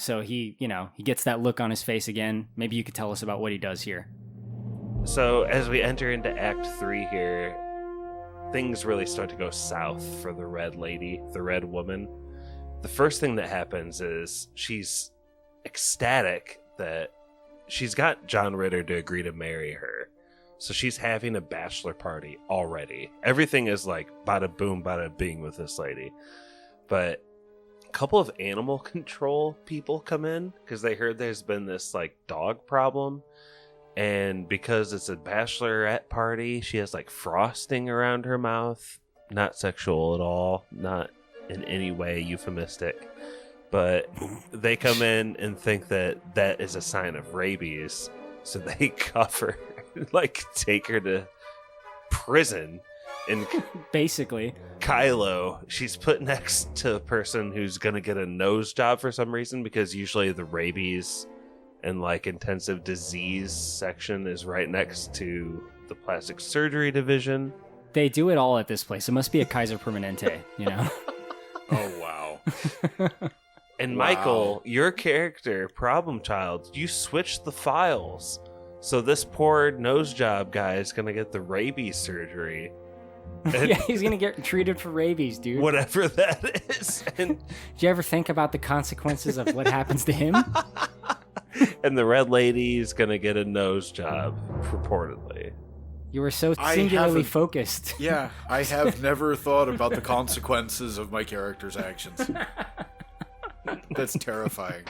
So he gets that look on his face again. Maybe you could tell us about what he does here. So as we enter into Act 3 here, things really start to go south for the Red Lady, the Red Woman. The first thing that happens is she's ecstatic that she's got John Ritter to agree to marry her. So she's having a bachelor party already. Everything is like bada boom, bada bing with this lady. But a couple of animal control people come in because they heard there's been this like dog problem. And because it's a bachelorette party, she has like frosting around her mouth. Not sexual at all. Not in any way euphemistic. But they come in and think that that is a sign of rabies. So they cuff her, like take her to prison. And basically, Kylo, she's put next to a person who's going to get a nose job for some reason, because usually the rabies and like intensive disease section is right next to the plastic surgery division. They do it all at this place. It must be a Kaiser Permanente, you know? Oh, wow. And Michael, your character, Problem Child, you switched the files. So this poor nose job guy is going to get the rabies surgery. Yeah, he's going to get treated for rabies, dude. Whatever that is. And do you ever think about the consequences of what happens to him? And the red lady's going to get a nose job, purportedly. You were so singularly focused. Yeah, I have never thought about the consequences of my character's actions. That's terrifying.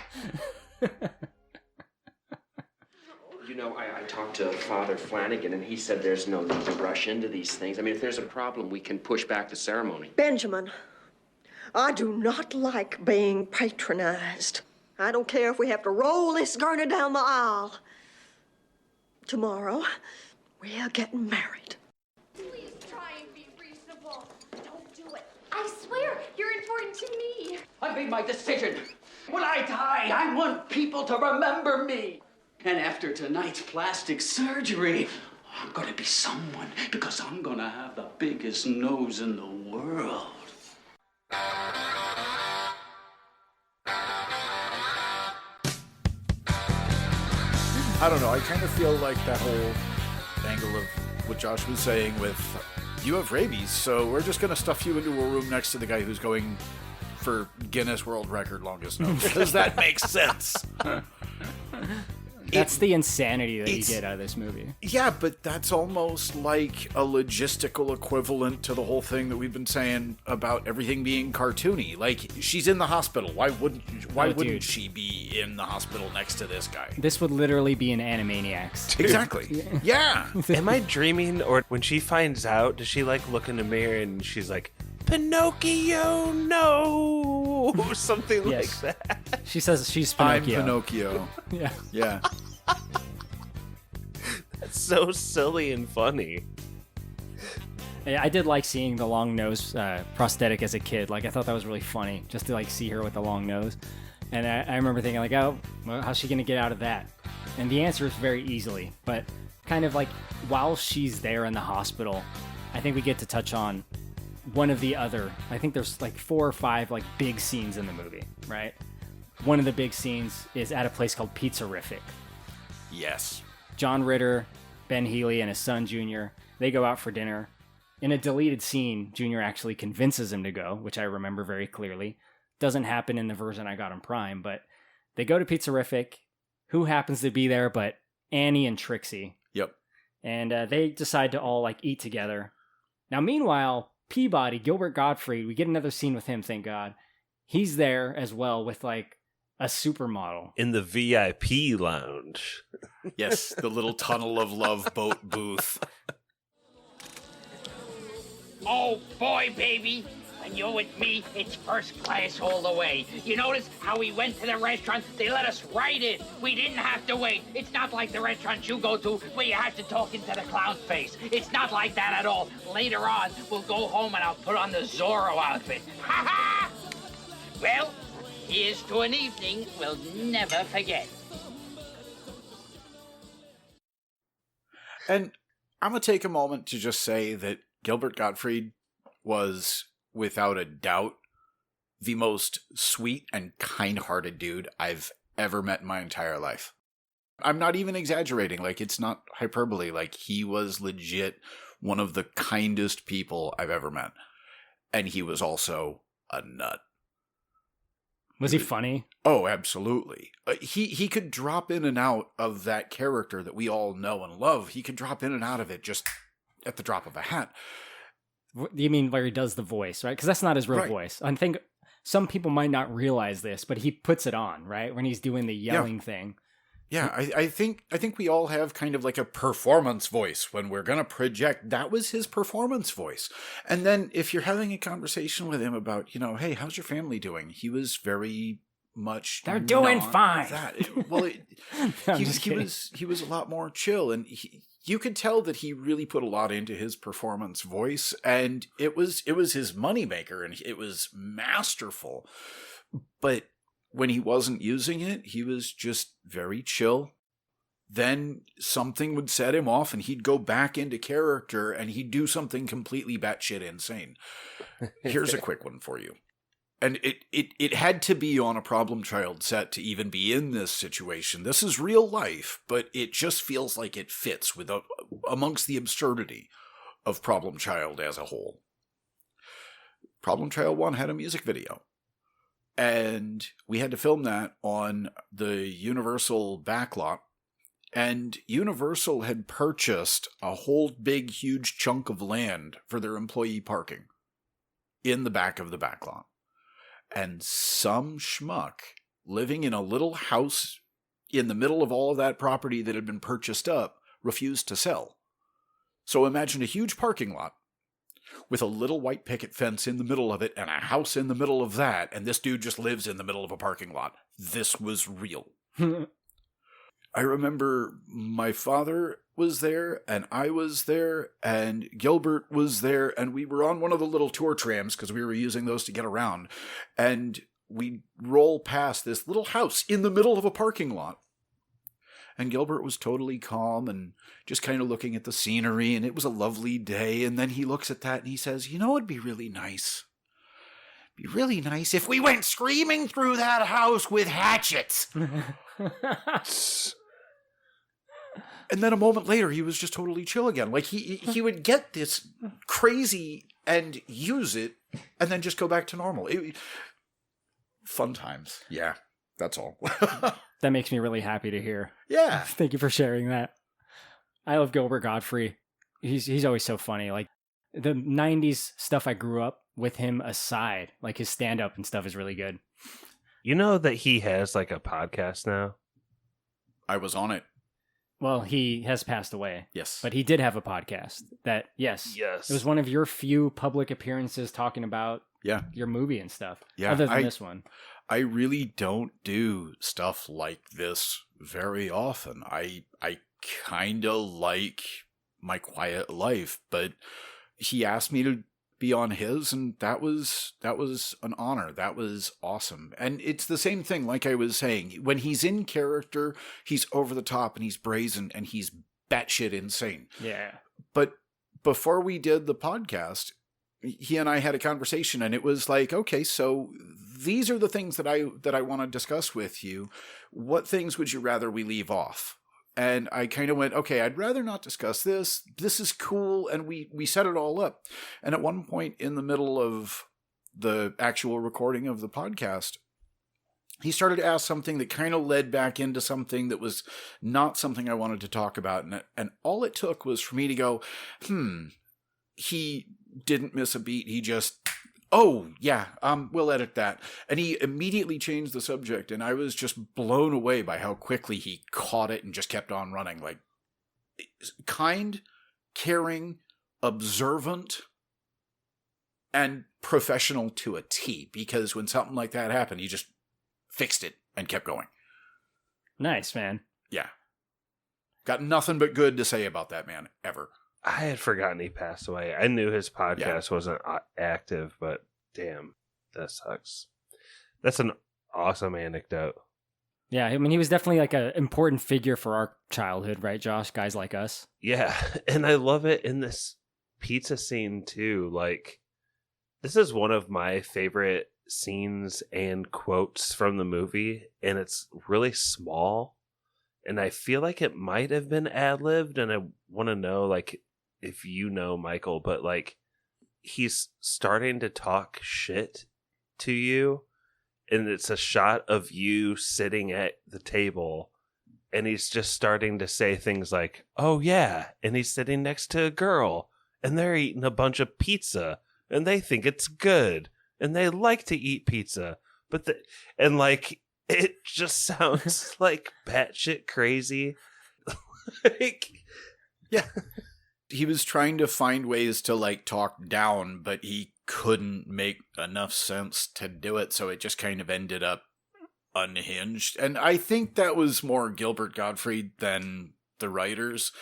You know, I talked to Father Flanagan, and he said there's no need to rush into these things. I mean, if there's a problem, we can push back the ceremony. Benjamin, I do not like being patronized. I don't care if we have to roll this gurney down the aisle. Tomorrow, we are getting married. Please try and be reasonable. Don't do it. I swear, you're important to me. I made my decision. When I die, I want people to remember me. And after tonight's plastic surgery, I'm gonna be someone because I'm gonna have the biggest nose in the world. I don't know. I kind of feel like that whole angle of what Josh was saying with, you have rabies, so we're just going to stuff you into a room next to the guy who's going for Guinness World Record longest nose. Because that makes sense. That's the insanity that you get out of this movie. Yeah, but that's almost like a logistical equivalent to the whole thing that we've been saying about everything being cartoony. Like, she's in the hospital. Why wouldn't she be in the hospital next to this guy? This would literally be an Animaniacs. Exactly. Yeah. Am I dreaming? Or when she finds out, does she like look in the mirror and she's like, Pinocchio, no, something like that? She says she's Pinocchio. I'm Pinocchio. Yeah. Yeah. That's so silly and funny. I did like seeing the long nose prosthetic as a kid. Like, I thought that was really funny, just to like see her with the long nose. And I remember thinking like, oh, well, how's she gonna get out of that? And the answer is very easily. But kind of like while she's there in the hospital, I think we get to touch on one of the other, I think there's like 4 or 5 like big scenes in the movie, right? One of the big scenes is at a place called Pizzarific. Yes. John Ritter, Ben Healy, and his son Junior, they go out for dinner. In a deleted scene, Junior actually convinces him to go, which I remember very clearly. Doesn't happen in the version I got on Prime, but they go to Pizzarific. Who happens to be there but Annie and Trixie? Yep. And they decide to all like eat together. Now, meanwhile, Peabody, Gilbert Gottfried, we get another scene with him, thank God. He's there as well with like a supermodel. In the VIP lounge. Yes, the little Tunnel of Love boat booth. Oh, boy, baby. When you're with me, it's first class all the way. You notice how we went to the restaurant? They let us right in. We didn't have to wait. It's not like the restaurants you go to where you have to talk into the clown's face. It's not like that at all. Later on, we'll go home and I'll put on the Zorro outfit. Ha ha! Well, here's to an evening we'll never forget. And I'm going to take a moment to just say that Gilbert Gottfried was, without a doubt, the most sweet and kind-hearted dude I've ever met in my entire life. I'm not even exaggerating. Like, it's not hyperbole. Like, he was legit one of the kindest people I've ever met. And he was also a nut. Was he funny? Oh, absolutely. He could drop in and out of that character that we all know and love. He could drop in and out of it just at the drop of a hat. You mean where he does the voice, right? Because that's not his real voice. I think some people might not realize this, but he puts it on, right? When he's doing the yelling thing. Yeah, I think we all have kind of like a performance voice when we're going to project. That was his performance voice. And then if you're having a conversation with him about, hey, how's your family doing? He was very much they're doing fine. Well, he was a lot more chill, and you could tell that he really put a lot into his performance voice, and it was his moneymaker, and it was masterful. But when he wasn't using it, he was just very chill. Then something would set him off and he'd go back into character and he'd do something completely batshit insane. Here's a quick one for you. And it had to be on a Problem Child set to even be in this situation. This is real life, but it just feels like it fits amongst the absurdity of Problem Child as a whole. Problem Child 1 had a music video. And we had to film that on the Universal backlot. And Universal had purchased a whole big, huge chunk of land for their employee parking in the back of the backlot. And some schmuck living in a little house in the middle of all of that property that had been purchased up refused to sell. So imagine a huge parking lot with a little white picket fence in the middle of it and a house in the middle of that, and this dude just lives in the middle of a parking lot. This was real. I remember my father was there, and I was there, and Gilbert was there, and we were on one of the little tour trams because we were using those to get around, and we roll past this little house in the middle of a parking lot. And Gilbert was totally calm and just kind of looking at the scenery, and it was a lovely day. And then he looks at that and he says, it'd be really nice. It'd be really nice if we went screaming through that house with hatchets. And then a moment later, he was just totally chill again. Like he would get this crazy and use it and then just go back to normal. Fun times. Yeah, that's all. That makes me really happy to hear. Yeah. Thank you for sharing that. I love Gilbert Godfrey. He's always so funny. Like the 90s stuff I grew up with him aside, like his stand-up and stuff is really good. You know that he has like a podcast now? I was on it. Well, he has passed away. Yes. But he did have a podcast that, yes. It was one of your few public appearances talking about your movie and stuff. Yeah. Other than this one. I really don't do stuff like this very often. I kind of like my quiet life, but he asked me to be on his, and that was an honor. That was awesome. And it's the same thing, like I was saying, when he's in character, he's over the top and he's brazen and he's batshit insane. Yeah. But before we did the podcast, he and I had a conversation, and it was like, okay, so these are the things that I want to discuss with you. What things would you rather we leave off? And I kind of went, okay, I'd rather not discuss this. This is cool. And we set it all up. And at one point in the middle of the actual recording of the podcast, he started to ask something that kind of led back into something that was not something I wanted to talk about. And all it took was for me to go, he didn't miss a beat. He just, we'll edit that. And he immediately changed the subject, and I was just blown away by how quickly he caught it and just kept on running. Like, kind, caring, observant, and professional to a T, because when something like that happened, he just fixed it and kept going. Nice, man. Yeah. Got nothing but good to say about that man, ever. I had forgotten he passed away. I knew his podcast wasn't active, but damn, that sucks. That's an awesome anecdote. Yeah, I mean, he was definitely like an important figure for our childhood, right, Josh? Guys like us. Yeah, and I love it in this pizza scene, too. Like, this is one of my favorite scenes and quotes from the movie, and it's really small, and I feel like it might have been ad-libbed, and I want to know, like, if you know, Michael, but like he's starting to talk shit to you and it's a shot of you sitting at the table, and he's just starting to say things like, "Oh yeah," and he's sitting next to a girl, and they're eating a bunch of pizza, and they think it's good, and they like to eat pizza, but and like it just sounds like batshit crazy. Like, yeah. He was trying to find ways to like talk down, but he couldn't make enough sense to do it, so it just kind of ended up unhinged. And I think that was more Gilbert Gottfried than the writers.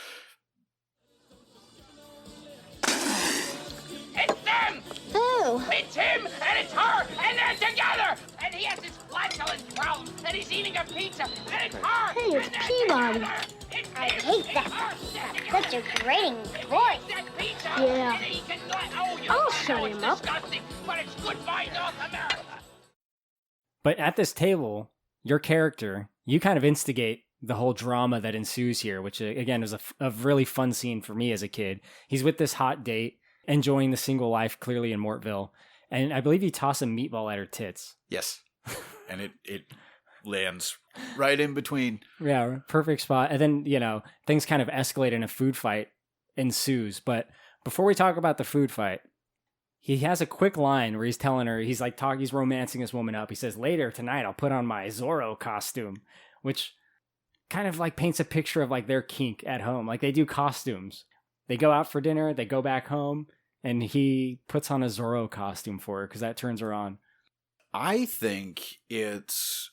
It's them! Who? It's him and it's her and they're together! And he has his flatulence problem and he's eating a pizza and it's her! Hey, it's Peabody. I hate that. Such a grating voice. Yeah. I'll shut him up. But it's goodbye North America. But at this table, your character, you kind of instigate the whole drama that ensues here, which again is a really fun scene for me as a kid. He's with this hot date, enjoying the single life clearly in Mortville, and I believe you toss a meatball at her tits. Yes. And it lands right in between. Yeah, perfect spot. And then, things kind of escalate and a food fight ensues. But before we talk about the food fight, he has a quick line where he's telling her, he's romancing this woman up. He says, "Later tonight, I'll put on my Zorro costume," which kind of like paints a picture of like their kink at home. Like they do costumes. They go out for dinner, they go back home, and he puts on a Zorro costume for her because that turns her on. I think it's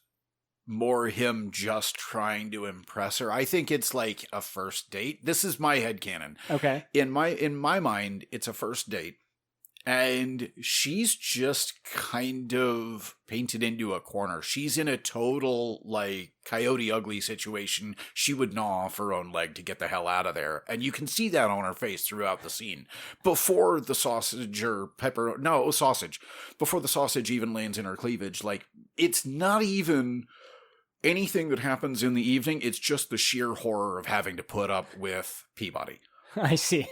more him just trying to impress her. I think it's like a first date. This is my headcanon. Okay. In my mind, it's a first date. And she's just kind of painted into a corner. She's in a total, like, Coyote Ugly situation. She would gnaw off her own leg to get the hell out of there. And you can see that on her face throughout the scene. Before the sausage before the sausage even lands in her cleavage, like, it's not even anything that happens in the evening. It's just the sheer horror of having to put up with Peabody. I see.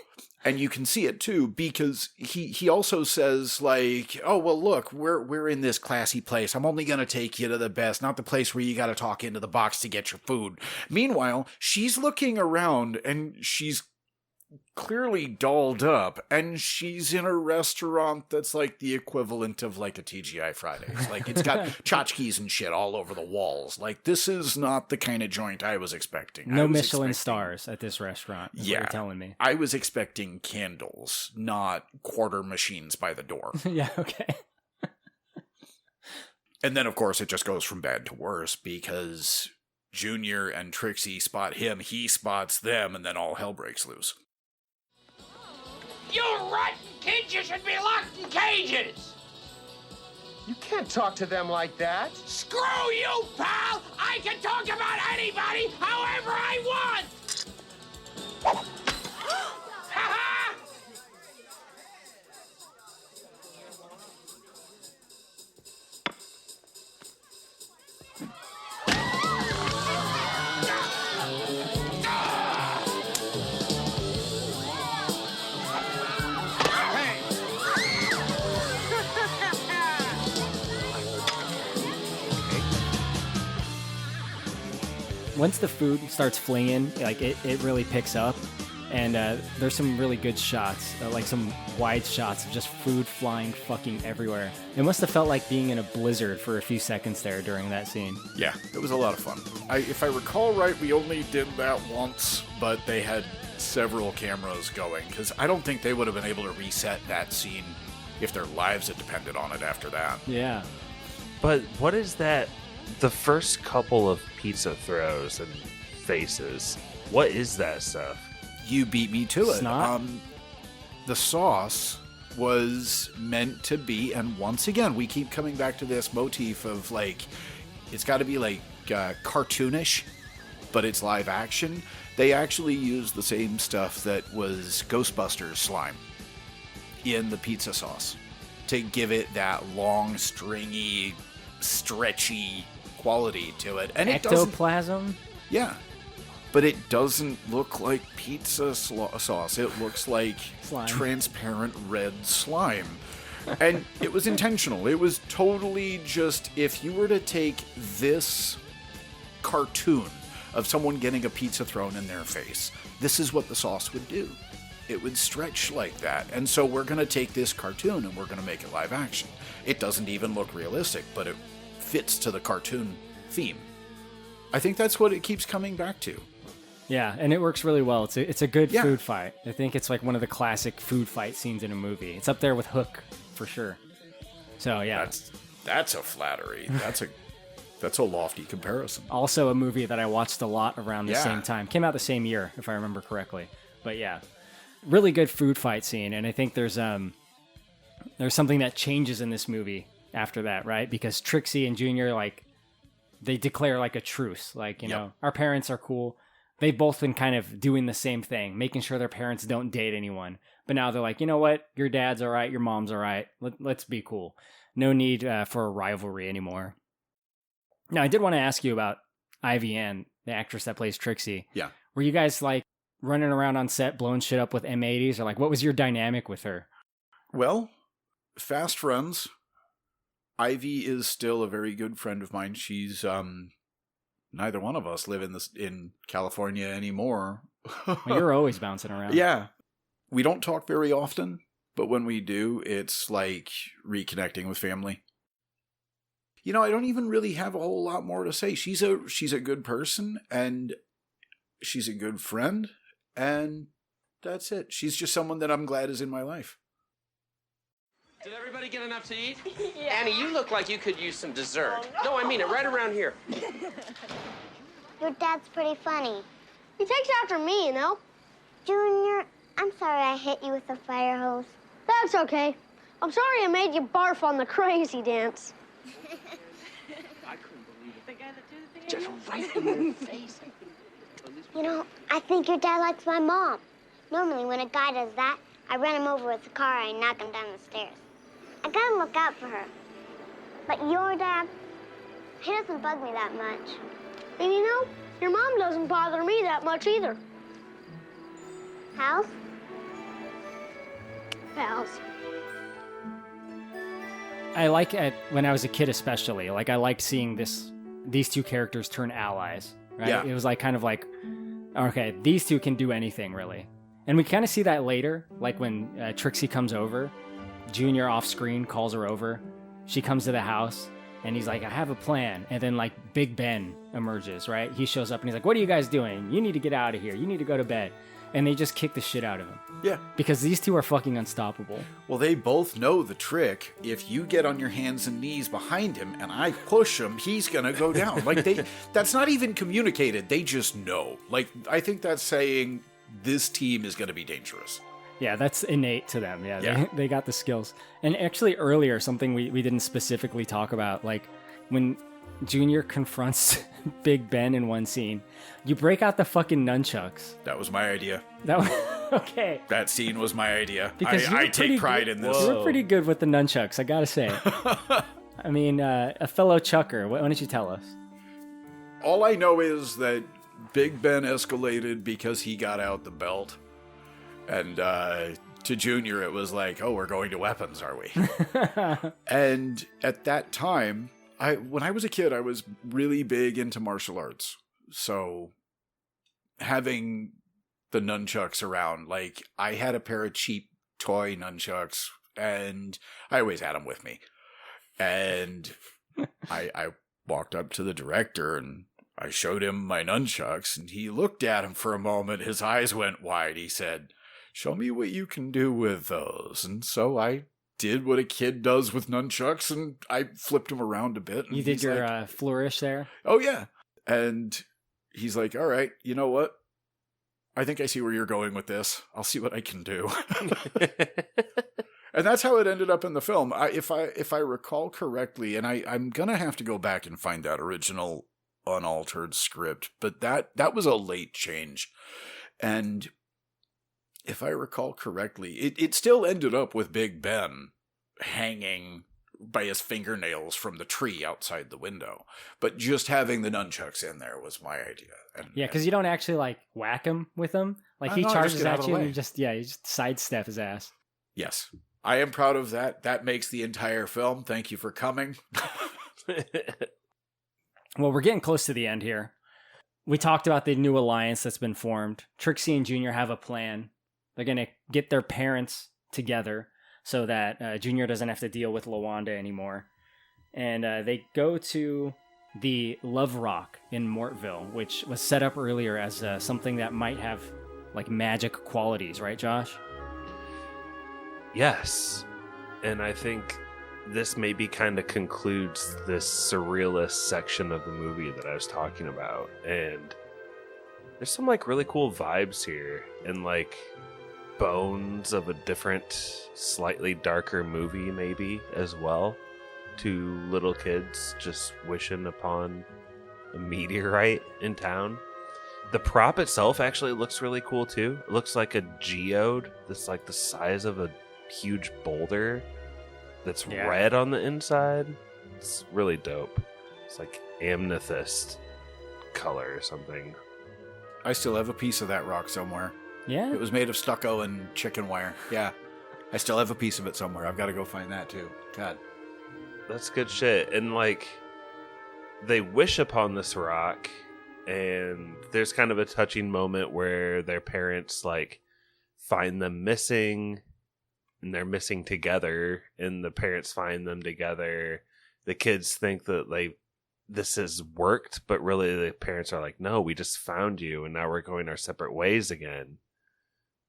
And you can see it too, because he also says, like, "Oh, well, look, we're in this classy place. I'm only going to take you to the best, not the place where you got to talk into the box to get your food." Meanwhile, she's looking around and she's clearly dolled up, and she's in a restaurant that's like the equivalent of like a TGI Fridays. Like, it's got tchotchkes and shit all over the walls. Like, this is not the kind of joint I was expecting. No Michelin stars at this restaurant, is what Yeah, you're telling me. I was expecting candles, not quarter machines by the door. Yeah, okay. And then, of course, it just goes from bad to worse because Junior and Trixie spot him, he spots them, and then all hell breaks loose. You rotten kids, you should be locked in cages! You can't talk to them like that. Screw you, pal! I can talk about anybody however I want! Ha-ha! Once the food starts flinging, like it really picks up, and there's some really good shots, like some wide shots of just food flying fucking everywhere. It must have felt like being in a blizzard for a few seconds there during that scene. Yeah, it was a lot of fun. If I recall right, we only did that once, but they had several cameras going, because I don't think they would have been able to reset that scene if their lives had depended on it after that. Yeah. But what is that? The first couple of pizza throws and faces, what is that stuff? You beat me to it. Snot? The sauce was meant to be, and once again, we keep coming back to this motif of, like, it's got to be, like, cartoonish, but it's live action. They actually use the same stuff that was Ghostbusters slime in the pizza sauce to give it that long, stringy, stretchy quality to it. And ectoplasm? Yeah. But it doesn't look like pizza sauce. It looks like slime. Transparent red slime. And it was intentional. It was totally just, if you were to take this cartoon of someone getting a pizza thrown in their face, this is what the sauce would do. It would stretch like that. And so we're going to take this cartoon and we're going to make it live action. It doesn't even look realistic, but it fits to the cartoon theme. I think that's what it keeps coming back to. Yeah, and it works really well. It's a good food fight. I think it's like one of the classic food fight scenes in a movie. It's up there with Hook, for sure. So, yeah. That's a flattery. That's a lofty comparison. Also a movie that I watched a lot around the same time. Came out the same year, if I remember correctly. But yeah, really good food fight scene. And I think there's something that changes in this movie after that, right? Because Trixie and Junior, like, they declare like a truce. Like, you know, our parents are cool. They've both been kind of doing the same thing, making sure their parents don't date anyone. But now they're like, you know what? Your dad's all right. Your mom's all right. Let's be cool. No need for a rivalry anymore. Now, I did want to ask you about Ivy Ann, the actress that plays Trixie. Yeah. Were you guys like running around on set blowing shit up with M80s? Or like, what was your dynamic with her? Well, fast friends. Ivy is still a very good friend of mine. She's neither one of us live in California anymore. Well, you're always bouncing around. Yeah. We don't talk very often, but when we do, it's like reconnecting with family. You know, I don't even really have a whole lot more to say. She's a good person, and she's a good friend, and that's it. She's just someone that I'm glad is in my life. Did everybody get enough to eat? Yeah. Annie, you look like you could use some dessert. No, I mean it, right around here. Your dad's pretty funny. He takes after me, you know? Junior, I'm sorry I hit you with a fire hose. That's okay. I'm sorry I made you barf on the crazy dance. I couldn't believe it. The guy that did the thing just right in your face. You know, I think your dad likes my mom. Normally, when a guy does that, I run him over with the car and knock him down the stairs. I gotta look out for her. But your dad, he doesn't bug me that much. And you know, your mom doesn't bother me that much either. Pals? Pals. I like it when I was a kid, especially. Like, I liked seeing these two characters turn allies. Right? Yeah. It was like kind of like, okay, these two can do anything, really. And we kind of see that later, like when Trixie comes over, Junior off screen calls her over. She comes to the house, and he's like, I have a plan. And then, like, Big Ben emerges, right? He shows up, and he's like, what are you guys doing? You need to get out of here. You need to go to bed. And they just kick the shit out of him. Yeah. Because these two are fucking unstoppable. Well, they both know the trick. If you get on your hands and knees behind him and I push him, he's going to go down. Like, that's not even communicated. They just know. Like, I think that's saying this team is going to be dangerous. Yeah, that's innate to them. Yeah. They got the skills. And actually earlier, something we didn't specifically talk about, like when Junior confronts Big Ben in one scene, you break out the fucking nunchucks. That was my idea. That was okay. That scene was my idea. Because I take pride in this. You're pretty good with the nunchucks, I gotta say. I mean, a fellow chucker, why don't you tell us? All I know is that Big Ben escalated because he got out the belt. And to Junior, it was like, oh, we're going to weapons, are we? And at that time, when I was a kid, I was really big into martial arts. So having the nunchucks around, like, I had a pair of cheap toy nunchucks, and I always had them with me. And I walked up to the director, and I showed him my nunchucks, and he looked at them for a moment. His eyes went wide. He said, show me what you can do with those. And so I did what a kid does with nunchucks, and I flipped them around a bit. And you did your flourish there? Oh, yeah. And he's like, all right, you know what? I think I see where you're going with this. I'll see what I can do. And that's how it ended up in the film. If I recall correctly, and I'm going to have to go back and find that original unaltered script, but that was a late change. And if I recall correctly, it still ended up with Big Ben hanging by his fingernails from the tree outside the window. But just having the nunchucks in there was my idea. Yeah, because you don't actually, like, whack him with them. Like, he charges at you and you just sidestep his ass. Yes. I am proud of that. That makes the entire film. Thank you for coming. Well, we're getting close to the end here. We talked about the new alliance that's been formed. Trixie and Junior have a plan. They're going to get their parents together so that Junior doesn't have to deal with LaWanda anymore. And they go to the Love Rock in Mortville, which was set up earlier as something that might have like magic qualities, right, Josh? Yes. And I think this maybe kind of concludes this surrealist section of the movie that I was talking about. And there's some like really cool vibes here and like bones of a different, slightly darker movie maybe as well. Two little kids just wishing upon a meteorite in town. The prop itself actually looks really cool too. It looks like a geode that's like the size of a huge boulder that's red on the inside. It's really dope. It's like amethyst color or something. I still have a piece of that rock somewhere. Yeah? It was made of stucco and chicken wire. Yeah. I still have a piece of it somewhere. I've got to go find that too. God. That's good shit. And like, they wish upon this rock, and there's kind of a touching moment where their parents like find them missing, and they're missing together, and the parents find them together. The kids think that this has worked, but really the parents are like, no, we just found you, and now we're going our separate ways again.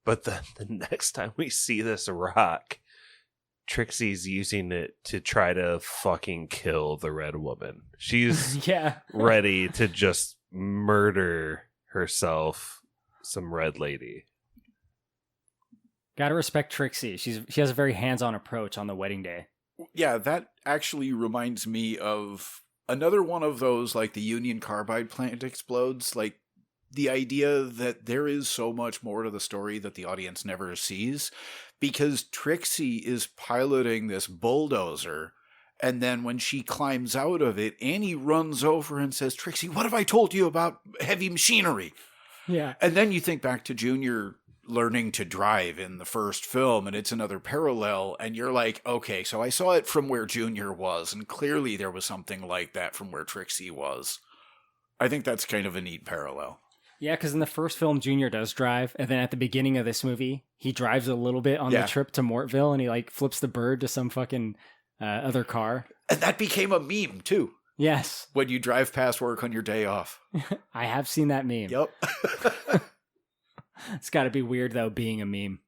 But the next time we see this rock, Trixie's using it to try to fucking kill the red woman. She's ready to just murder herself, some red lady. Gotta respect Trixie. She has a very hands-on approach on the wedding day. Yeah, that actually reminds me of another one of those, like the Union Carbide plant explodes, like the idea that there is so much more to the story that the audience never sees, because Trixie is piloting this bulldozer, and then when she climbs out of it, Annie runs over and says, Trixie, what have I told you about heavy machinery? Yeah. And then you think back to Junior learning to drive in the first film, and it's another parallel, and you're like, okay, so I saw it from where Junior was, and clearly there was something like that from where Trixie was. I think that's kind of a neat parallel. Yeah, because in the first film, Junior does drive, and then at the beginning of this movie, he drives a little bit on the trip to Mortville, and he like flips the bird to some fucking other car. And that became a meme, too. Yes. When you drive past work on your day off. I have seen that meme. Yep. It's got to be weird, though, being a meme.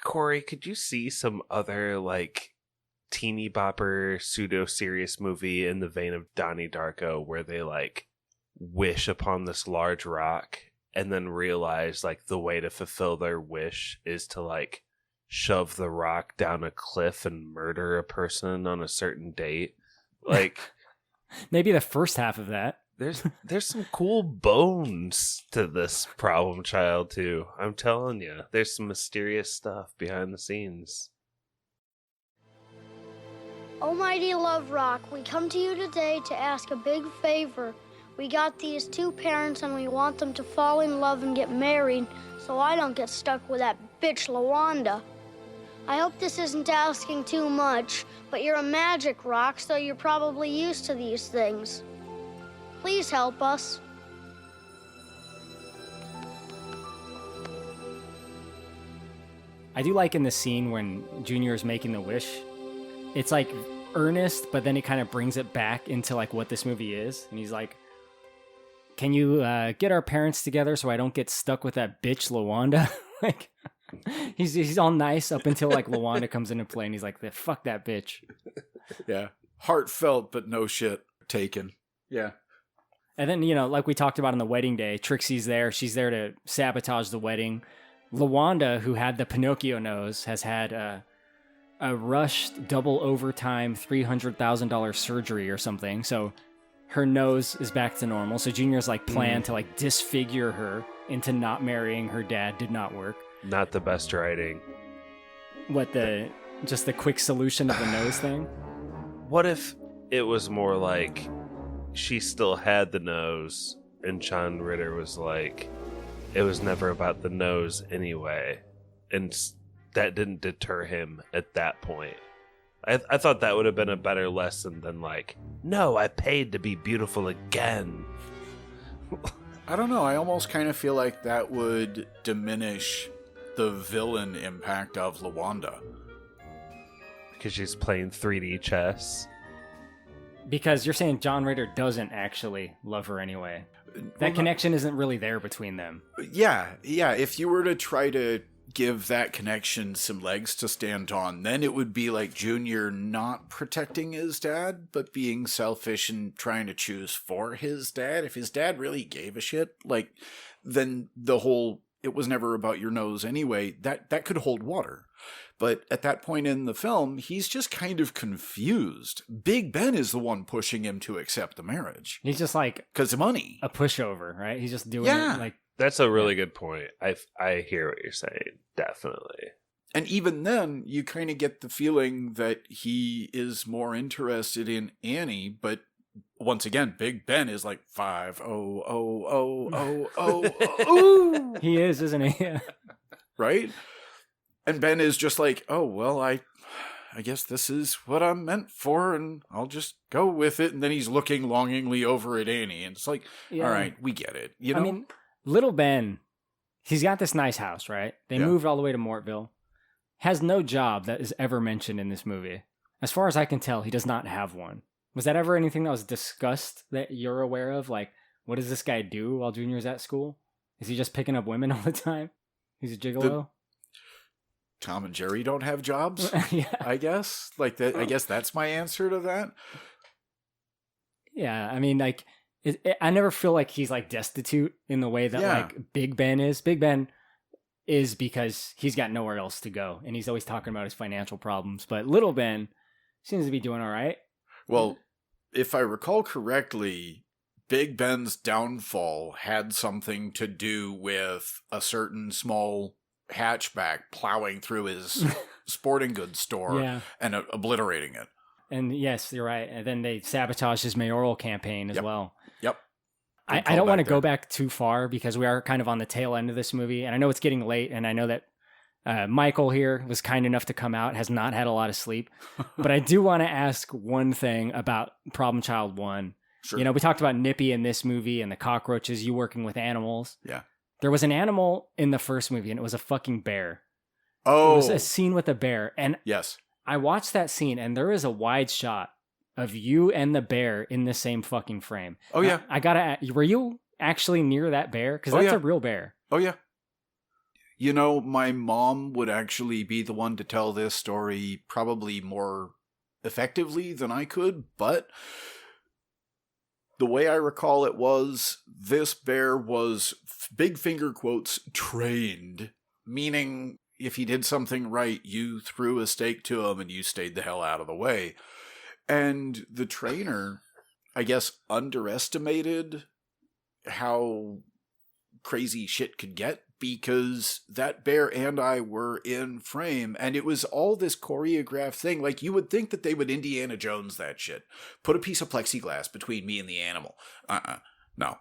Korey, could you see some other, like, teeny bopper, pseudo-serious movie in the vein of Donnie Darko where they, like, wish upon this large rock and then realize, like, the way to fulfill their wish is to, like, shove the rock down a cliff and murder a person on a certain date? Like... Maybe the first half of that. There's some cool bones to this problem child too. I'm telling you, there's some mysterious stuff behind the scenes. Almighty Love Rock, we come to you today to ask a big favor. We got these two parents and we want them to fall in love and get married so I don't get stuck with that bitch LaWanda. I hope this isn't asking too much, but you're a magic rock, so you're probably used to these things. Please help us. I do like in the scene when Junior is making the wish, it's like earnest, but then it kind of brings it back into like what this movie is. And he's like, can you get our parents together so I don't get stuck with that bitch LaWanda? Like, he's all nice up until like LaWanda comes into play and he's like, fuck that bitch. Yeah. Heartfelt, but no shit taken. Yeah. And then, you know, like we talked about on the wedding day, Trixie's there. She's there to sabotage the wedding. LaWanda, who had the Pinocchio nose, has had a rushed double overtime $300,000 surgery or something. So her nose is back to normal. So Junior's like plan to like disfigure her into not marrying her dad did not work. Not the best writing. What, just the quick solution of the nose thing? What if it was more like she still had the nose and John Ritter was like, it was never about the nose anyway, and that didn't deter him at that point. I thought that would have been a better lesson than like, no, I paid to be beautiful again. I don't know. I almost kind of feel like that would diminish the villain impact of LaWanda. Because she's playing 3D chess. Because you're saying John Ritter doesn't actually love her anyway. That connection isn't really there between them. Yeah. If you were to try to give that connection some legs to stand on, then it would be like Junior not protecting his dad, but being selfish and trying to choose for his dad. If his dad really gave a shit, like, then the whole "it was never about your nose anyway," that could hold water. But at that point in the film, he's just kind of confused. Big Ben is the one pushing him to accept the marriage. He's just like, because of money, a pushover, right? He's just doing Yeah. it like. That's a really good point. I hear what you're saying. Definitely. And even then, you kind of get the feeling that he is more interested in Annie, but once again, Big Ben is like 5-0-0-0-0-0. He is, isn't he? Right? And Ben is just like, oh, well, I guess this is what I'm meant for, and I'll just go with it. And then he's looking longingly over at Annie, and it's like, all right, we get it. You know? I mean, little Ben, he's got this nice house, right? They moved all the way to Mortville. Has no job that is ever mentioned in this movie. As far as I can tell, he does not have one. Was that ever anything that was discussed that you're aware of? Like, what does this guy do while Junior's at school? Is he just picking up women all the time? He's a gigolo? Tom and Jerry don't have jobs, Yeah. I guess. Like that. I guess that's my answer to that. Yeah, I mean, like, I never feel like he's like destitute in the way that like Big Ben is. Big Ben is because he's got nowhere else to go, and he's always talking about his financial problems. But little Ben seems to be doing all right. Well, if I recall correctly, Big Ben's downfall had something to do with a certain small hatchback plowing through his sporting goods store and obliterating it. And yes, you're right. And then they sabotaged his mayoral campaign as well. Yep. I don't want to go back too far because we are kind of on the tail end of this movie. And I know it's getting late. And I know that Michael here was kind enough to come out, has not had a lot of sleep. But I do want to ask one thing about Problem Child 1. Sure. You know, we talked about Nippy in this movie and the cockroaches, you working with animals. Yeah. There was an animal in the first movie, and it was a fucking bear. Oh. It was a scene with a bear. And yes, I watched that scene, and there is a wide shot of you and the bear in the same fucking frame. Oh, yeah. I gotta, were you actually near that bear? Because that's a real bear. Oh, yeah. You know, my mom would actually be the one to tell this story probably more effectively than I could, but the way I recall it was this bear was, big finger quotes, trained, meaning if he did something right, you threw a steak to him and you stayed the hell out of the way. And the trainer, I guess, underestimated how crazy shit could get, because that bear and I were in frame, and it was all this choreographed thing. Like, you would think that they would Indiana Jones that shit. Put a piece of plexiglass between me and the animal. No.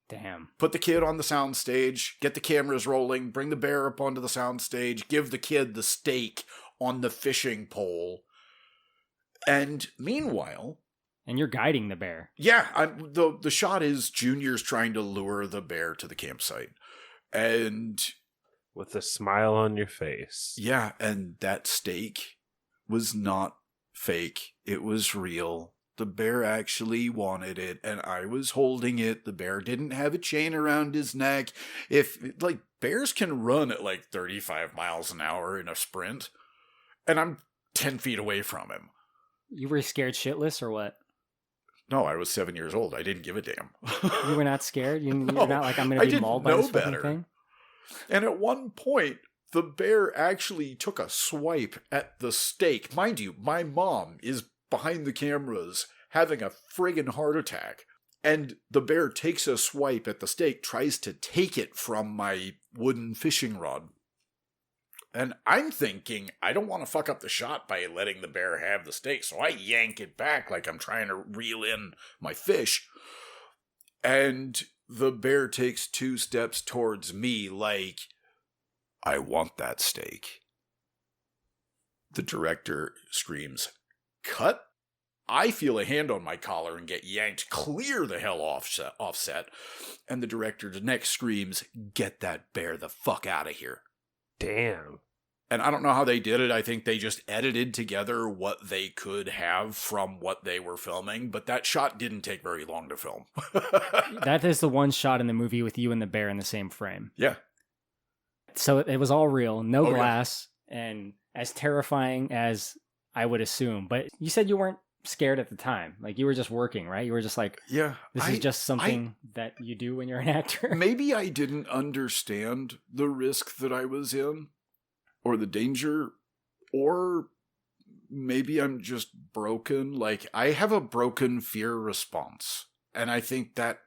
Damn. Put the kid on the sound stage, get the cameras rolling, bring the bear up onto the sound stage, give the kid the steak on the fishing pole. And meanwhile... And you're guiding the bear. Yeah, the shot is Junior's trying to lure the bear to the campsite. And... with a smile on your face. Yeah, and that steak was not fake. It was real. The bear actually wanted it, and I was holding it. The bear didn't have a chain around his neck. Bears can run at 35 miles an hour in a sprint, and I'm 10 feet away from him. You were scared shitless or what? No, I was 7 years old. I didn't give a damn. You were not scared? You're not like, I'm going to be mauled by this fucking thing? And at one point, the bear actually took a swipe at the steak. Mind you, my mom is behind the cameras having a friggin' heart attack. And the bear takes a swipe at the steak, tries to take it from my wooden fishing rod. And I'm thinking, I don't want to fuck up the shot by letting the bear have the steak, so I yank it back like I'm trying to reel in my fish. And the bear takes 2 steps towards me like, I want that steak. The director screams, "Cut!" I feel a hand on my collar and get yanked clear the hell offset. And the director next screams, "Get that bear the fuck out of here." Damn. And I don't know how they did it. I think they just edited together what they could have from what they were filming. But that shot didn't take very long to film. That is the one shot in the movie with you and the bear in the same frame. Yeah. So it was all real, no glass, and as terrifying as I would assume. But you said you weren't scared at the time. Like, you were just working, right? You were just like, yeah, this is just something that you do when you're an actor. Maybe I didn't understand the risk that I was in, or the danger, or maybe I'm just broken. Like, I have a broken fear response, and I think that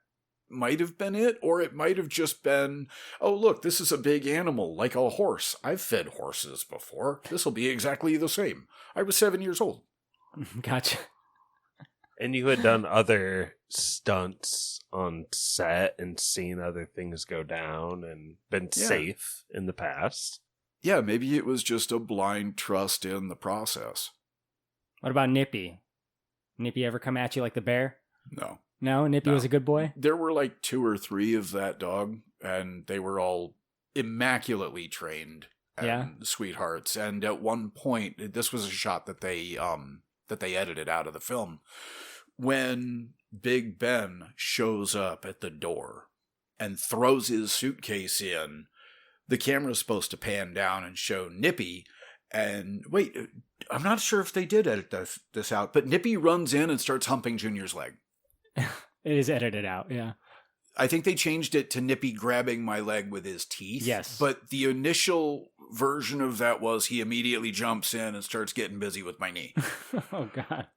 might have been it, or it might have just been, oh, look, this is a big animal, like a horse. I've fed horses before. This will be exactly the same. I was 7 years old. Gotcha. And you had done other stunts on set and seen other things go down and been safe in the past. Yeah, maybe it was just a blind trust in the process. What about Nippy? Nippy ever come at you like the bear? No. No? Nippy was a good boy? There were like 2 or 3 of that dog, and they were all immaculately trained and sweethearts. And at one point, this was a shot that they edited out of the film, when Big Ben shows up at the door and throws his suitcase in, the camera's supposed to pan down and show Nippy. And wait, I'm not sure if they did edit this out, but Nippy runs in and starts humping Junior's leg. It is edited out, yeah. I think they changed it to Nippy grabbing my leg with his teeth. Yes. But the initial version of that was he immediately jumps in and starts getting busy with my knee. Oh, God.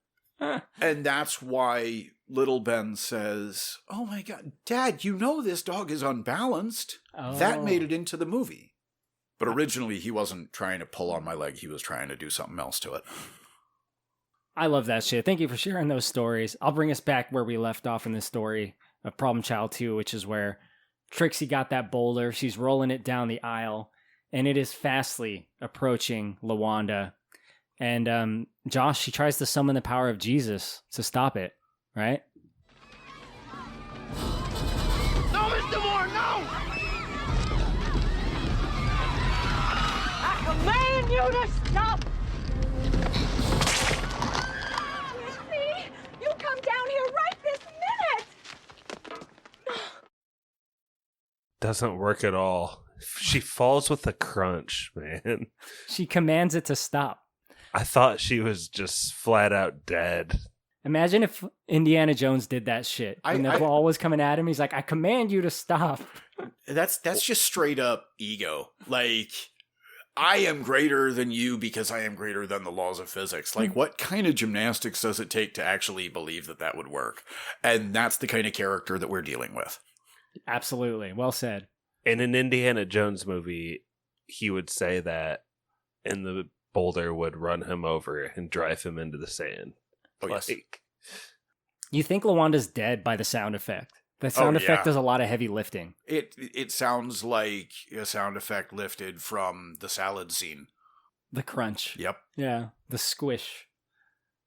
And that's why little Ben says, "Oh my God, Dad, you know this dog is unbalanced." Oh. That made it into the movie. But originally he wasn't trying to pull on my leg. He was trying to do something else to it. I love that shit. Thank you for sharing those stories. I'll bring us back where we left off in this story of Problem Child 2, which is where Trixie got that boulder. She's rolling it down the aisle, and it is fastly approaching LaWanda. And Josh, she tries to summon the power of Jesus to stop it, right? No, Mr. Moore, no! I command you to stop! Me? You come down here right this minute! Doesn't work at all. She falls with a crunch, man. She commands it to stop. I thought she was just flat out dead. Imagine if Indiana Jones did that shit. When the ball was coming at him, he's like, "I command you to stop." That's just straight up ego. Like, I am greater than you because I am greater than the laws of physics. Like, what kind of gymnastics does it take to actually believe that that would work? And that's the kind of character that we're dealing with. Absolutely. Well said. In an Indiana Jones movie, he would say that, and the boulder would run him over and drive him into the sand. Oh, yes. You think LaWanda's dead by the sound effect. The sound effect does a lot of heavy lifting. It sounds like a sound effect lifted from the salad scene. The crunch. Yep. Yeah. The squish.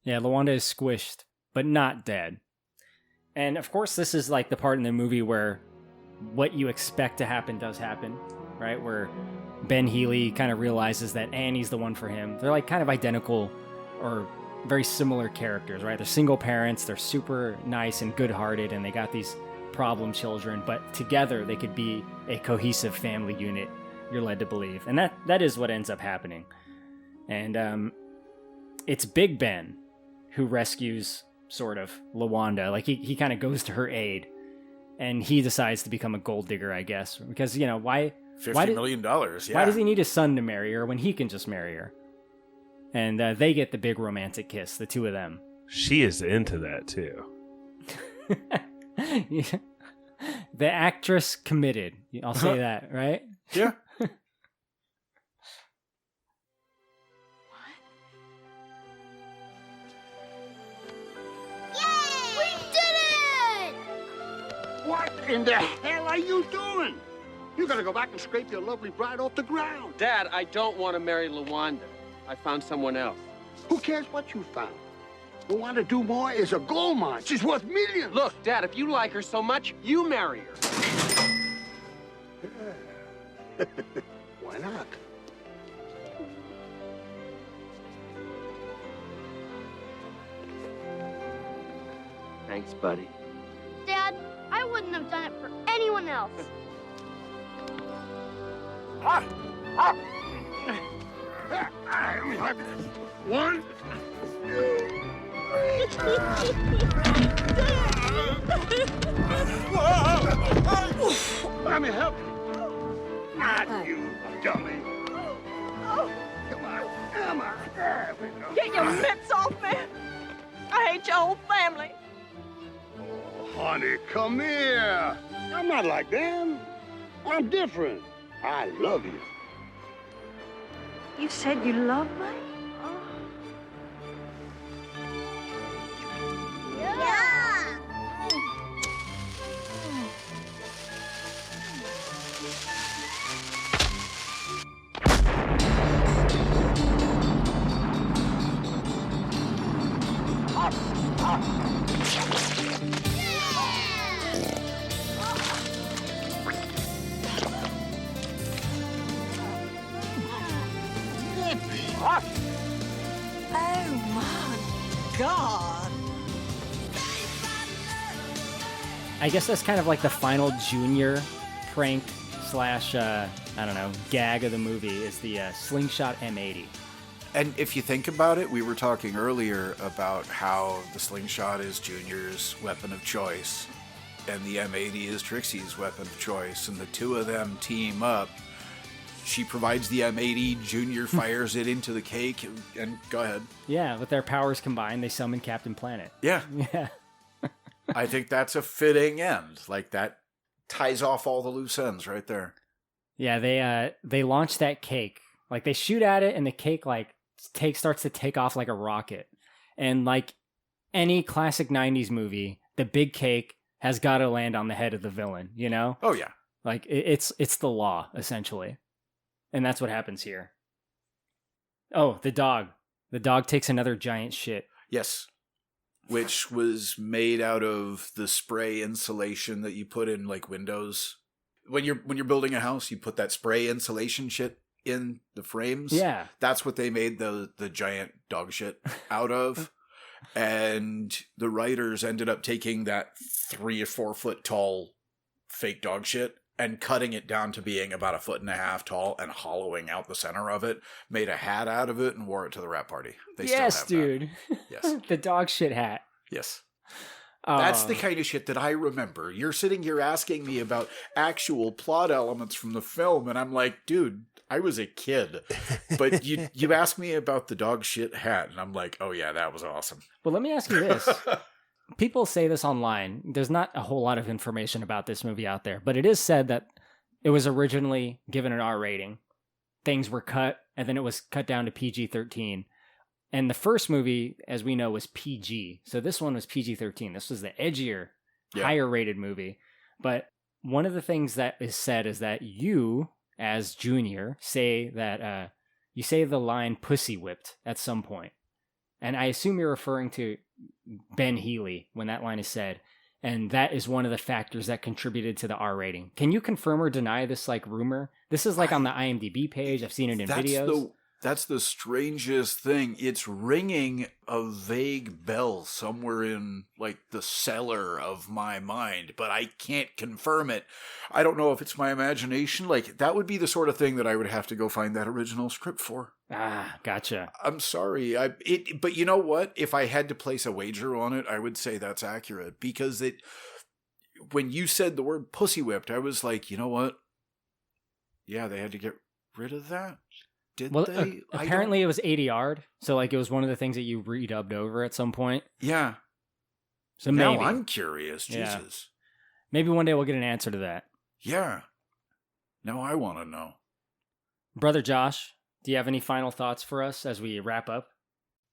Yeah, LaWanda is squished, but not dead. And of course, this is like the part in the movie where what you expect to happen does happen, right? Where Ben Healy kind of realizes that Annie's the one for him. They're like kind of identical or very similar characters, right? They're single parents, they're super nice and good-hearted, and they got these problem children, but together they could be a cohesive family unit, you're led to believe. And that is what ends up happening. And it's Big Ben who rescues, sort of, LaWanda. Like, he kind of goes to her aid, and he decides to become a gold digger, I guess. Because, you know, why... $50 million, yeah. Why does he need his son to marry her when he can just marry her? And they get the big romantic kiss, the two of them. She is into that, too. Yeah. The actress committed. I'll say that, right? Yeah. We did it! What in the hell are you doing? You gotta go back and scrape your lovely bride off the ground. Dad, I don't want to marry LaWanda. I found someone else. Who cares what you found? The want to do more is a gold mine. She's worth millions. Look, Dad, if you like her so much, you marry her. Why not? Thanks, buddy. Dad, I wouldn't have done it for anyone else. One. Let me help you. Not you, dummy. Come on. There we go. Get your mitts off me. I hate your whole family. Oh, honey, come here. I'm not like them. I'm different. I love you. You said you love me? Oh my God. I guess that's kind of like the final Junior prank slash, gag of the movie is the slingshot M80. And if you think about it, we were talking earlier about how the slingshot is Junior's weapon of choice, and the M80 is Trixie's weapon of choice, and the two of them team up. She provides the M80, Junior fires it into the cake, and go ahead. Yeah, with their powers combined, they summon Captain Planet. Yeah. Yeah. I think that's a fitting end. Like, that ties off all the loose ends right there. Yeah, they launch that cake. Like, they shoot at it, and the cake, starts to take off like a rocket. And like any classic 90s movie, the big cake has got to land on the head of the villain, you know? Oh, yeah. Like, it's the law, essentially. And that's what happens here. Oh, the dog. The dog takes another giant shit. Yes. Which was made out of the spray insulation that you put in like windows. When you're building a house, you put that spray insulation shit in the frames. Yeah. That's what they made the giant dog shit out of. And the writers ended up taking that 3 or 4 foot tall fake dog shit and cutting it down to being about 1.5 feet tall and hollowing out the center of it, made a hat out of it, and wore it to the rap party. They yes, still have dude. That. Yes. The dog shit hat. Yes. That's the kind of shit that I remember. You're sitting here asking me about actual plot elements from the film, and I'm like, dude, I was a kid. But you asked me about the dog shit hat, and I'm like, oh yeah, that was awesome. Well, let me ask you this. People say this online. There's not a whole lot of information about this movie out there, but it is said that it was originally given an R rating. Things were cut, and then it was cut down to PG-13. And the first movie, as we know, was PG. So this one was PG-13. This was the edgier, higher rated movie. But one of the things that is said is that you, as Junior, say that you say the line "pussy whipped" at some point. And I assume you're referring to Ben Healy when that line is said. And that is one of the factors that contributed to the R rating. Can you confirm or deny this rumor? This is on the IMDb page. I've seen it in videos. That's the strangest thing. It's ringing a vague bell somewhere in the cellar of my mind, but I can't confirm it. I don't know if it's my imagination. That would be the sort of thing that I would have to go find that original script for. Ah, gotcha. I'm sorry. But you know what? If I had to place a wager on it, I would say that's accurate, because when you said the word pussy whipped, I was like, you know what? Yeah, they had to get rid of that. Did they? Apparently it was ADR'd, so it was one of the things that you redubbed over at some point. Yeah. So now maybe. I'm curious. Jesus. Yeah. Maybe one day we'll get an answer to that. Yeah. Now I want to know. Brother Josh, do you have any final thoughts for us as we wrap up?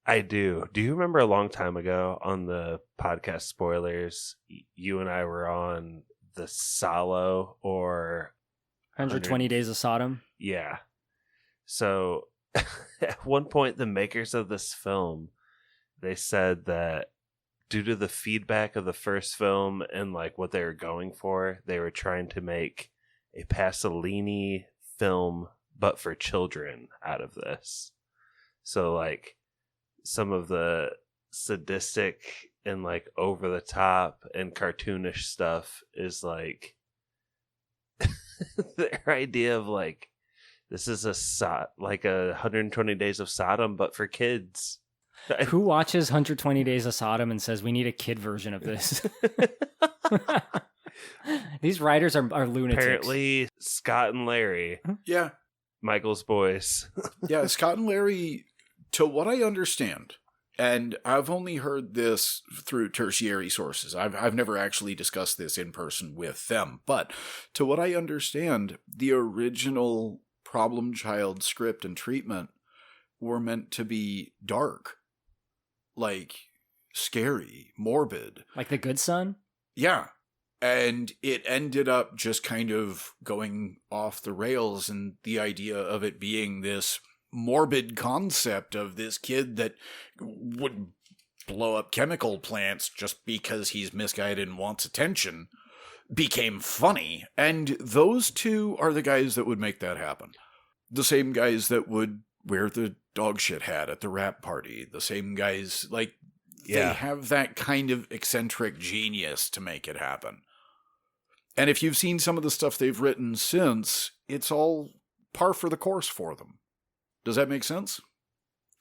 I do. Do you remember a long time ago on the podcast Spoilers, you and I were on the Salo or 120 Days of Sodom? Yeah. So at one point, the makers of this film, they said that due to the feedback of the first film and like what they were going for, they were trying to make a Pasolini film, but for children out of this. So like some of the sadistic and like over the top and cartoonish stuff is like their idea of like, this is like 120 Days of Sodom, but for kids. Who watches 120 Days of Sodom and says we need a kid version of this? These writers are lunatics. Apparently, Scott and Larry. Yeah. Michael's boys. Yeah, Scott and Larry, to what I understand, and I've only heard this through tertiary sources. I've never actually discussed this in person with them, but to what I understand, the original Problem Child script and treatment were meant to be dark, like scary, morbid. Like The Good Son? Yeah. And it ended up just kind of going off the rails, and the idea of it being this morbid concept of this kid that would blow up chemical plants just because he's misguided and wants attention became funny. And those two are the guys that would make that happen. The same guys that would wear the dog shit hat at the rap party. The same guys, like, they have that kind of eccentric genius to make it happen. And if you've seen some of the stuff they've written since, it's all par for the course for them. Does that make sense?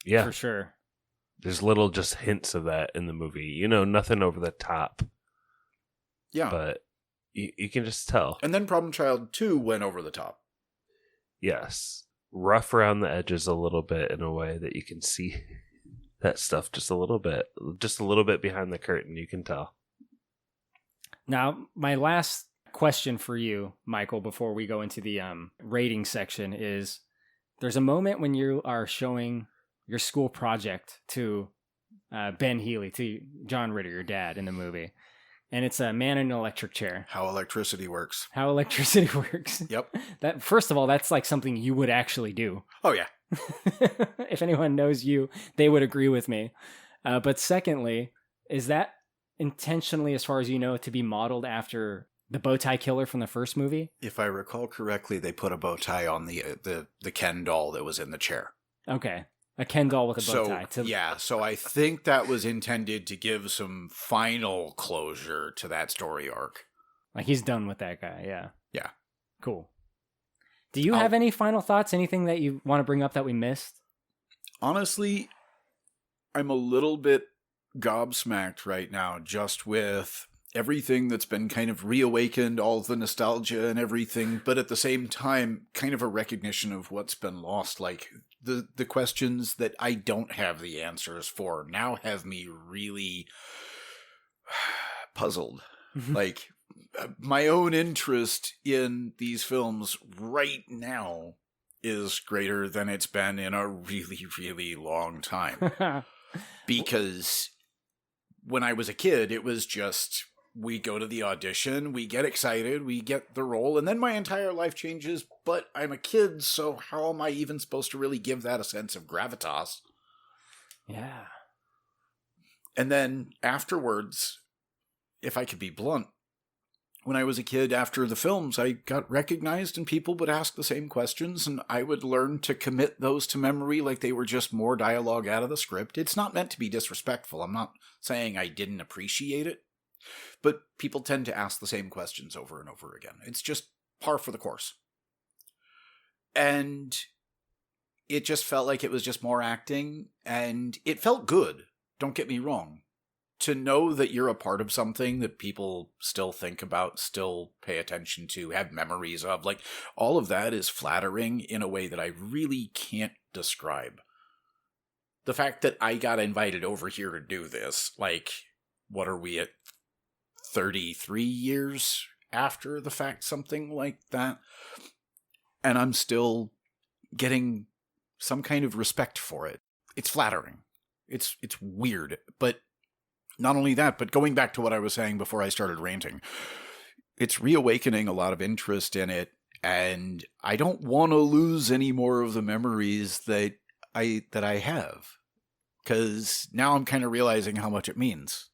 Yeah. For sure. There's little just hints of that in the movie. You know, nothing over the top. Yeah. But you can just tell. And then Problem Child 2 went over the top. Yes. Rough around the edges a little bit in a way that you can see that stuff just a little bit. Just a little bit behind the curtain, you can tell. Now, my last question for you, Michael, before we go into the rating section is, there's a moment when you are showing your school project to Ben Healy, to John Ritter, your dad in the movie. And it's a man in an electric chair. How electricity works. How electricity works. Yep. That, first of all, that's like something you would actually do. Oh, yeah. If anyone knows you, they would agree with me. But secondly, is that intentionally, as far as you know, to be modeled after the bow tie killer from the first movie? If I recall correctly, they put a bow tie on the Ken doll that was in the chair. Okay. A Ken doll with a bow tie. Yeah, so I think that was intended to give some final closure to that story arc. Like, he's done with that guy, yeah. Yeah. Cool. Do you have any final thoughts? Anything that you want to bring up that we missed? Honestly, I'm a little bit gobsmacked right now just with everything that's been kind of reawakened, all of the nostalgia and everything, but at the same time, kind of a recognition of what's been lost. Like, the questions that I don't have the answers for now have me really puzzled. Like, my own interest in these films right now is greater than it's been in a really, really long time. Because when I was a kid, it was just, we go to the audition, we get excited, we get the role, and then my entire life changes, but I'm a kid, so how am I even supposed to really give that a sense of gravitas? Yeah. And then afterwards, if I could be blunt, when I was a kid after the films, I got recognized and people would ask the same questions and I would learn to commit those to memory like they were just more dialogue out of the script. It's not meant to be disrespectful. I'm not saying I didn't appreciate it, but people tend to ask the same questions over and over again. It's just par for the course. And it just felt like it was just more acting and it felt good. Don't get me wrong. To know that you're a part of something that people still think about, still pay attention to, have memories of, like, all of that is flattering in a way that I really can't describe. The fact that I got invited over here to do this, like, what are we at 33 years after the fact, something like that? And I'm still getting some kind of respect for it. It's flattering. It's weird, but not only that, but going back to what I was saying before I started ranting, it's reawakening a lot of interest in it, and I don't want to lose any more of the memories that I have, because now I'm kind of realizing how much it means.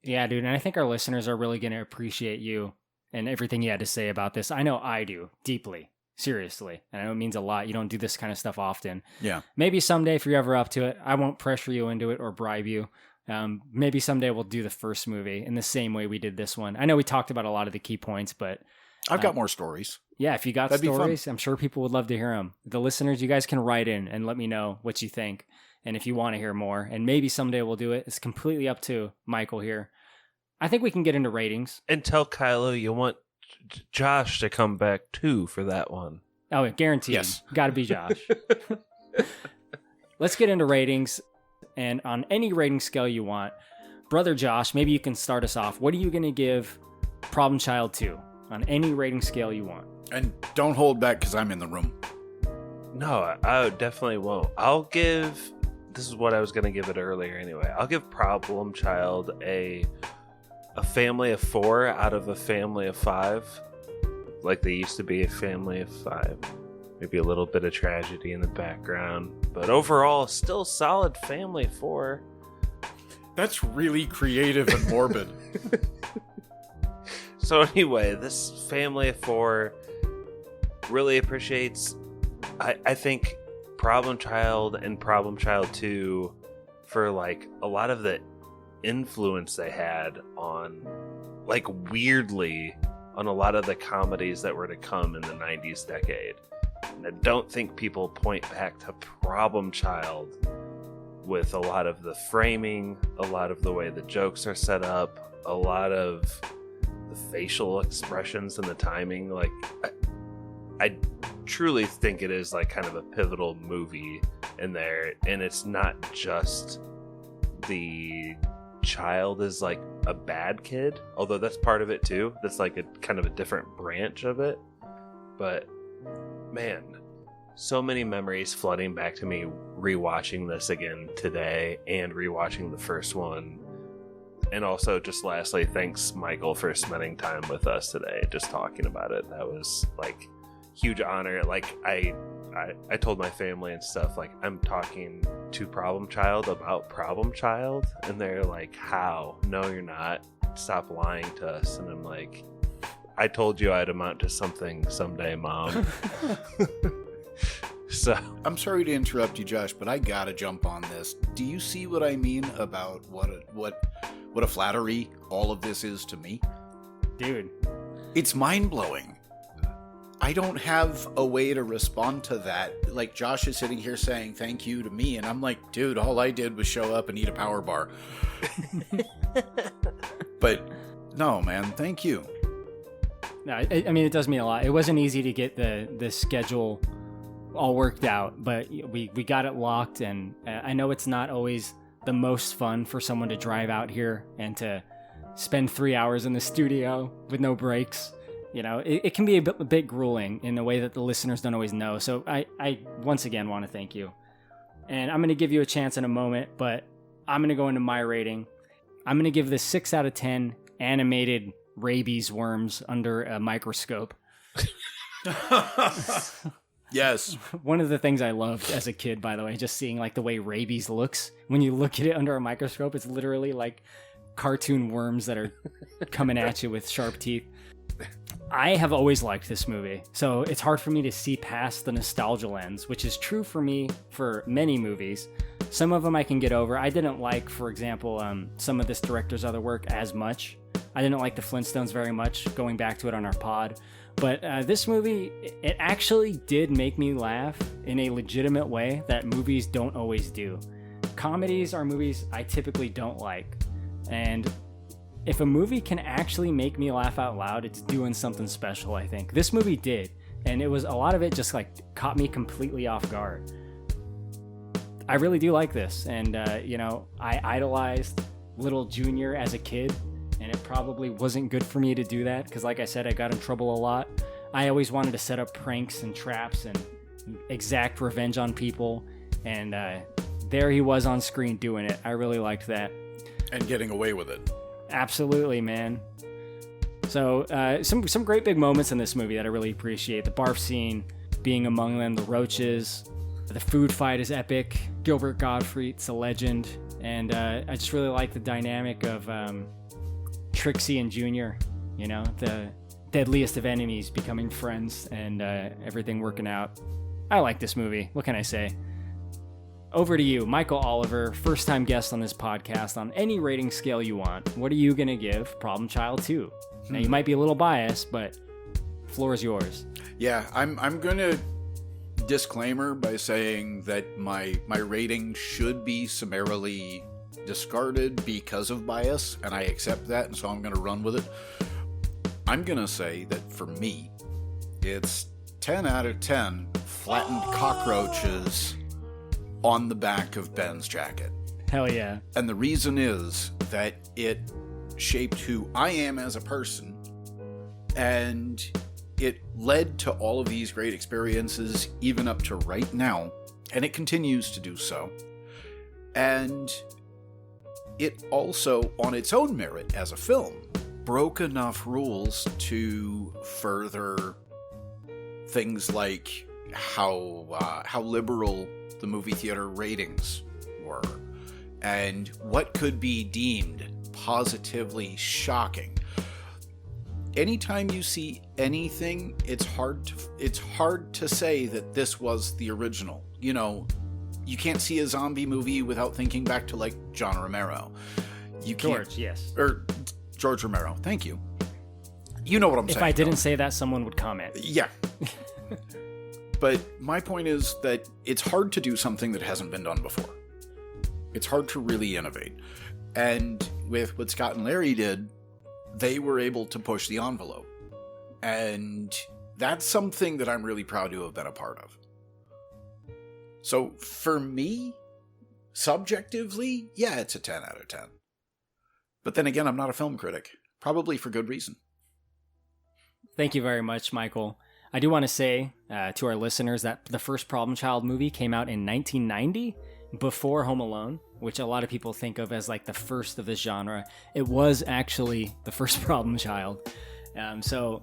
Yeah, dude, and I think our listeners are really going to appreciate you and everything you had to say about this. I know I do, deeply, seriously, and I know it means a lot. You don't do this kind of stuff often. Yeah. Maybe someday, if you're ever up to it, I won't pressure you into it or bribe you. Maybe someday we'll do the first movie in the same way we did this one. I know we talked about a lot of the key points, but I've got more stories. Yeah, if you got That'd be stories, fun. I'm sure people would love to hear them. The listeners, you guys can write in and let me know what you think and if you want to hear more. And maybe someday we'll do it. It's completely up to Michael here. I think we can get into ratings. And tell Kylo you want Josh to come back too for that one. Oh, guaranteed. Yes. Got to be Josh. Let's get into ratings. And on any rating scale you want, Brother Josh, maybe you can start us off. What are you going to give Problem Child 2 on any rating scale you want? And don't hold back because I'm in the room. No, I definitely won't. I'll give... This is what I was going to give it earlier anyway. I'll give Problem Child a family of 4 out of a family of 5. Like they used to be a family of 5. Maybe a little bit of tragedy in the background. But overall, still solid family of 4. That's really creative and morbid. So anyway, this family of 4 really appreciates, I think, Problem Child and Problem Child 2 for like a lot of the influence they had on, like weirdly, on a lot of the comedies that were to come in the 90s decade. And I don't think people point back to Problem Child with a lot of the framing, a lot of the way the jokes are set up, a lot of the facial expressions and the timing. Like, I truly think it is like kind of a pivotal movie in there, and it's not just the child is like a bad kid, although that's part of it too. That's like a kind of a different branch of it. But man, so many memories flooding back to me rewatching this again today and rewatching the first one. And also, just lastly, thanks Michael for spending time with us today, just talking about it. That was like huge honor. Like I told my family and stuff, like I'm talking to Problem Child about Problem Child, and they're like, how? No, you're not. Stop lying to us. And I'm like, I told you I'd amount to something someday, Mom. So I'm sorry to interrupt you, Josh, but I gotta jump on this. Do you see what I mean about what a flattery all of this is to me? Dude, it's mind-blowing. I don't have a way to respond to that. Like, Josh is sitting here saying thank you to me, and I'm like, dude, all I did was show up and eat a power bar. But no, man, thank you. No, I mean, it does mean a lot. It wasn't easy to get the schedule all worked out, but we got it locked, and I know it's not always the most fun for someone to drive out here and to spend 3 hours in the studio with no breaks. You know, it can be a bit grueling in a way that the listeners don't always know. So I once again want to thank you. And I'm going to give you a chance in a moment, but I'm going to go into my rating. I'm going to give this 6 out of 10 animated rabies worms under a microscope. Yes. One of the things I loved as a kid, by the way, just seeing like the way rabies looks. When you look at it under a microscope, it's literally like cartoon worms that are coming at you with sharp teeth. I have always liked this movie, so it's hard for me to see past the nostalgia lens, which is true for me for many movies. Some of them I can get over. I didn't like, for example, some of this director's other work as much. I didn't like the Flintstones very much, going back to it on our pod. But this movie, it actually did make me laugh in a legitimate way that movies don't always do. Comedies are movies I typically don't like. And if a movie can actually make me laugh out loud, it's doing something special, I think. This movie did. And it was a lot of it just like caught me completely off guard. I really do like this. And, you know, I idolized little Junior as a kid. And it probably wasn't good for me to do that because, like I said, I got in trouble a lot. I always wanted to set up pranks and traps and exact revenge on people. And there he was on screen doing it. I really liked that. And getting away with it. Absolutely, man. So some great big moments in this movie that I really appreciate. The barf scene being among them, the roaches, The food fight is epic. Gilbert Gottfried's a legend. And I just really like the dynamic of Trixie and Junior, you know, the deadliest of enemies becoming friends and everything working out. I like this movie. What can I say? Over to you, Michael Oliver, first-time guest on this podcast. On any rating scale you want, what are you going to give Problem Child 2? Now, you might be a little biased, but floor is yours. Yeah, I'm going to disclaimer by saying that my rating should be summarily discarded because of bias, and I accept that, and so I'm going to run with it. I'm going to say that for me, it's 10 out of 10 flattened cockroaches on the back of Ben's jacket. Hell yeah. And the reason is that it shaped who I am as a person, and it led to all of these great experiences even up to right now, and it continues to do so. And it also, on its own merit as a film, broke enough rules to further things like how liberal the movie theater ratings were, and what could be deemed positively shocking. Anytime you see anything, it's hard to say that this was the original. You know, you can't see a zombie movie without thinking back to, like, John Romero. George, yes. Or George Romero, thank you. You know what I'm saying. If I didn't say that, someone would comment. Yeah. But my point is that it's hard to do something that hasn't been done before. It's hard to really innovate. And with what Scott and Larry did, they were able to push the envelope. And that's something that I'm really proud to have been a part of. So for me, subjectively, yeah, it's a 10 out of 10. But then again, I'm not a film critic. Probably for good reason. Thank you very much, Michael. I do want to say to our listeners that the first Problem Child movie came out in 1990, before Home Alone, which a lot of people think of as like the first of this genre. It was actually the first Problem Child. So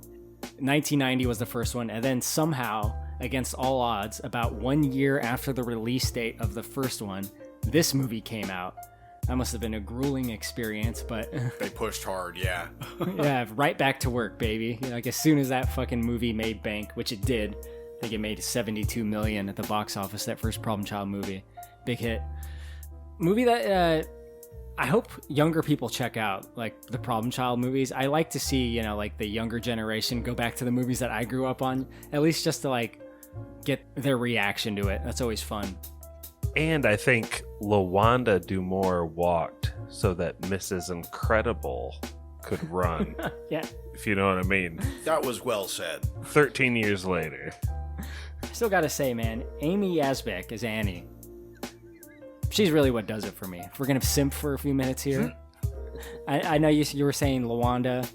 1990 was the first one, and then somehow, against all odds, about 1 year after the release date of the first one, this movie came out. That must have been a grueling experience, but... They pushed hard, yeah. Yeah, right back to work, baby. You know, like as soon as that fucking movie made bank, which it did, I think it made $72 million at the box office, that first Problem Child movie. Big hit. Movie that I hope younger people check out, like the Problem Child movies. I like to see, you know, like the younger generation go back to the movies that I grew up on, at least just to like get their reaction to it. That's always fun. And I think LaWanda do more walked so that Mrs. Incredible could run. Yeah. If you know what I mean. That was well said. 13 years later. I still gotta say, man, Amy Yasbeck as Annie. She's really what does it for me. If we're gonna simp for a few minutes here. I know you were saying LaWanda,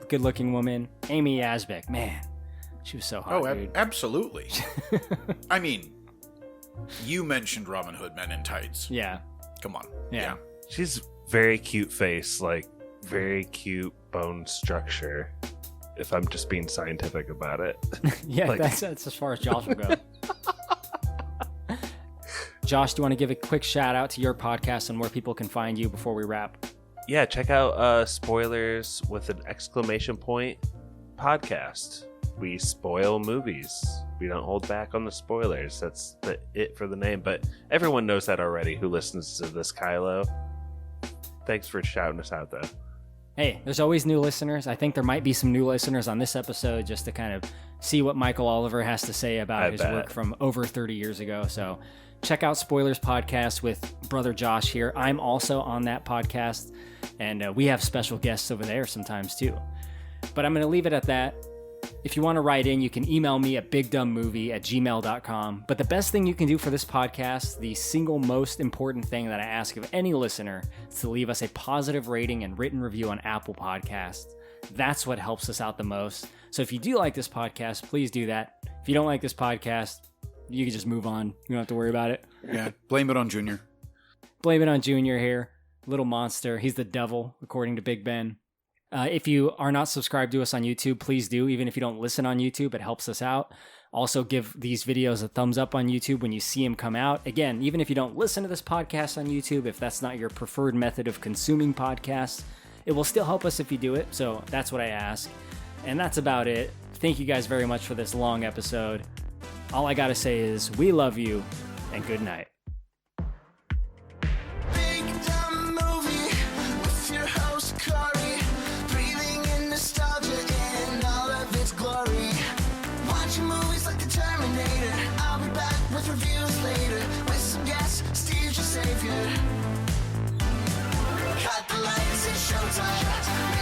good looking woman. Amy Yasbeck, man. She was so hot, dude. Absolutely. I mean, you mentioned Robin Hood Men in Tights. Yeah. Come on. Yeah. She's very cute face, like very cute bone structure, if I'm just being scientific about it. Yeah, like... that's as far as Josh will go. Josh, do you want to give a quick shout out to your podcast and where people can find you before we wrap? Yeah, check out Spoilers with an exclamation point podcast. We spoil movies. We don't hold back on the spoilers. That's it for the name. But everyone knows that already who listens to this, Kylo. Thanks for shouting us out, though. Hey, there's always new listeners. I think there might be some new listeners on this episode just to kind of see what Michael Oliver has to say about his work from over 30 years ago. So check out Spoilers Podcast with brother Josh here. I'm also on that podcast, and we have special guests over there sometimes too. But I'm going to leave it at that. If you want to write in, you can email me at bigdumbmovie@gmail.com. But the best thing you can do for this podcast, the single most important thing that I ask of any listener, is to leave us a positive rating and written review on Apple Podcasts. That's what helps us out the most. So if you do like this podcast, please do that. If you don't like this podcast, you can just move on. You don't have to worry about it. Yeah, blame it on Junior. Blame it on Junior here. Little monster. He's the devil, according to Big Ben. If you are not subscribed to us on YouTube, please do. Even if you don't listen on YouTube, it helps us out. Also, give these videos a thumbs up on YouTube when you see them come out. Again, even if you don't listen to this podcast on YouTube, if that's not your preferred method of consuming podcasts, it will still help us if you do it. So that's what I ask. And that's about it. Thank you guys very much for this long episode. All I gotta say is we love you and good night. Big dumb movie with your host Korey, breathing in nostalgia in all of its glory. Watching movies like the Terminator. I'll be back with reviews later. With some guests, Steve's your savior. Cut the lights, it's showtime.